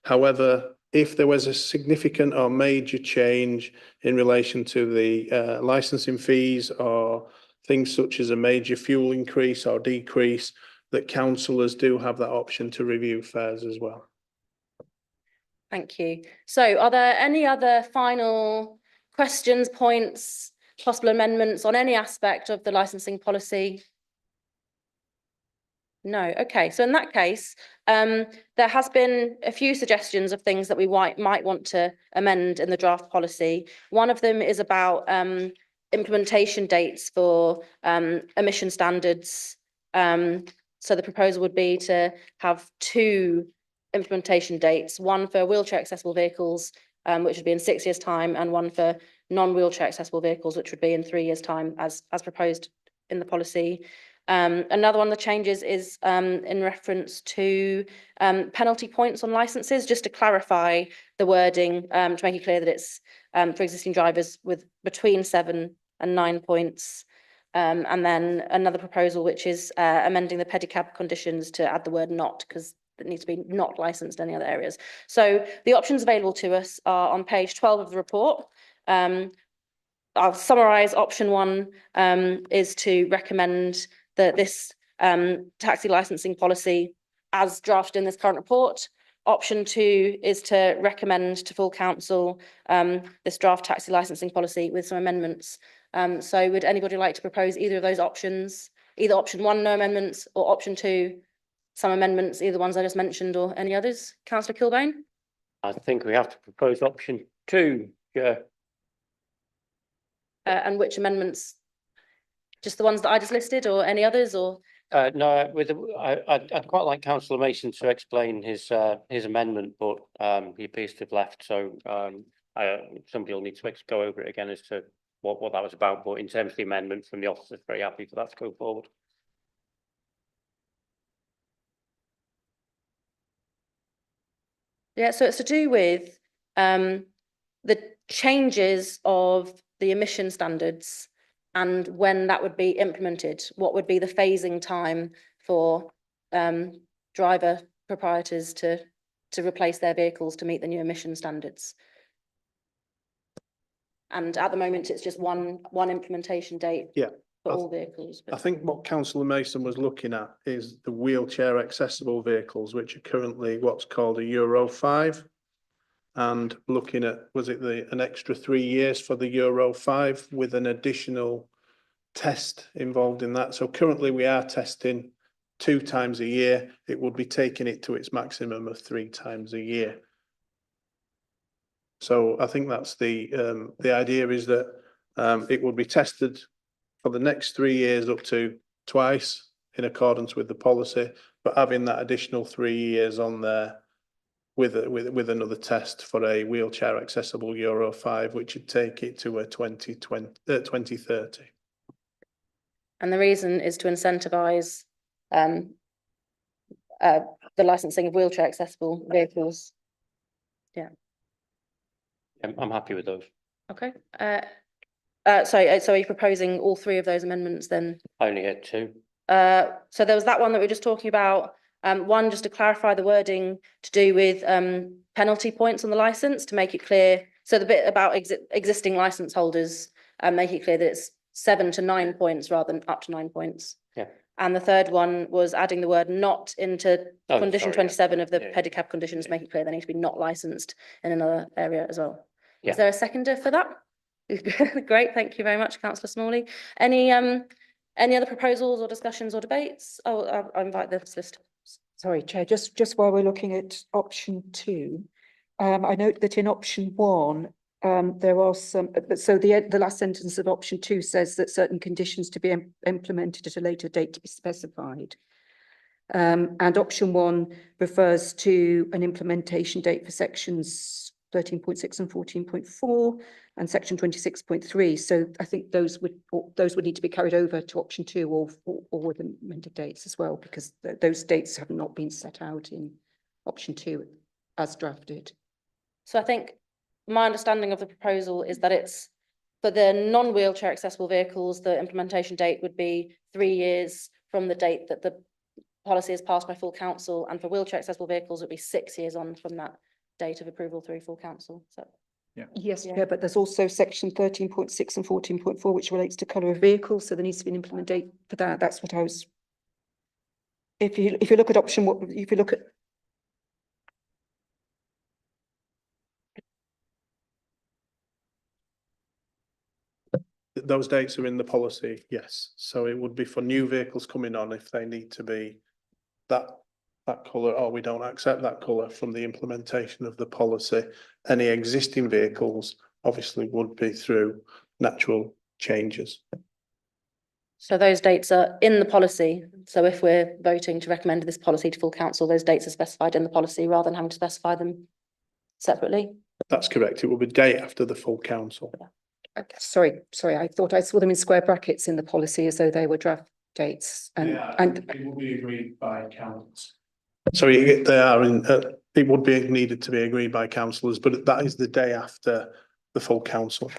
However, if there was a significant or major change in relation to the licensing fees, or things such as a major fuel increase or decrease, that councillors do have that option to review fares as well. Thank you. So are there any other final questions, points, possible amendments on any aspect of the licensing policy? No. Okay. So in that case, there has been a few suggestions of things that we might want to amend in the draft policy. One of them is about implementation dates for emission standards. So the proposal would be to have 2 implementation dates, one for wheelchair accessible vehicles, which would be in 6 years' time, and one for non-wheelchair accessible vehicles, which would be in 3 years' time, as proposed in the policy. Another one of the changes is in reference to penalty points on licenses, just to clarify the wording, to make it clear that it's for existing drivers with between 7 and 9 points. And then another proposal, which is amending the pedicab conditions to add the word not, because it needs to be not licensed in any other areas. So the options available to us are on page 12 of the report. I'll summarise. Option 1 is to recommend that this taxi licensing policy as drafted in this current report. Option 2 is to recommend to full council this draft taxi licensing policy with some amendments. So would anybody like to propose either of those options? Either option 1, no amendments, or option 2, some amendments, either ones I just mentioned or any others? Councillor Kilbane? I think we have to propose option 2, Chair. And which amendments? Just the ones that I just listed, or any others, or? No, I'd quite like Councillor Mason to explain his amendment, but he appears to have left. So somebody will need to go over it again as to what that was about. But in terms of the amendment from the officers, very happy for that to go forward. Yeah, so it's to do with the changes of the emission standards and when that would be implemented. What would be the phasing time for driver proprietors to replace their vehicles to meet the new emission standards? And at the moment, it's just one implementation date. Yeah. For all vehicles. I think what Councillor Mason was looking at is the wheelchair accessible vehicles, which are currently what's called a Euro 5. And looking at, was it an extra 3 years for the Euro 5 with an additional test involved in that? So currently we are testing 2 times a year. It would be taking it to its maximum of 3 times a year. So I think that's the idea, is that it would be tested for the next 3 years up to twice in accordance with the policy, but having that additional 3 years on there with another test for a wheelchair accessible Euro 5, which would take it to a 2030. And the reason is to incentivise the licensing of wheelchair accessible vehicles. Yeah. I'm happy with those. Okay. Sorry, so are you proposing all 3 of those amendments then? I only had 2. So there was that one that we were just talking about. One, just to clarify the wording to do with penalty points on the licence, to make it clear. So the bit about existing licence holders, make it clear that it's 7 to 9 points rather than up to 9 points. Yeah. And the third one was adding the word not into condition 27 of the pedicab conditions, make it clear they need to be not licensed in another area as well. Yeah. Is there a seconder for that? Great, thank you very much, Councillor Smalley. Any other proposals or discussions or debates? Oh, I'll invite the solicitor. Sorry, Chair, just while we're looking at option 2, I note that in option 1, there are some, so the last sentence of option 2 says that certain conditions to be implemented at a later date to be specified. And option 1 refers to an implementation date for sections 13.6 and 14.4 and section 26.3. So I think those would need to be carried over to option 2 or with amended dates as well, because those dates have not been set out in option 2 as drafted. So I think my understanding of the proposal is that it's for the non-wheelchair accessible vehicles, the implementation date would be 3 years from the date that the policy is passed by full council, and for wheelchair accessible vehicles, it would be 6 years on from that date of approval through full council. So Yes, yeah, but there's also section 13.6 and 14.4, which relates to colour of vehicles. So there needs to be an implement date for that. That's what I was. If you look at option, if you look at. Those dates are in the policy, yes. So it would be for new vehicles coming on if they need to be that colour, or we don't accept that colour from the implementation of the policy. Any existing vehicles obviously would be through natural changes. So those dates are in the policy. So if we're voting to recommend this policy to full council, those dates are specified in the policy rather than having to specify them separately. That's correct. It will be day after the full council. Sorry, I thought I saw them in square brackets in the policy as though they were draft dates. And it will be agreed by council. Sorry, they are in. It would be needed to be agreed by councillors, but that is the day after the full council.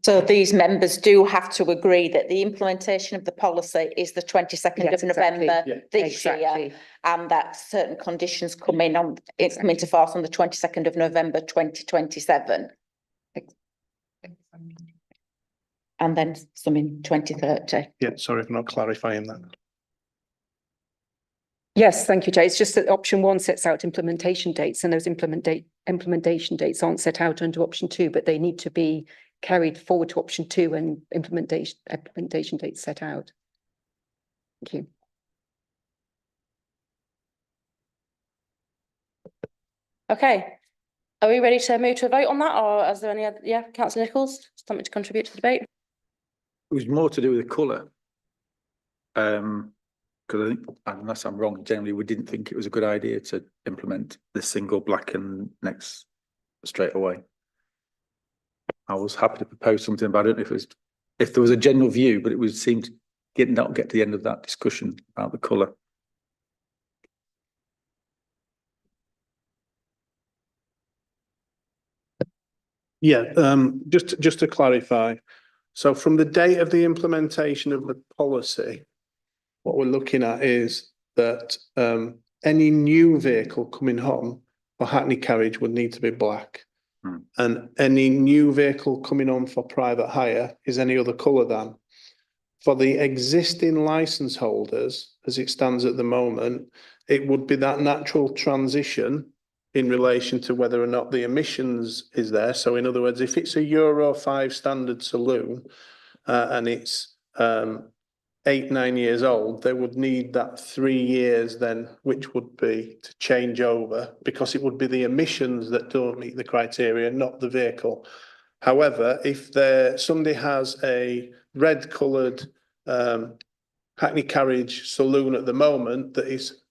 So these members do have to agree that the implementation of the policy is the 22nd Yes, of November this year, exactly. and that certain conditions come into force on the 22nd of November 2027. And then some in 2030. Yeah, sorry for not clarifying that. Yes, thank you, Jay. It's just that option 1 sets out implementation dates, and those implementation dates aren't set out under option 2, but they need to be carried forward to option 2 and implementation dates set out. Thank you. Okay. Are we ready to move to a vote on that, or is there any other? Yeah, Councillor Nichols, something to contribute to the debate? It was more to do with the colour. Because I think, unless I'm wrong, generally we didn't think it was a good idea to implement the single black and next straight away. I was happy to propose something, but I don't know if there was a general view, but it would seem to not get to the end of that discussion about the colour. Yeah, just to clarify. So from the date of the implementation of the policy, what we're looking at is that any new vehicle coming on for Hackney carriage would need to be black. And any new vehicle coming on for private hire is any other colour than. For the existing licence holders, as it stands at the moment, it would be that natural transition in relation to whether or not the emissions is there. So in other words, if it's a Euro 5 standard saloon and it's 8-9 years old, they would need that 3 years then, which would be to change over, because it would be the emissions that don't meet the criteria, not the vehicle. However, if somebody has a red coloured Hackney carriage saloon at the moment that is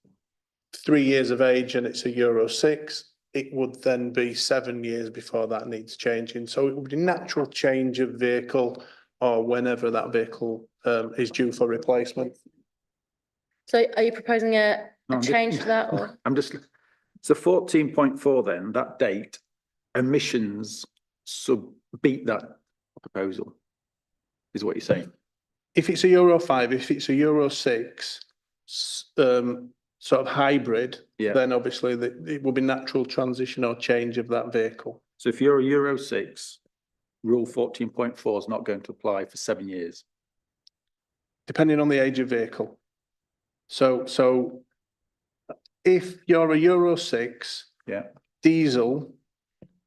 3 years of age and it's a Euro 6, it would then be 7 years before that needs changing. So it would be natural change of vehicle or whenever that vehicle is due for replacement. So are you proposing a change to that? Or? So 14.4 then, that date, emissions beat that proposal, is what you're saying? If it's a Euro 5, if it's a Euro 6, sort of hybrid, then obviously it will be natural transition or change of that vehicle. So if you're a Euro 6, rule 14.4 is not going to apply for 7 years? Depending on the age of vehicle. So if you're a Euro 6 diesel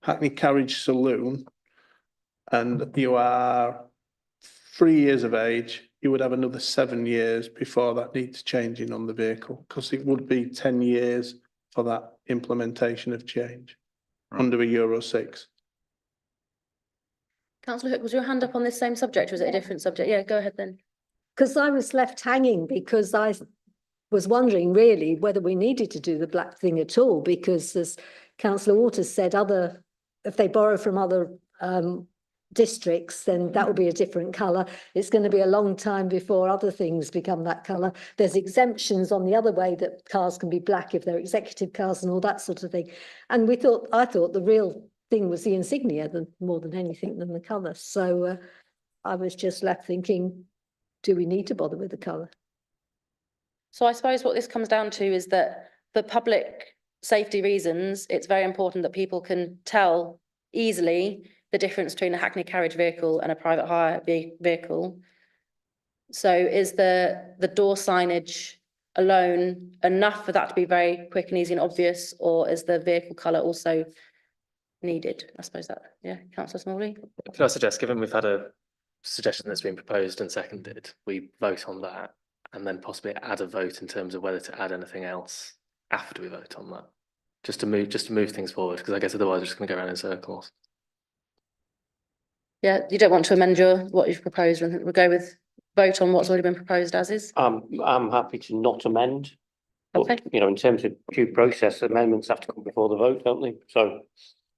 Hackney carriage saloon and you are 3 years of age, you would have another 7 years before that needs changing on the vehicle, because it would be 10 years for that implementation of change under a Euro 6. Councillor Hook, was your hand up on this same subject, or was it a different subject? Yeah, go ahead then. Because I was left hanging because I was wondering really whether we needed to do the black thing at all, because as Councillor Waters said, if they borrow from other districts, then that will be a different colour. It's going to be a long time before other things become that colour. There's exemptions on the other way that cars can be black if they're executive cars and all that sort of thing. And I thought the real thing was the insignia more than anything than the colour. So I was just left thinking, do we need to bother with the colour? So I suppose what this comes down to is that for public safety reasons, it's very important that people can tell easily the difference between a Hackney carriage vehicle and a private hire vehicle. So is the door signage alone enough for that to be very quick and easy and obvious, or is the vehicle colour also needed? I suppose that, yeah, Councillor Smalley. Can I suggest, given we've had a suggestion that's been proposed and seconded, we vote on that and then possibly add a vote in terms of whether to add anything else after we vote on that, just to move things forward, because I guess otherwise we're just going to go around in circles. Yeah, you don't want to amend what you've proposed, and we'll go with vote on what's already been proposed as is. I'm happy to not amend. Okay. But, you know, in terms of due process, amendments have to come before the vote, don't they? So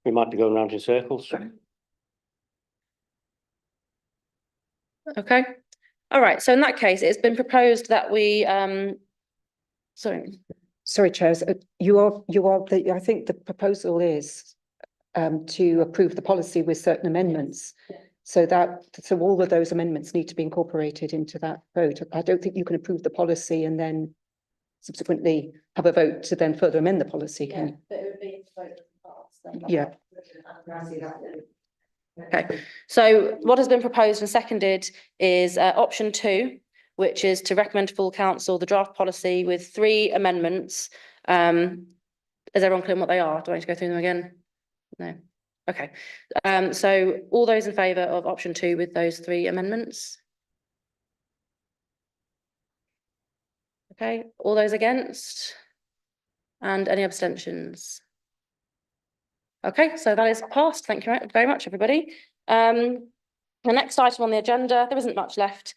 we might be going around in circles. Okay. All right. So in that case, it's been proposed that we Sorry, Chairs, I think the proposal is to approve the policy with certain amendments. So all of those amendments need to be incorporated into that vote. I don't think you can approve the policy and then subsequently have a vote to then further amend the policy, can you? but it would be vote Yeah. Okay. So what has been proposed and seconded is option 2, which is to recommend to full council the draft policy with 3 amendments. Is everyone clear on what they are? Do I need to go through them again? No. Okay. So all those in favour of option 2 with those 3 amendments? Okay. All those against? And any abstentions? Okay, so that is passed. Thank you very much, everybody. The next item on the agenda, there isn't much left.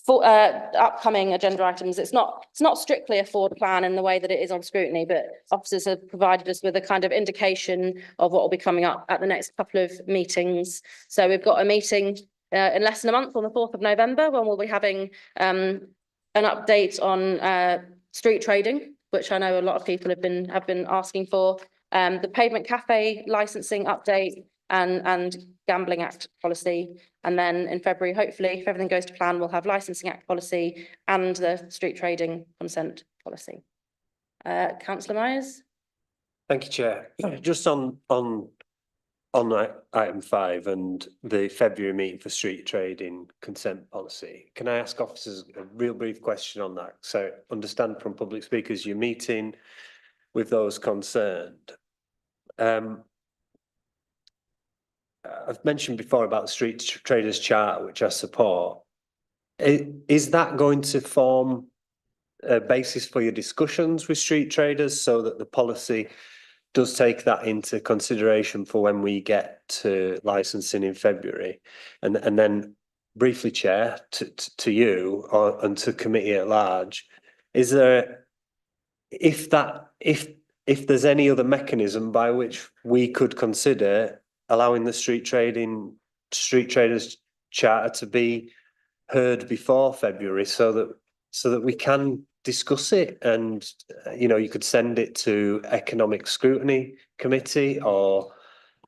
For upcoming agenda items, it's not strictly a forward plan in the way that it is on scrutiny, but officers have provided us with a kind of indication of what will be coming up at the next couple of meetings. So we've got a meeting in less than a month on the 4th of November, when we'll be having an update on street trading, which I know a lot of people have been asking for. The Pavement Cafe licensing update and Gambling Act policy. And then in February, hopefully, if everything goes to plan, we'll have Licensing Act policy and the street trading consent policy. Councillor Myers? Thank you, Chair. Just on item 5 and the February meeting for street trading consent policy, can I ask officers a real brief question on that? So understand from public speakers, you're meeting with those concerned. I've mentioned before about the Street Traders Charter, which I support. Is that going to form a basis for your discussions with street traders, so that the policy does take that into consideration for when we get to licensing in February? And then briefly, Chair, to you and to committee at large, is there, if there's any other mechanism by which we could consider allowing the Street Traders Charter to be heard before February, so that we can discuss it, and you could send it to Economic Scrutiny Committee, or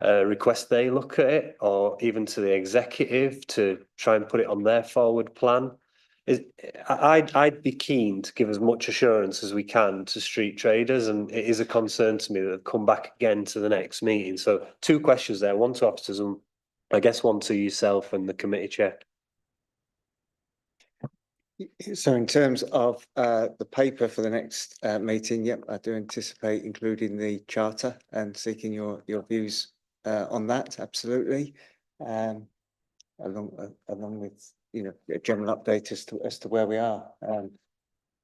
request they look at it, or even to the executive to try and put it on their forward plan. I'd be keen to give as much assurance as we can to street traders, and it is a concern to me that they've come back again to the next meeting. So 2 questions there, one to officers and I guess one to yourself and the committee chair. So in terms of the paper for the next meeting, yep, I do anticipate including the charter and seeking your views on that, absolutely. Along with a general update as to where we are.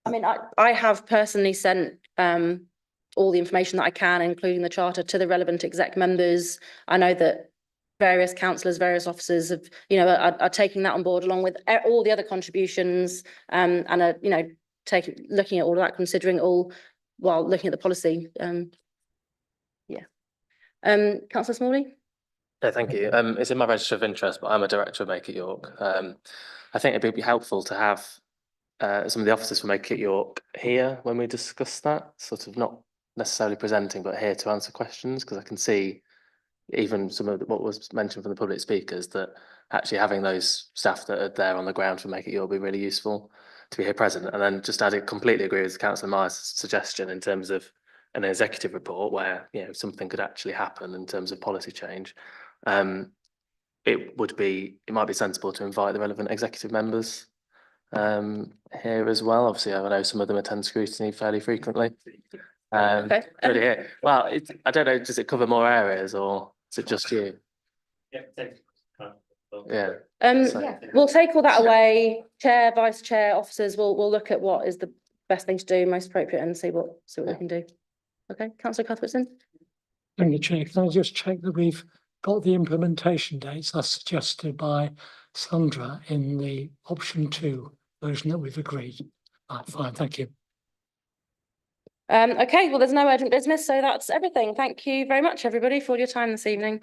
I mean, I have personally sent all the information that I can, including the charter, to the relevant exec members. I know that various councillors, various officers have, are taking that on board along with all the other contributions, and are, looking at all of that, considering all while looking at the policy. Councillor Smalley? Yeah, thank you. It's in my register of interest, but I'm a director of Make It York. I think it'd be helpful to have some of the officers from Make It York here when we discuss that, sort of not necessarily presenting, but here to answer questions, because I can see even some of what was mentioned from the public speakers, that actually having those staff that are there on the ground for Make It York will be really useful to be here present. And then just add, completely agree with Councillor Myers' suggestion in terms of an executive report where something could actually happen in terms of policy change. It might be sensible to invite the relevant executive members here as well. Obviously, I know some of them attend scrutiny fairly frequently. Okay. Really, well, I don't know, does it cover more areas or is it just you? Yeah. We'll take all that away. Chair, vice chair, officers, we'll look at what is the best thing to do, most appropriate, and see what we can do. Okay, Councillor Cuthbertson? Thank you, Chair. Can I just check that we've got the implementation dates as suggested by Sandra in the option 2 version that we've agreed? Right, fine, thank you. Okay, well, there's no urgent business, so that's everything. Thank you very much, everybody, for your time this evening.